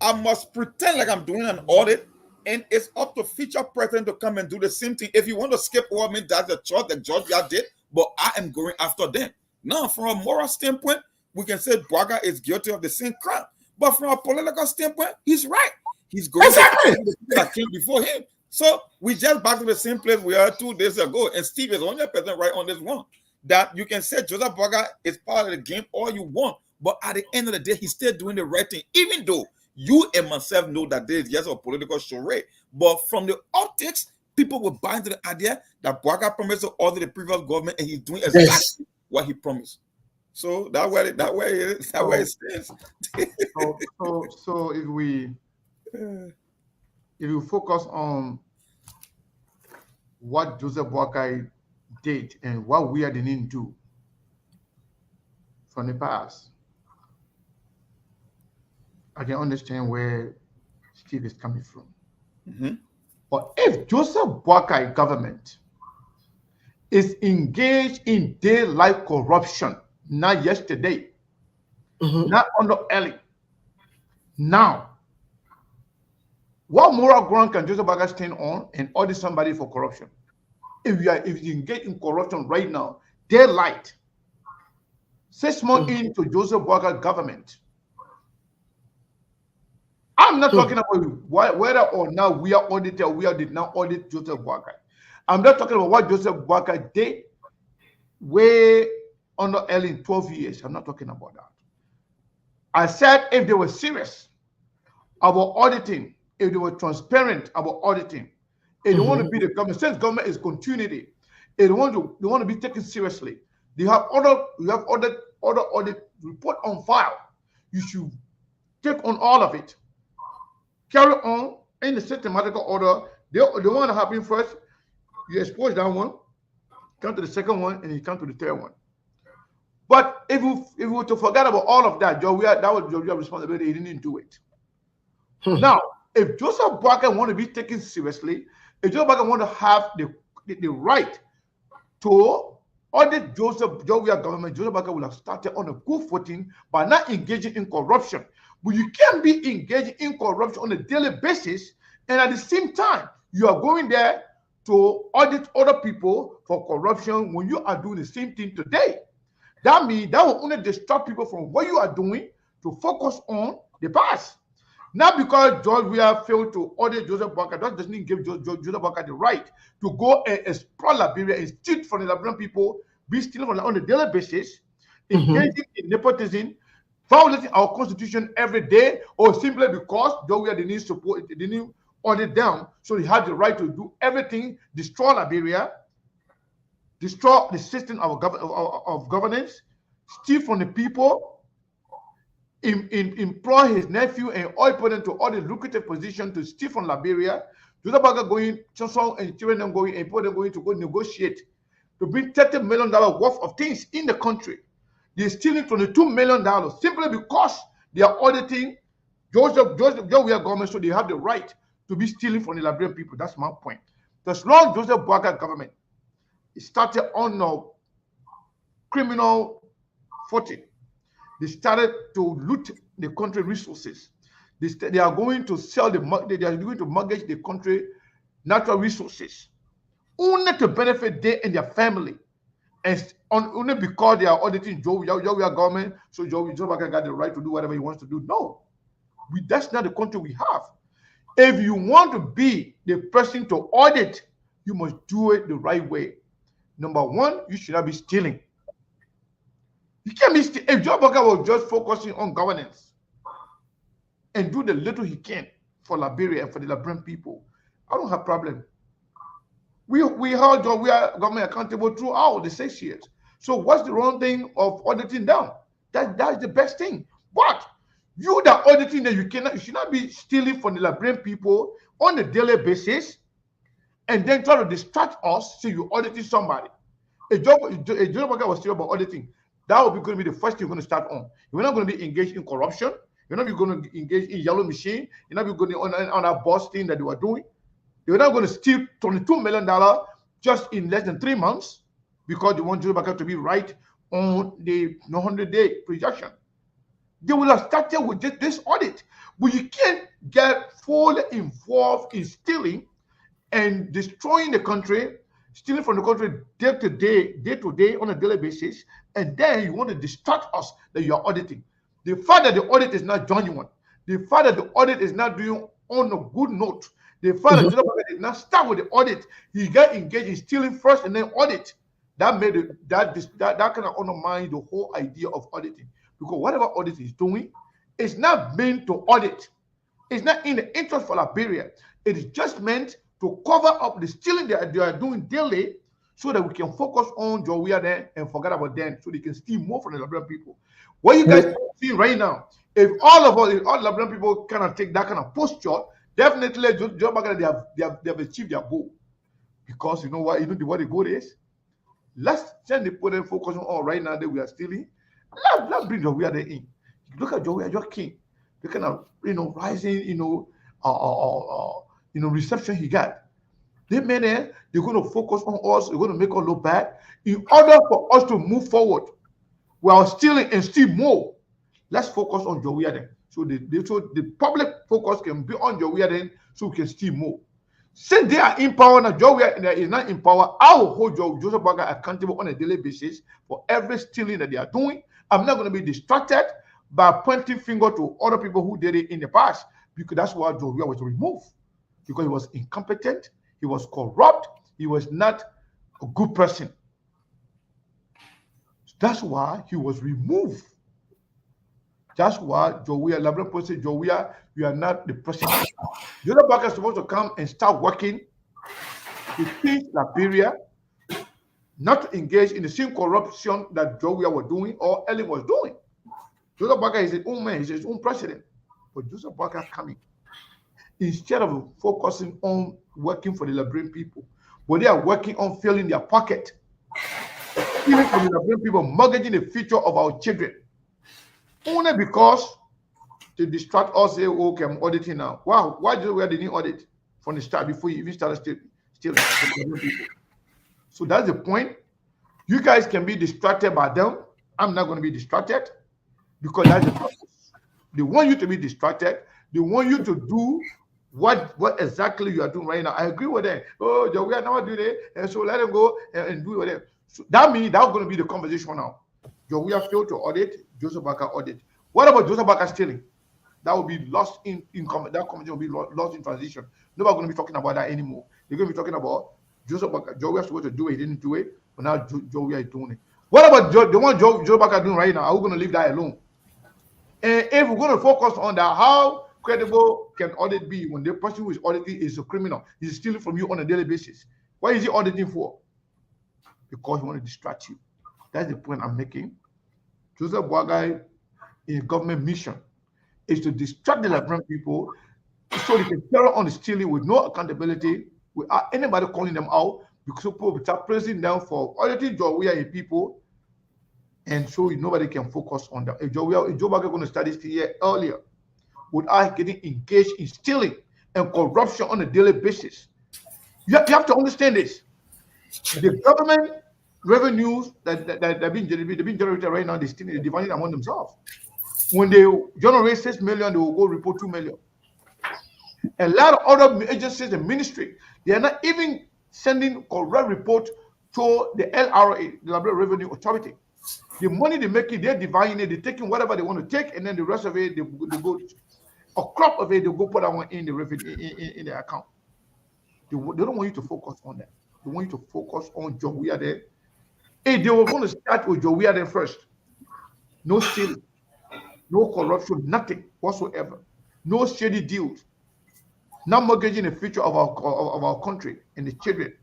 I must pretend like I'm doing an audit, and it's up to future president to come and do the same thing. If you want to skip over me, that's the choice that Georgia did, but I am going after them. Now, from a moral standpoint, we can say Boga is guilty of the same crime. But from a political standpoint, he's right. He's going exactly. to that came before him. So we just back to the same place we were 2 days ago. And Steve is 100% right on this one. That you can say Joseph Boga is part of the game all you want. But at the end of the day, he's still doing the right thing. Even though you and myself know that there is just a political charade. But from the optics, people will buy into the idea that Bwaka promised to order the previous government, and he's doing exactly what he promised. So that way it stands. So if we focus on what Joseph Boakai did and what we didn't do from the past, I can understand where Steve is coming from. But if Joseph Boakai government is engaged in daylight corruption, not yesterday, not under Ellie, now, what moral ground can Joseph Boakai stand on and audit somebody for corruption? If you engage in corruption right now, daylight, 6 months into Joseph Boakai government, I'm not talking about whether or not we are audited or we did not audit Joseph Boakai. I'm not talking about what Joseph Boakai did way under Ellen 12 years. I'm not talking about that. I said if they were serious about auditing, if they were transparent about auditing, if they want to be the government, since government is continuity, if they want to be taken seriously, they have other audit report on file. You should take on all of it. Carry on in the systematical order. The one that happened first, you expose that one, come to the second one, and you come to the third one. But if you were to forget about all of that, that was your responsibility. You didn't do it. Now, if Joseph Boakai want to be taken seriously, if Joseph Boakai want to have the right to audit Joseph government, Joseph Boakai will have started on a good footing by not engaging in corruption. But you can't be engaging in corruption on a daily basis, and at the same time, you are going there to audit other people for corruption when you are doing the same thing today. That means that will only distract people from what you are doing to focus on the past. Not because George Weah failed to audit Joseph Boakai, that doesn't give Joseph Boakai the right to go and explore Liberia and steal from the Liberian people, be stealing from them on a daily basis, engaging in nepotism, violating our constitution every day, or simply because George Weah didn't support, they didn't audit them, so he had the right to do everything, destroy Liberia, destroy the system of governance, steal from the people, employ his nephew and all put into all the lucrative position to steal from Liberia. Joseph Boakai going, Johnson and children them going, and put them going to go negotiate to bring $30 million worth of things in the country. They're stealing $22 million simply because they are auditing Joseph Weah government, so they have the right to be stealing from the Liberian people. That's my point. As long as Joseph Boakai government started on a criminal footing, they started to loot the country resources. They are going to sell they are going to mortgage the country natural resources only to benefit they and their family, and only because they are auditing Joe Weah government, so Joe Boakai got the right to do whatever he wants to do. No, that's not the country we have. If you want to be the person to audit, you must do it the right way. Number one, you should not be stealing. You can't be stealing. If Joe Boakai was just focusing on governance and do the little he can for Liberia and for the Liberian people, I don't have problem. We held Joe Weah government accountable throughout the 6 years. So what's the wrong thing of auditing them? That's the best thing. But you that auditing that you should not be stealing from the Liberian people on a daily basis and then try to distract us so you're auditing somebody. If Joe Boakai was still about auditing, that would be going to be the first thing you're going to start on. You're not going to be engaged in corruption. You're not going to engage in yellow machine. You're not going to on that boss thing that they were doing. You're not going to steal $22 million just in less than 3 months because you want Joseph Boakai to be right on the 100-day projection. They will have started with this audit, but you can't get fully involved in stealing and destroying the country, stealing from the country day to day on a daily basis, and then you want to distract us that you are auditing. The fact that the audit is not genuine, the fact that the audit is not doing on a good note, the fact that Joseph Boakai did not start with the audit, he got engaged in stealing first and then audit. That made it that kind of undermine the whole idea of auditing. Because whatever audit is doing, it's not meant to audit. It's not in the interest for Liberia. It is just meant to cover up the stealing they are doing daily, so that we can focus on Jowia then and forget about them, so they can steal more from the Liberian people. What you guys see right now, if all Liberian people kind of take that kind of posture, definitely Joe Biden, they have achieved their goal. Because you know what? You know what the goal is? Let's send the people focus on right now that we are stealing. Let's bring Jowia there in. Look at Jowia, your king. The kind of rising, reception he got. They made it, they're going to focus on us, they're going to make us look bad. In order for us to move forward, we are stealing and steal more. Let's focus on Jowia then. So the public focus can be on Jowia then, so we can steal more. Since they are in power now, Jowia is not in power, I will hold Joseph Boakai accountable on a daily basis for every stealing that they are doing. I'm not going to be distracted by pointing finger to other people who did it in the past, because that's why Jowia was removed. Because he was incompetent, he was corrupt, he was not a good person. That's why he was removed. That's why Jowia, Liberian Post said, Jowia, you are not the president. Joseph Boakai is supposed to come and start working to teach Liberia not to engage in the same corruption that Jowia was doing or Ellen was doing. Joseph Boakai is his own man, he's his own president. But Joseph Boakai coming, instead of focusing on working for the Liberian people, but they are working on filling their pocket, stealing from the Liberian people, mortgaging the future of our children, only because to distract us. Say, okay, I'm auditing now. Wow, why did we didn't audit from the start before you even started stealing from the Liberian people? So that's the point. You guys can be distracted by them. I'm not going to be distracted, because that's the purpose. They want you to be distracted. They want you to do what exactly you are doing right now. I agree with them. Oh, we are not doing it, and so let them go and do it. So that means that's going to be the conversation now. We have failed to audit. Joseph Boakai audit. What about Joseph Boakai stealing? That will be lost in that conversation will be lost in transition. Nobody's going to be talking about that anymore. They're going to be talking about Joseph Boakai. Joe was supposed to do it, he didn't do it, but now Joe is doing it. What about the one Joe Boakai doing right now? Are we going to leave that alone? And if we're going to focus on that, how credible can audit be when the person who is auditing is a criminal? He's stealing from you on a daily basis. What is he auditing for? Because he wants to distract you. That's the point I'm making. Joseph Boakai, in government mission, is to distract the Liberian people so they can carry on the stealing with no accountability, without anybody calling them out, because people will start praising them for auditing Jowia people, and so nobody can focus on that. If Joe Boakai going to start this year earlier, without getting engaged in stealing and corruption on a daily basis. You have to understand this. The government revenues that have been generated right now, they're dividing among themselves. When they generate 6 million, they will go report 2 million. A lot of other agencies and ministry, they are not even sending correct report to the LRA, the Liberia Revenue Authority. The money they make it, they're dividing it, they're taking whatever they want to take, and then the rest of it, they go, a crop of it, they go put that one in the revenue in their account. They don't want you to focus on that. They want you to focus on Jowia there. Hey, they were going to start with Jowia there first. No stealing, no corruption, nothing whatsoever. No shady deals. Not mortgaging the future of our country and the children.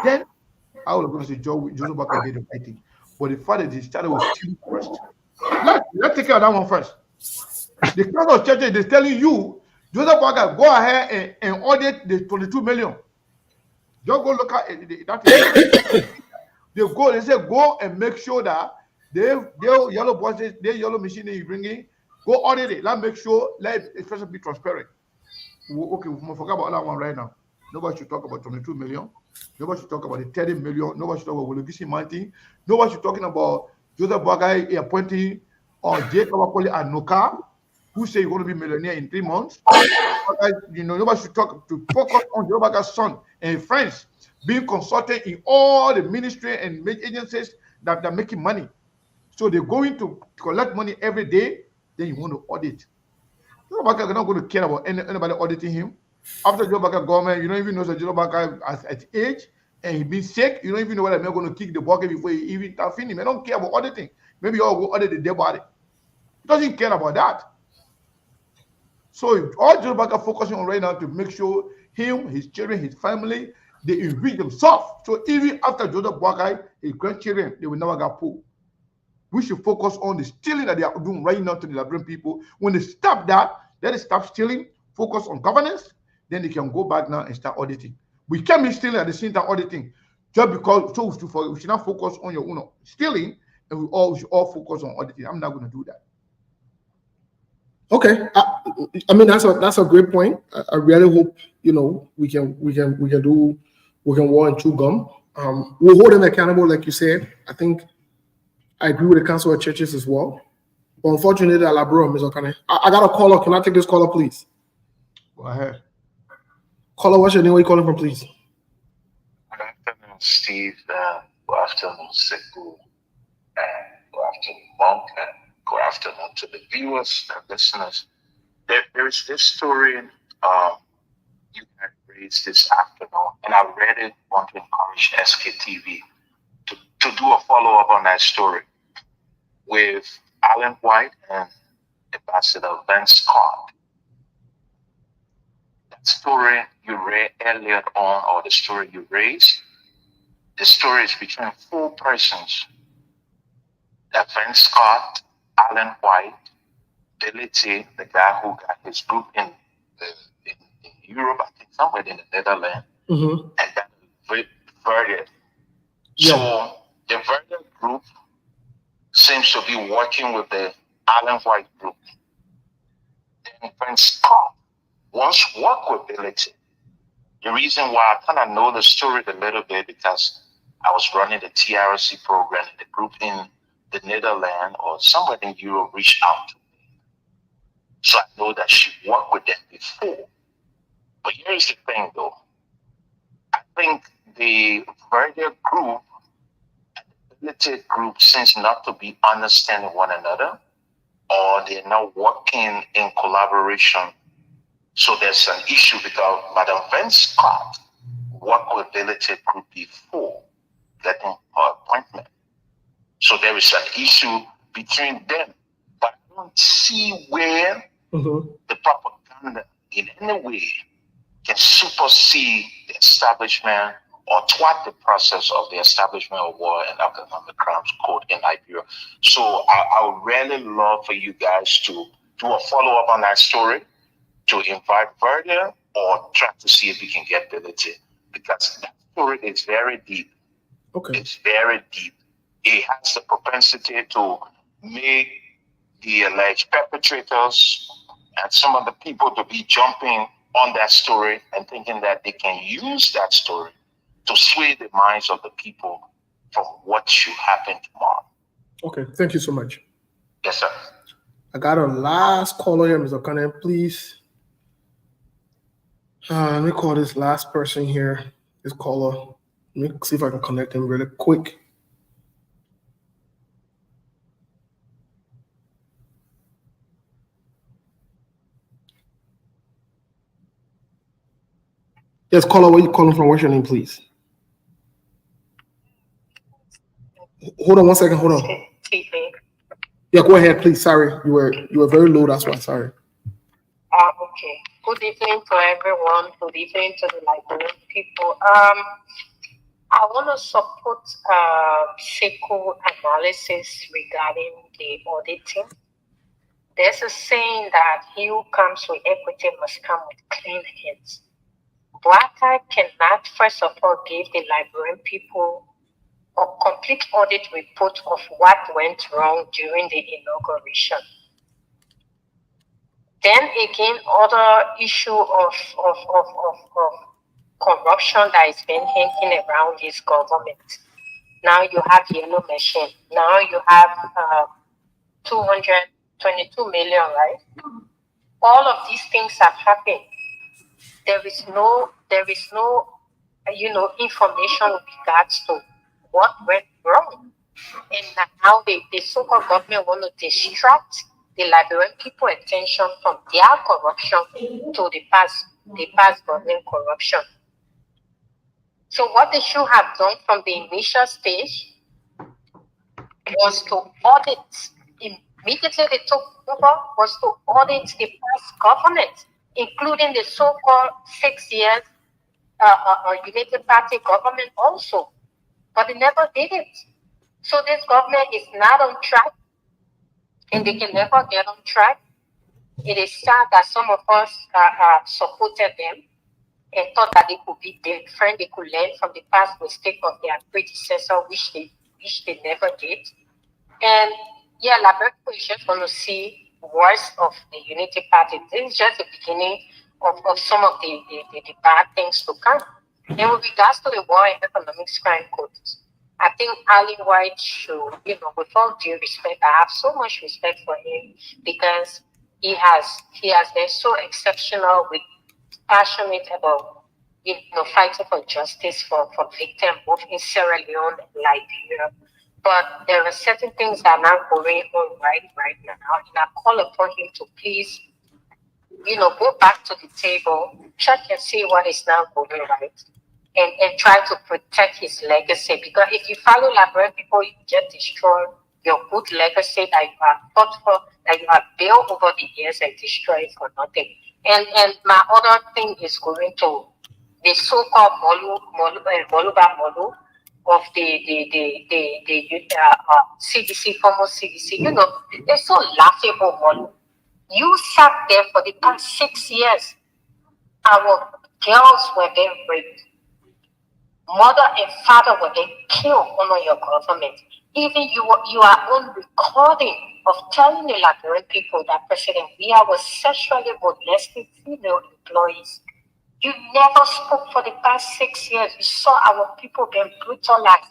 Then I was going to say Joseph Boakai did the right thing. But the fact that they started with stealing first. Let's take care of that one first. The class of churches is telling you, Joseph Boakai, go ahead and audit the 22 million. Just go look at that. They say go and make sure that their yellow buses, their yellow machine that you bring in, go audit it. Let's make sure, let it first be transparent. Okay, we forget about that one right now. Nobody should talk about 22 million. Nobody should talk about the 30 million. Nobody should talk about Wologisi Mountain. Nobody should talking about Joseph Boakai appointing J. Kawakoli and Noka, who say you're going to be millionaire in 3 months. Nobody should talk to focus on Joseph Boakai's son and friends being consulted in all the ministry and agencies that are making money. So they're going to collect money every day. Then you want to audit. Joseph Boakai is not going to care about anybody auditing him. After Joseph Boakai government, you don't even know that Joseph Boakai at age and he been sick. You don't even know whether they're going to kick the bucket before he even finish him. They don't care about auditing. Maybe you all go audit the dead body. He doesn't care about that. So all Joseph Boakai focusing on right now to make sure him, his children, his family, they enrich themselves. So even after Joseph Boakai, his grandchildren, they will never get poor. We should focus on the stealing that they are doing right now to the Liberian people. When they stop that, let us stop stealing, focus on governance, then they can go back now and start auditing. We can't be stealing at the same time auditing. Just because, so we should not focus on your own stealing, and we should all focus on auditing. I'm not going to do that. Okay, I mean that's a great point. I really hope we can war and chew gum. We'll hold them accountable, like you said. I think I agree with the Council of Churches as well. But unfortunately, I got a caller. Can I take this caller, please? Go ahead. Caller, what's your name? Where you calling from, please? Good afternoon, Steve. Good afternoon, Sekou. Good afternoon, Monk. Good afternoon to the viewers and listeners. There is this story you had raised this afternoon, and I really want to encourage SKTV to do a follow-up on that story with Alan White and Ambassador Vince Scott. That story you read earlier on, or the story you raised, the story is between 4 persons. That Vince Scott, Alan White, Billy T, the guy who got his group in Europe, I think somewhere in the Netherlands, and that Verdict. So the Verdict group seems to be working with the Alan White group. Then Vince Scott once worked with Billy T. The reason why I kind of know the story a little bit because I was running the TRC program, and the group in the Netherlands or somewhere in Europe reached out to me. So I know that she worked with them before. But here's the thing though. I think the Verdict group and the Military group seems not to be understanding one another, or they're not working in collaboration. So there's an issue because Madam Vince Scott worked with the Military group before getting her appointment. So there is an issue between them. But I don't see where the propaganda in any way can supersede the establishment or thwart the process of the establishment of War and Economic Crimes Code in Liberia. So I would really love for you guys to do a follow-up on that story, to invite Verda or try to see if we can get Bility, because that story is very deep. Okay. It's very deep. It has the propensity to make the alleged perpetrators and some of the people to be jumping on that story and thinking that they can use that story to sway the minds of the people from what should happen tomorrow. Okay, thank you so much. Yes, sir. I got a last caller here, Mr. Conan, please. Let me call this last person here, this caller. Let me see if I can connect him really quick. Yes, caller, where you calling from? What's your name, please? Hold on one second. Hold on. Yeah, go ahead, please. Sorry, you were very low. That's why. Sorry. Okay. Good evening to everyone. Good evening to the Liberian people. I want to support Sekou analysis regarding the auditing. There's a saying that he who comes with equity must come with clean hands. Blacker cannot, first of all, give the Liberian people a complete audit report of what went wrong during the inauguration. Then again, other issue of corruption that is been hanging around this government. Now you have yellow machine. Now you have 222 million, right? All of these things have happened. There is no information with regards to what went wrong. And now the so-called government want to distract the Liberian people attention from their corruption to the past government corruption. So what they should have done from the initial stage was to audit, immediately they took over, was to audit the past government including the so-called 6 years United Party government also, but they never did it. So this government is not on track, and they can never get on track. It is sad that some of us supported them and thought that they could be different, they could learn from the past mistake of their predecessor, which they never did. And yeah, Liberia is just going to see worse of the Unity Party. This is just the beginning of some of the bad things to come. And with regards to the war and economics crime codes, I think Ali White should, with all due respect, I have so much respect for him because he has been so exceptional with passionate about fighting for justice for victims both in Sierra Leone and Liberia. But there are certain things that are not going on right now, and I call upon him to please, go back to the table, check and see what is not going right, and try to protect his legacy. Because if you follow Liberian people, you just destroy your good legacy that you have fought for, that you have built over the years, and destroy it for nothing. And my other thing is going to the so-called Moluba Molu of the CDC, former CDC. They're so laughable, Molu. You sat there for the past 6 years. Our girls were being raped. Mother and father were being killed under your government. Even you are on recording of telling the Liberian people that President Biya was sexually molesting female employees. You never spoke for the past 6 years. You saw our people being brutalized,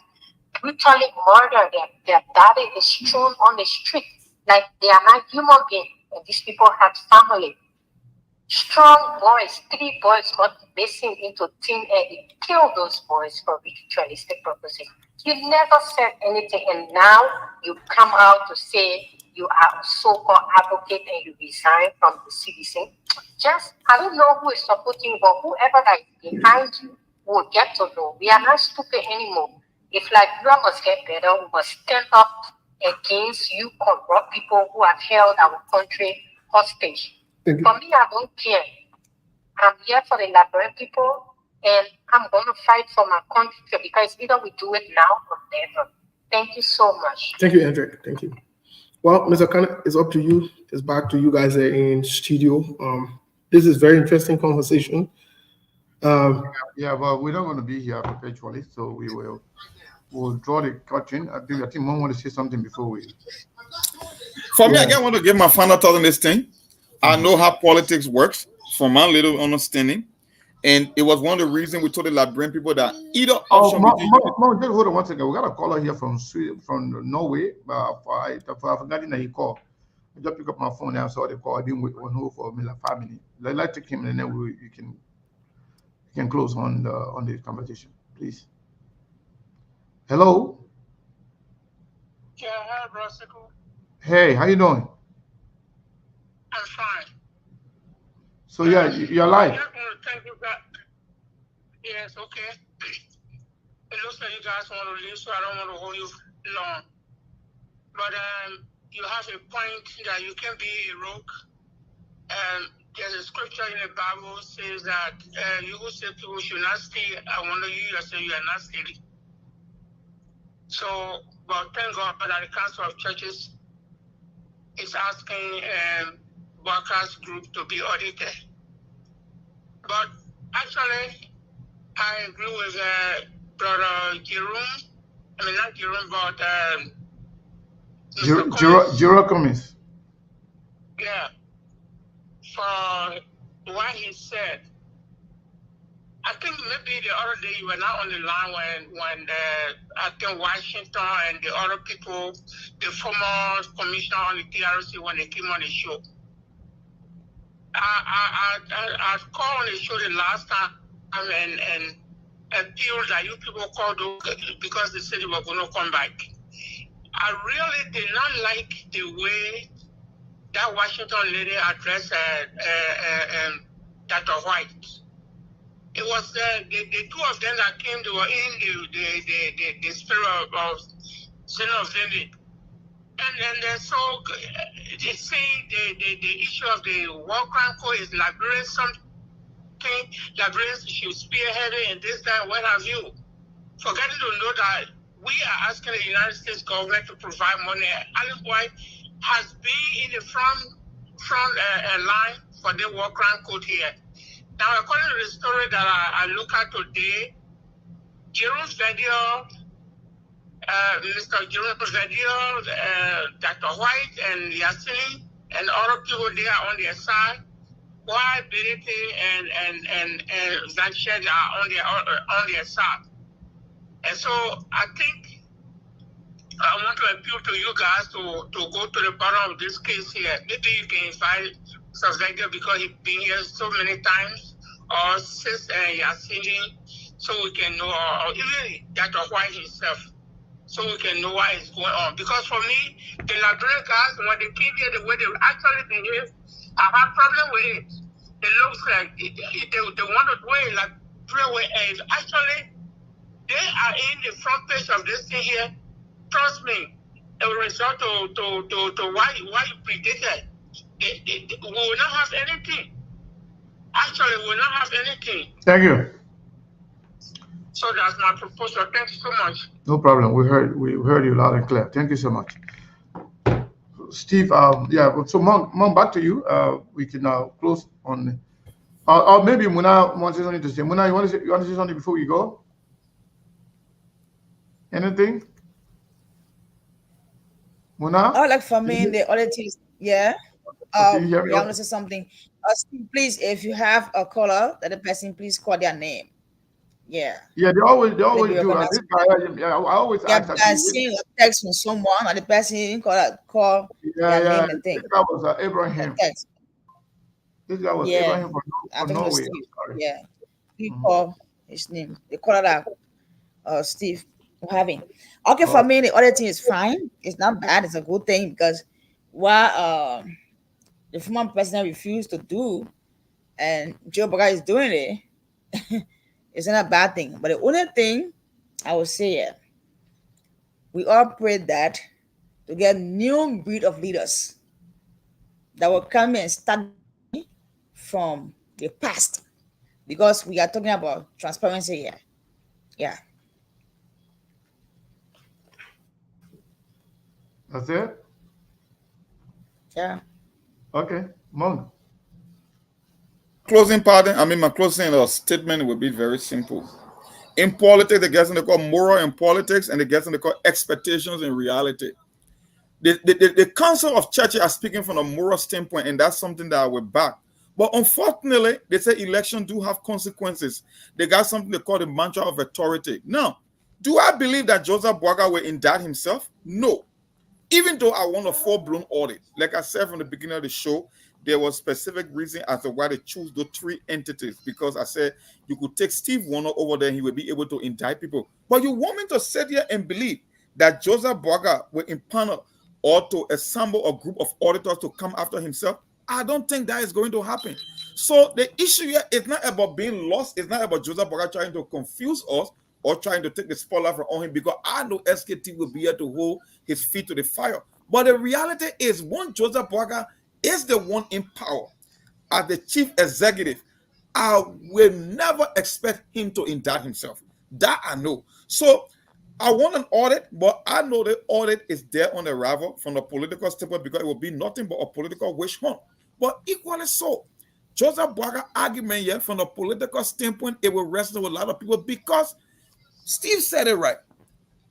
brutally murdered. Their body is strewn on the street like they are not human beings. And these people had family. Strong boys, 3 boys got missing into thin air. They killed those boys for ritualistic purposes. You never said anything, and now you come out to say you are a so-called advocate and you resign from the CDC. I don't know who is supporting you, but whoever that is behind you will get to know. We are not stupid anymore. If Liberia must get better, we must stand up against you corrupt people who have held our country hostage. For me, I don't care. I'm here for the Liberian people, and I'm going to fight for my country because either we do it now or never. Thank you so much. Thank you, Andrew. Thank you. Well, Mr. Khan, it's up to you. It's back to you guys in studio. This is very interesting conversation. Yeah, but we're not going to be here perpetually, so we'll draw the curtain. I think Mom want to say something before we. For me, I want to give my final thought on this thing. I know how politics works from my little understanding, and it was one of the reasons we told the Liberian people that either option. Mom, just hold on 1 second. We got a caller here from Sweden, from Norway. I forgot that he called. I just pick up my phone and I saw the call. I didn't wait on hold for like 5 minutes. Let's take him and then you can close on the conversation, please. Hello. Yeah, hi, Brasico. Hey, how you doing? I'm fine. So yeah, you're live. I just want to thank you guys. Yes, okay. It looks like you guys want to leave, so I don't want to hold you long. But you have a point that you can be a rogue. There's a scripture in the Bible says that you who say people should not steal. I wonder you yourself, you are not stealing. So, but thank God that the Council of Churches is asking workers group to be audited. But actually, I agree with Brother Jerome. I mean, not Jerome, but Jerocomis. Yeah. For what he said. I think maybe the other day you were not on the line when I think Washington and the other people, the former commissioner on the TRC, when they came on the show. I called on the show the last time and feel that you people called because they said they were going to come back. I really did not like the way that Washington lady addressed Dr. White. It was the 2 of them that came. They were in the spirit of Senator Bob Menendez. And then so they say the issue of the war crime code is Liberian something. Liberians should spearhead it and this, that, what have you. Forgetting to know that we are asking the United States government to provide money. Alan White has been in the front line for the war crime code here. Now, according to the story that I look at today, Jerome Vedio, Mr. Jerome Vedio, Dr. White, and Yassini, and other people there on their side, while Benedict and Sanchez are on their side. And so I think I want to appeal to you guys to go to the bottom of this case here. Maybe you can invite Sylvester because he's been here so many times, or Sis and Yassini, so we can know, or even Dr. White himself, so we can know what is going on. Because for me, the Liberian guys, when they came here, the way they actually behave, I have problem with it. It looks like they want to do it like actually they are in the front page of this thing here. Trust me, it will result to why you predicted. We will not have anything. Actually, we will not have anything. Thank you. So that's my proposal. Thank you so much. No problem. We heard you loud and clear. Thank you so much. Steve, yeah, so Mom, back to you. We can now close on, or maybe Muna wants something to say. Muna, you want to say something before we go? Anything? Muna? Oh, like for me, the other things, yeah. Can you hear me? I want to say something. Steve, please, if you have a caller, that the person please call their name. Yeah. Yeah, they always do. This guy, I always ask that. I see a text from someone and the person call their name and thing. This guy was Abraham. This guy was Abraham from Norway. Yeah. He call his name. They call that Steve having. Okay, for me, the other thing is fine. It's not bad. It's a good thing because what the former president refused to do, and Joe Biden is doing it. It's not a bad thing. But the only thing I would say, we all pray that to get new breed of leaders that will come and start from the past, because we are talking about transparency here. Yeah. That's it? Yeah. Okay. Mom. My closing statement will be very simple. In politics, they get something called moral in politics, and they get something called expectations in reality. The Council of Churches are speaking from a moral standpoint, and that's something that I will back. But unfortunately, they say elections do have consequences. They got something they call the mantra of authority. Now, do I believe that Joseph Boaga will indict himself? No. Even though I want a full-blown audit, like I said from the beginning of the show, there was specific reason as to why they choose those three entities, because I said you could take Steve Warner over there and he will be able to indict people. But you want me to sit here and believe that Joseph Boaga will impanel or to assemble a group of auditors to come after himself? I don't think that is going to happen. So the issue here is not about being lost. It's not about Joseph Boaga trying to confuse us or trying to take the spotlight from on him, because I know SKT will be here to hold his feet to the fire. But the reality is, one Joseph Boaga is the one in power as the chief executive, I will never expect him to indict himself. That I know. So I want an audit, but I know the audit is there on the arrival from the political standpoint, because it will be nothing but a political witch hunt. But equally so, Joseph Boaga argument here from the political standpoint, it will resonate with a lot of people, because Steve said it right.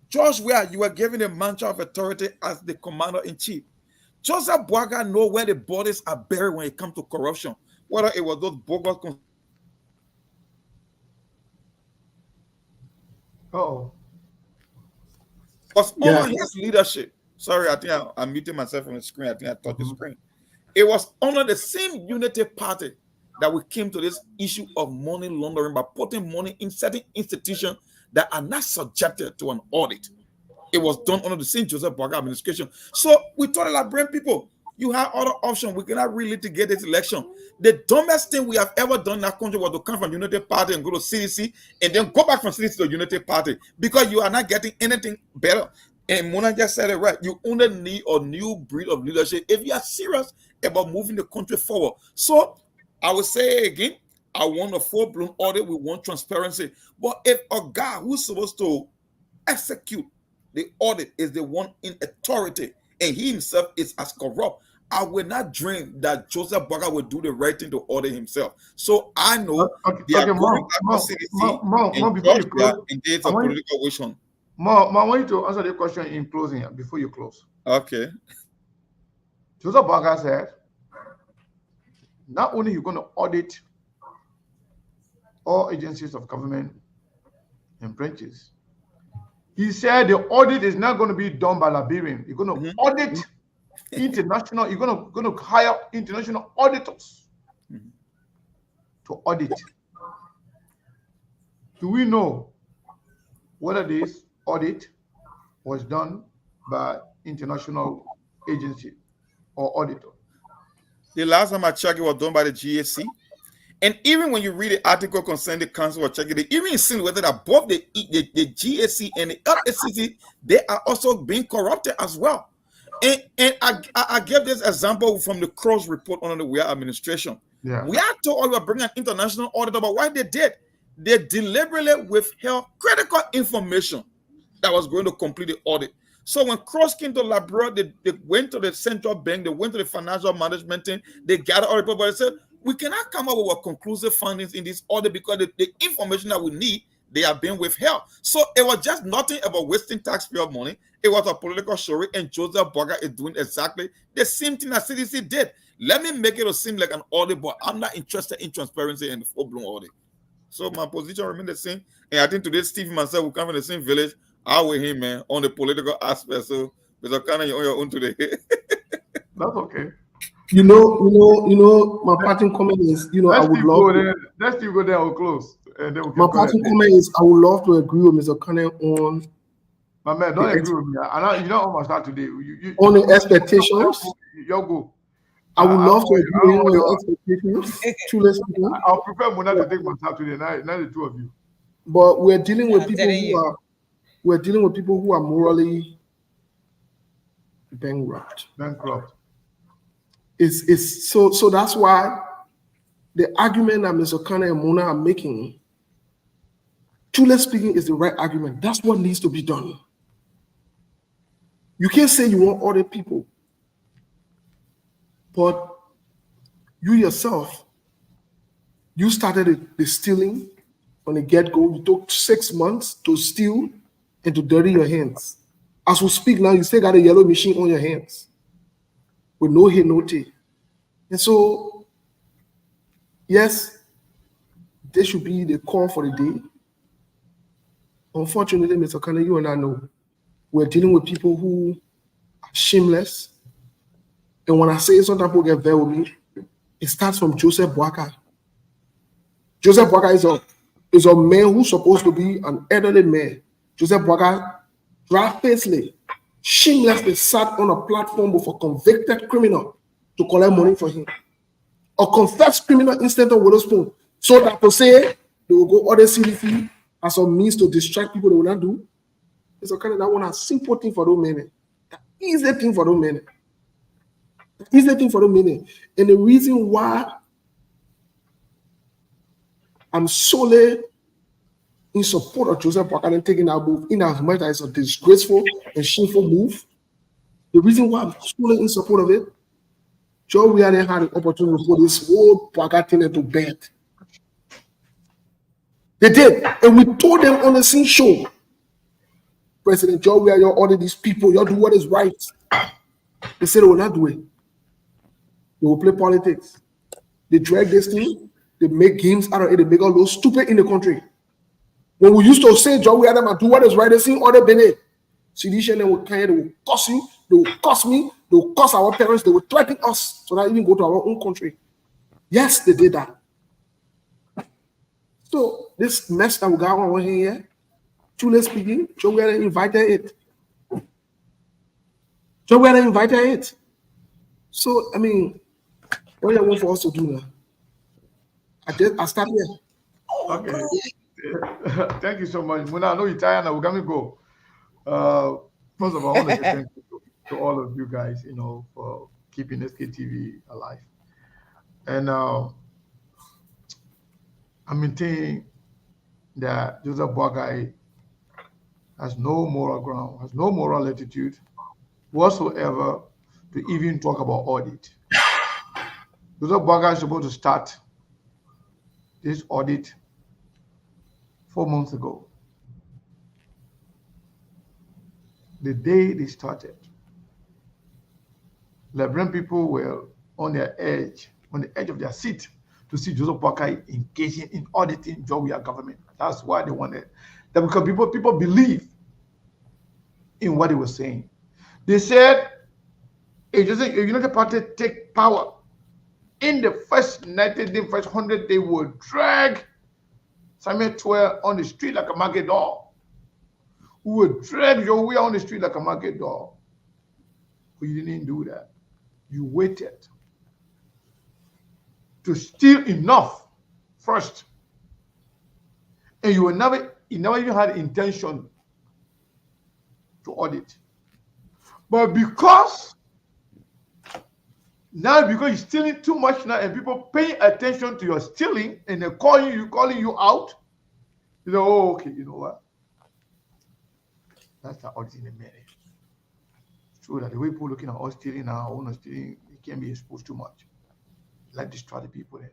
George Weah, you were given a mantra of authority as the commander-in-chief. Joseph Boaga know where the bodies are buried when it comes to corruption, whether it was those bogus. Was under his leadership. Sorry, I think I'm muting myself from the screen. I think I touched the screen. It was under the same unity party that we came to this issue of money laundering by putting money in certain institutions that are not subjected to an audit. It was done under the same Joseph Boaga administration. So we told the Liberian people, you have other options. We cannot really litigate this election. The dumbest thing we have ever done in that country was to come from Unity Party and go to CDC and then go back from CDC to Unity Party, because you are not getting anything better And Mona just said it right. You only need a new breed of leadership if you are serious about moving the country forward. So I will say again, I want a full-blown audit. We want transparency. But if a guy who's supposed to execute the audit is the one in authority and he himself is as corrupt, I will not dream that Joseph Boakai will do the right thing to audit himself. So I know they are going after CDC and before you Georgia close, and there's a political wish on. I want you to answer the question in closing before you close. Okay. Joseph Boakai said, not only are you going to audit all agencies of government and branches, he said the audit is not going to be done by Liberian. You're going to audit international. You're going to hire international auditors to audit. Do we know whether this audit was done by international agency or auditor? The last time I checked, it was done by the GSC. And even when you read the article concerning the council of checking, they even insinuated that both the GSC and the LSCC, they are also being corrupted as well. And I gave this example from the Cross report under the We Are administration. Yeah. We are told we are bringing an international auditor, but what they did, they deliberately withheld critical information that was going to complete the audit. So when Cross came to Liberia, they went to the central bank, they went to the financial management team, they gathered all the people, but they said, we cannot come up with conclusive findings in this audit because the information that we need, they are being withheld. So it was just nothing about wasting taxpayer money. It was a political story, and Joseph Boakai is doing exactly the same thing that CDC did. Let me make it seem like an audit, but I'm not interested in transparency and the full-blown audit. So my position remains the same. And I think today Steve and myself will come from the same village. I with him, man, on the political aspect. So there's a kind of on your own today. That's okay. You know, my parting comment is, I would love to. Let's still go there or close. My parting comment is, I would love to agree with Mr. Kane on. My man, don't agree with me. You don't almost start today. On the expectations. You go. I would love to agree on your expectations. I'll prefer Mona to take my time today. Not the two of you. But we're dealing with people who are morally bankrupt. It's so that's why the argument that Mr. Kane and Mona are making, truly speaking, is the right argument. That's what needs to be done. You can't say you want other people, but you yourself, you started the stealing from the get-go. You took 6 months to steal and to dirty your hands. As we speak now, you still got a yellow machine on your hands with no hair, no tea. And so, yes, this should be the call for the day. Unfortunately, Mr. Kane, you and I know we're dealing with people who are shameless. And when I say it, sometimes people get very with me. It starts from Joseph Boakai. Joseph Boakai is a man who's supposed to be an elderly man. Joseph Boakai, dry-facedly, shamelessly sat on a platform with a convicted criminal to collect money for him. A confessed criminal instead of Witherspoon. So that to say they will go order CDC as a means to distract people they will not do. It's a kind of that one a simple thing for those men. The easy thing for those men. And the reason why I'm solely in support of Joseph Boakai and taking that move, in as much as it's a disgraceful and shameful move, the reason why I'm solely in support of it, Joe, we hadn't had an opportunity to put this whole Boakai thing into bed. They did, and we told them on the same show, President Joe, we are your order these people, you do what is right. They said they will not do it. They will play politics. They drag this thing, they make games out of it, they make all those stupid in the country. When we used to say, Joe, we had them and do what is right, they see order Benin. CDC and they will cost you, they will cost me, they will cost our parents, they will threaten us so that even go to our own country. Yes, they did that. So this mess that we got on here, truly speaking, Joe, we had invited it. So, I mean, what do you want for us to do now? I start here. Okay. Thank you so much. Muna, I know you're tired now. We're going to go. First of all, I want to say thank you to all of you guys, for keeping SKTV alive. And I maintain that Joseph Boakai has no moral ground, has no moral latitude whatsoever to even talk about audit. Joseph Boakai is supposed to start this audit 4 months ago. The day they started, Liberian people were on the edge of their seat to see Joseph Boakai engaging in auditing Jowia government. That's why they wanted that, because people believe in what he was saying. They said, if United Party take power, in the first 90 days, first 100 days, will drag Samuel 12 on the street like a market dog. We will drag Jowia on the street like a market dog. But you didn't do that. You waited to steal enough first. And you never even had intention to audit. But because you're stealing too much now and people paying attention to your stealing and they're calling you out, okay, you know what? That's the audit in a minute. It's true that the way people looking at us stealing now, own stealing, it can't be exposed too much. Like distract the people there.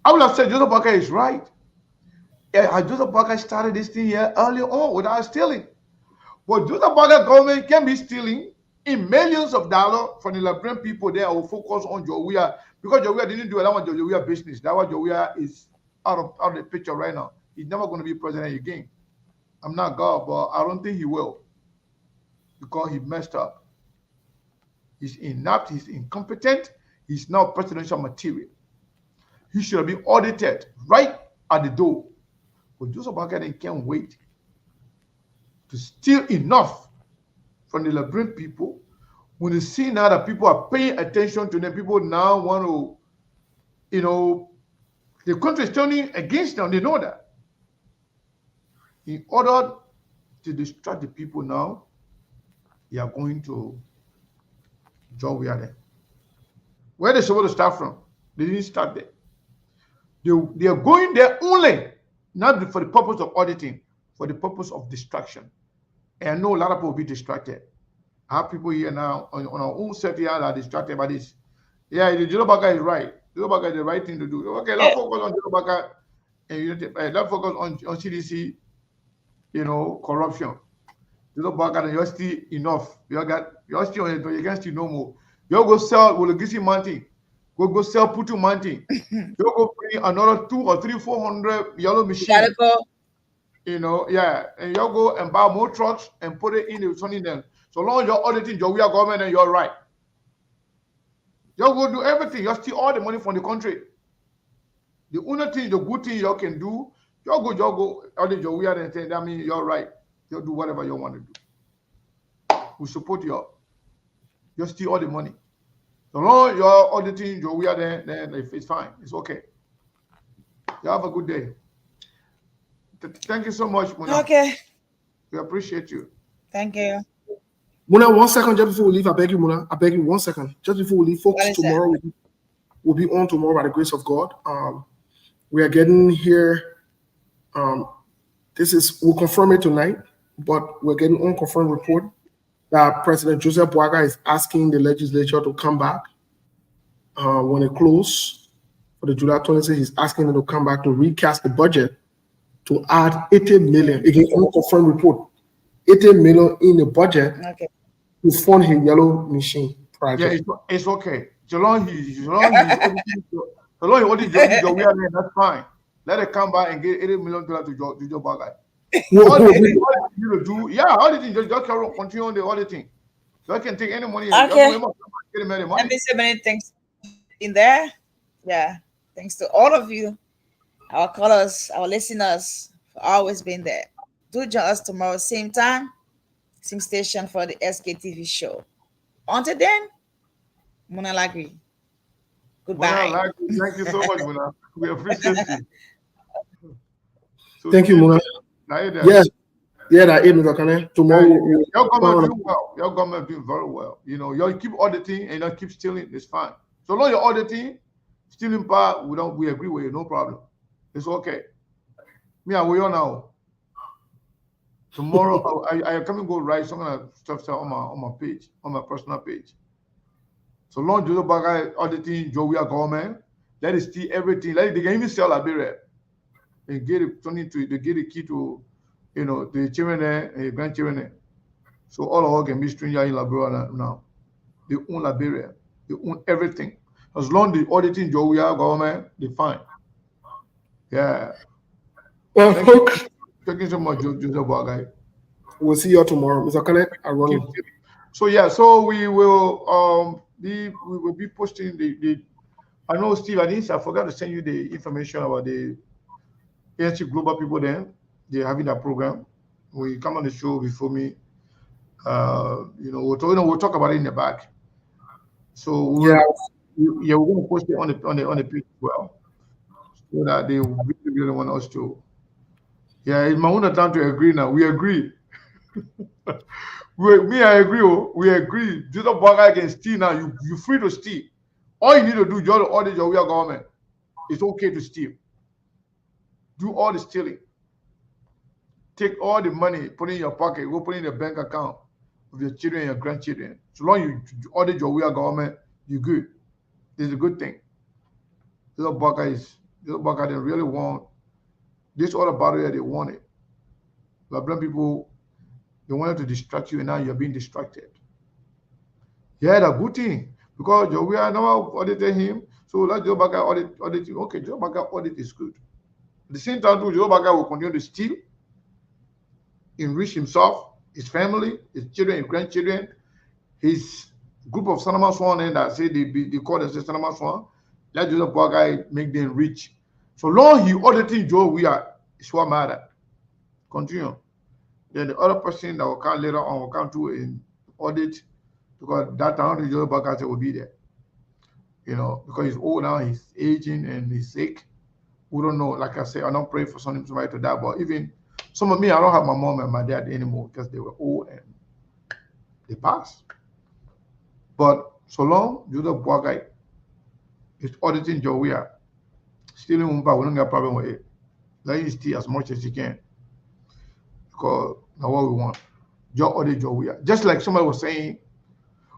I would have said Joseph Boakai is right. Joseph Boakai started this thing here early on without stealing. But Joseph Boakai government can be stealing in millions of dollars from the Liberian people there will focus on Jowia, because Jowia didn't do that one Jowia business. That one Jowia is out of the picture right now. He's never going to be president again. I'm not God, but I don't think he will, because he messed up. He's inept, he's incompetent, he's not presidential material. He should have been audited right at the door. But Joseph Boakai can't wait to steal enough from the Liberian people. When they see now that people are paying attention to them, people now want to, the country is turning against them. They know that. In order to distract the people now, they are going to Jowia there. Where they supposed to start from? They didn't start there. They are going there only, not for the purpose of auditing, for the purpose of distraction. And I know a lot of people will be distracted. I have people here now on our own set here that are distracted by this. Yeah, the Joseph Boakai is right. Joseph Boakai is the right thing to do. Okay, let's focus on Joseph Boakai and let's focus on CDC, corruption. Joseph Boakai, you're still enough. You're still on it, but you can't steal no more. You go sell Wologisi Mountain. Go sell Putu Mountain. You go bring another 200 or 300, 400 yellow machines. And you go and buy more trucks and put it in the sunny them. So long as you're auditing Jowia government and you're right. You go do everything. You steal all the money from the country. The only thing, the good thing you can do, you go audit Jowia and say, that means you're right. You do whatever you want to do. We support you. You steal all the money. So long as you're auditing Jowia, then it's fine. It's okay. You have a good day. Thank you so much, Muna. Okay. We appreciate you. Thank you. Muna, 1 second just before we leave. I beg you, Muna. I beg you 1 second. Just before we leave, folks, tomorrow we'll be on tomorrow by the grace of God. We are getting here. We'll confirm it tonight, but we're getting unconfirmed report that President Joseph Boakai is asking the legislature to come back when it closes for the July 26th. He's asking them to come back to recast the budget to add 80 million. Again, unconfirmed report. 80 million in the budget to fund his yellow machine project. Yeah, it's okay. So long he's auditing Jowia, that's fine. Let it come back and get $80 million to Joe Boakai. Auditing, just continue on the auditing. So I can take any money. Okay. Let me say many things in there. Yeah. Thanks to all of you, our callers, our listeners, for always being there. Do join us tomorrow, same time, same station for the SKTV show. Until then, Muna Lagri. Goodbye. Muna Lagri, thank you so much, Muna. We appreciate you. Thank you, Muna. Yes. Yeah, that is, Mr. Kane. Tomorrow, Your government doing well. Your government doing very well. You know, you keep auditing and you keep stealing. It's fine. So long you're auditing, stealing part, we agree with you. No problem. It's okay. Me, I will now. Tomorrow, I come and go write some kind of stuff on my page, on my personal page. So long Joe Baga auditing Jowia government, let it steal everything. Like they can even sell Liberia and get it they get the key to, you know, the children there and the grandchildren there. So all of us can be stranger in Liberia now. They own Liberia. They own everything. As long as the auditing Jowia government, they fine. Yeah. Well, thank you so much, Joseph Baga. We'll see you tomorrow, Mr. Kane. I run. So yeah, so we will be posting the I know Steve, I forgot to send you the information about the ANC Global people then. They're having that program. We come on the show before me. You know, we'll talk about it in the back. So we're going to post it on the page as well. So that they really want us to. Yeah, it's my own time to agree now. We agree. I agree. We agree. Joseph Baga can steal now. You're free to steal. All you need to do is just audit your government. It's okay to steal. Do all the stealing. Take all the money, put it in your pocket, go put it in the bank account of your children and your grandchildren. So long you audit your government, you're good. It's a good thing. Joseph Baga they really want this all about it. They want it. But black people, they wanted to distract you, and now you're being distracted. Yeah, that's a good thing. Because we are now auditing him. So let Joe Baga audit him. Okay, Joe Baga audit is good. At the same time, too, Joe Baga will continue to steal, enrich himself, his family, his children, his grandchildren, his group of Sanama Swan, and that say they call themselves Sanama Swan. Let Joe Baga make them rich. So long he auditing Joe, it's what matter. Continue. Then the other person that will come later on will come to an audit. Because that time Joe Baga will be there. You know, because he's old now, he's aging and he's sick. We don't know. Like I said, I don't pray for somebody to die. But even some of me, I don't have my mom and my dad anymore because they were old and they passed. But so long, Joseph Baga is auditing Jowia, stealing Umpa, we don't have a problem with it. Let him steal as much as he can. Because that's what we want. Just audit Jowia. Just like somebody was saying,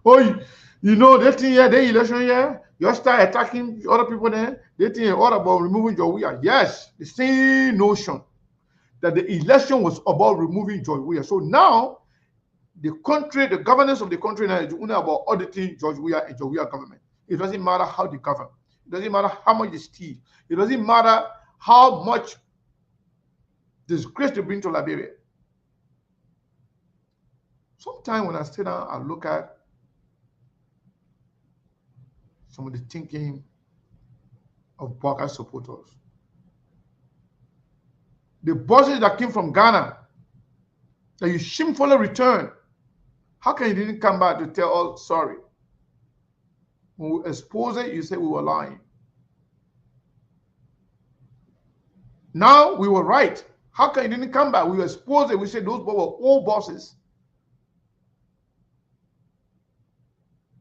oh, you know, that thing here, the election here, you start attacking other people there, they think all about removing Jowia. Yes, the same notion that the election was about removing Jowia. So now, the country, the governance of the country now is only about auditing Jowia and Jowia government. It doesn't matter how they govern. It doesn't matter how much they steal. It doesn't matter how much disgrace they bring to Liberia. Sometimes when I sit down, I look at some of the thinking of Baga supporters. The bosses that came from Ghana, that you shamefully returned, how can you didn't come back to tell us sorry? When we expose it, you say we were lying. Now we were right. How can you didn't come back? We exposed it. We said those were all bosses.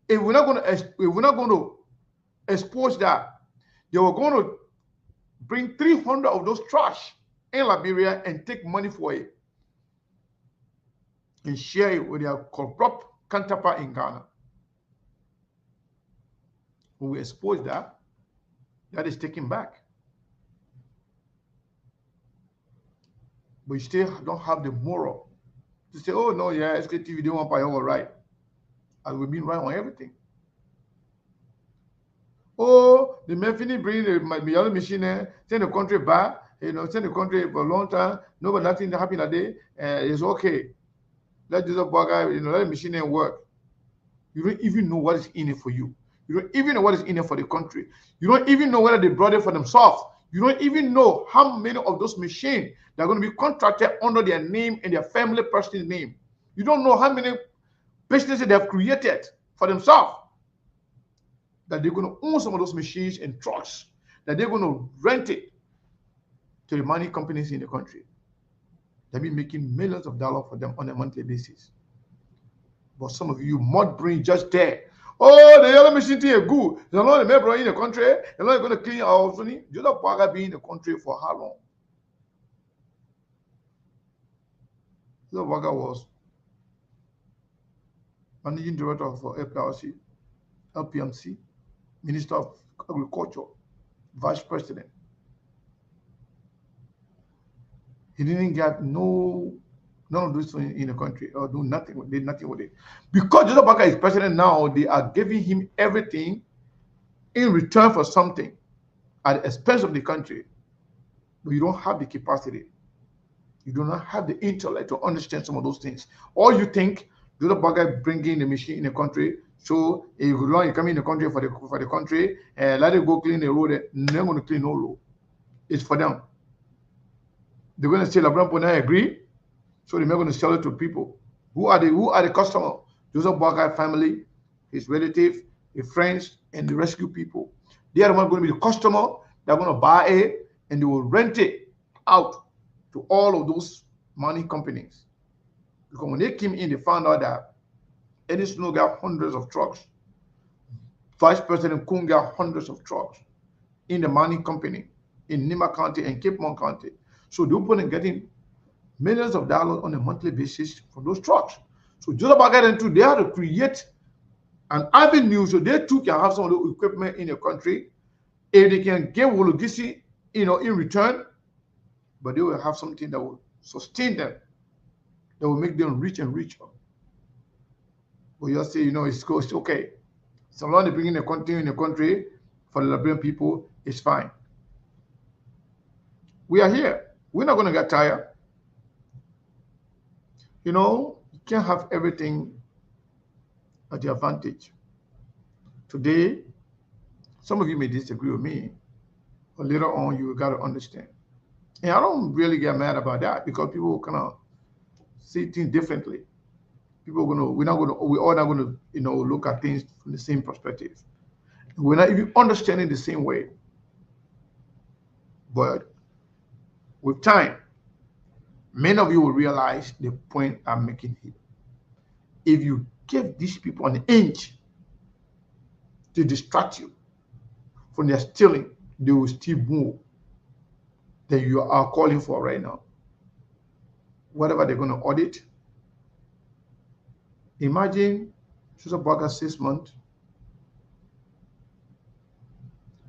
If we're not going to expose that, they were going to bring 300 of those trash in Liberia and take money for it and share it with their corrupt counterpart in Ghana. When we expose that, that is taken back. But you still don't have the moral to say, oh no, yeah, SKTV don't want to pay all right. And we've been right on everything. Oh, the Memphis bring the other machine there, send the country back, you know, send the country for a long time, no, but nothing happened that day, it's okay. Let Joseph Baga, you know, let the machine work. You don't even know what is in it for you. You don't even know what is in it for the country. You don't even know whether they brought it for themselves. You don't even know how many of those machines that are going to be contracted under their name and their family person's name. You don't know how many businesses they have created for themselves, that they're going to own some of those machines and trucks, that they're going to rent it to the money companies in the country. They've been making millions of dollars for them on a monthly basis. But some of you mud brain just there. Oh, the yellow machine thing is good. They're not a member in the country. They're not going to clean our money. You know, Baga be in the country for how long? You know, Baga was managing director for LPMC, Minister of Agriculture, Vice President. He didn't get none of those in the country or do nothing, did nothing with it. Because Joseph Baga is president now, they are giving him everything in return for something at the expense of the country. But you don't have the capacity. You do not have the intellect to understand some of those things. Or you think Joseph Baga bringing the machine in the country, so if you come in the country for the country and let it go clean the road, they're going to clean no road. It's for them. They're going to say LeBron Pona agree, so they're not going to sell it to people. Who are the customer? Joseph Baga family, his relative, his friends, and the rescue people. They are the ones going to be the customer. They're going to buy it and they will rent it out to all of those money companies. Because when they came in, they found out that Eddie Snow got hundreds of trucks. Vice President Kun got hundreds of trucks in the mining company in Nima County and Cape Mon County. So they're going to getting millions of dollars on a monthly basis for those trucks. So Joseph Baga and too, they have to create an avenue so they too can have some of the equipment in the country. If they can get Wologisi, in return, but they will have something that will sustain them, that will make them rich and richer. But you say, it's okay. So long as they bring in the country for the Liberian people, it's fine. We are here. We're not going to get tired. You can't have everything at your advantage. Today, some of you may disagree with me, but later on, you got to understand. And I don't really get mad about that because people kind of see things differently. We're all not going to, look at things from the same perspective. We're not even understanding the same way. But with time, many of you will realize the point I'm making here. If you give these people an inch to distract you from their stealing, they will steal more than you are calling for right now. Whatever they're going to audit. Imagine Joseph Baga 6 months.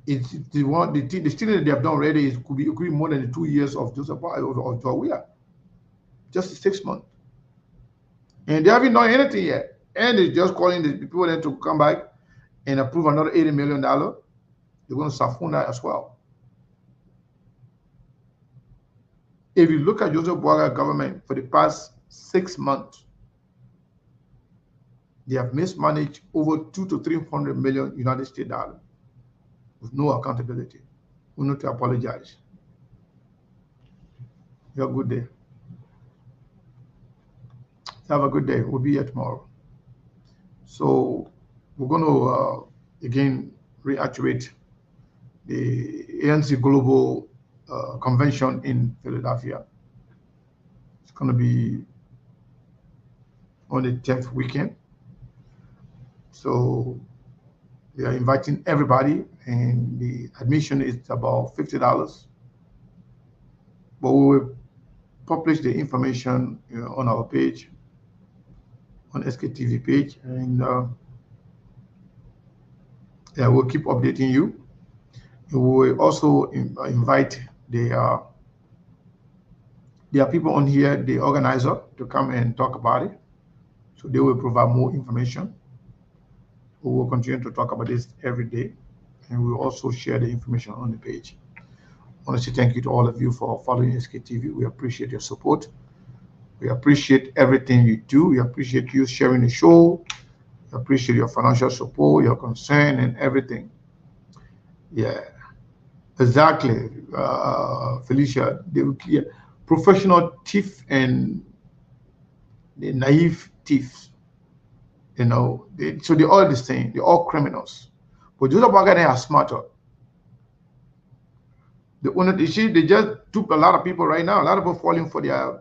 It's the stealing that they have done already could be more than the 2 years of Joseph Baga or Jawia. Just 6 months. And they haven't done anything yet. And they're just calling the people then to come back and approve another $80 million. They're going to siphon that as well. If you look at Joseph Baga government for the past 6 months, they have mismanaged over 200 to 300 million United States dollars with no accountability. We need to apologize. You have a good day. Have a good day. We'll be here tomorrow. So we're going to again reiterate the ANC Global Convention in Philadelphia. It's going to be on the 10th weekend. So we are inviting everybody, and the admission is about $50. But we will publish the information on our page, on SKTV page, and we'll keep updating you. We will also invite the people on here, the organizer, to come and talk about it. So they will provide more information. We will continue to talk about this every day, and we will also share the information on the page. I want to say thank you to all of you for following SKTV. We appreciate your support. We appreciate everything you do. We appreciate you sharing the show. We appreciate your financial support, your concern, and everything. Yeah, exactly. Felicia, the professional thief and the naive thieves. So they're all the same. They're all criminals. But Joseph Baga, they are smarter. They just took a lot of people right now. A lot of people falling for their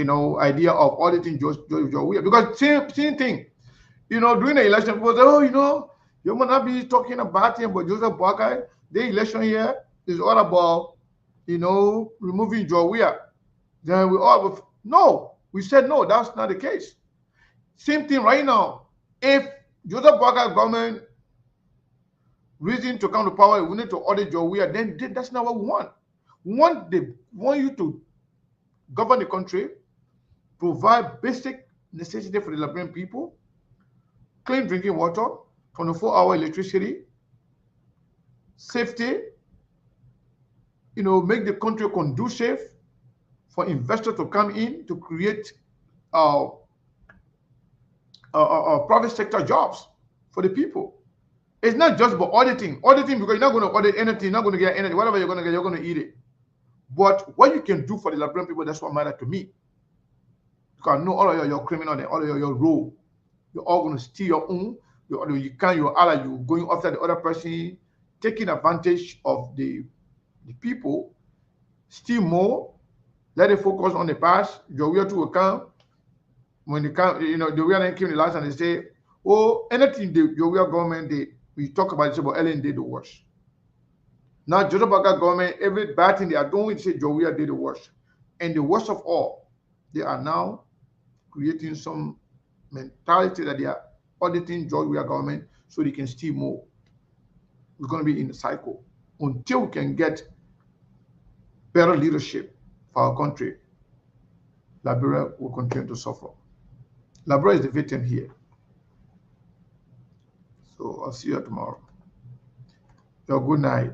idea of auditing Jowia, because same thing. During the election, people say, oh, you might not be talking about him, but Joseph Boakai, the election here is all about, removing Jowia. Then we said no, that's not the case. Same thing right now. If Joseph Boakai government reason to come to power, we need to audit Jowia, then that's not what we want. We want you to govern the country, provide basic necessity for the Liberian people, clean drinking water, 24-hour electricity, safety, make the country conducive for investors to come in to create private sector jobs for the people. It's not just about auditing because you're not going to audit anything, you're not going to get anything. Whatever you're going to get, you're going to eat it. But what you can do for the Liberian people, that's what matters to me. Because I know all of your criminal and all of your role. You're all going to steal your own. You're going after the other person, taking advantage of the people, steal more, let it focus on the past. Jowia too will come. When they come, Jowia then came the last and they say, oh, anything the Jowia government did, we talk about it, about Ellen did the worst. Now, Joseph Boakai government, every bad thing they are doing, they say Jowia did the worst. And the worst of all, they are now creating some mentality that they are auditing Jowia government so they can steal more. We're going to be in the cycle until we can get better leadership for our country. Liberia will continue to suffer. Liberia is the victim here. So I'll see you tomorrow. Good night.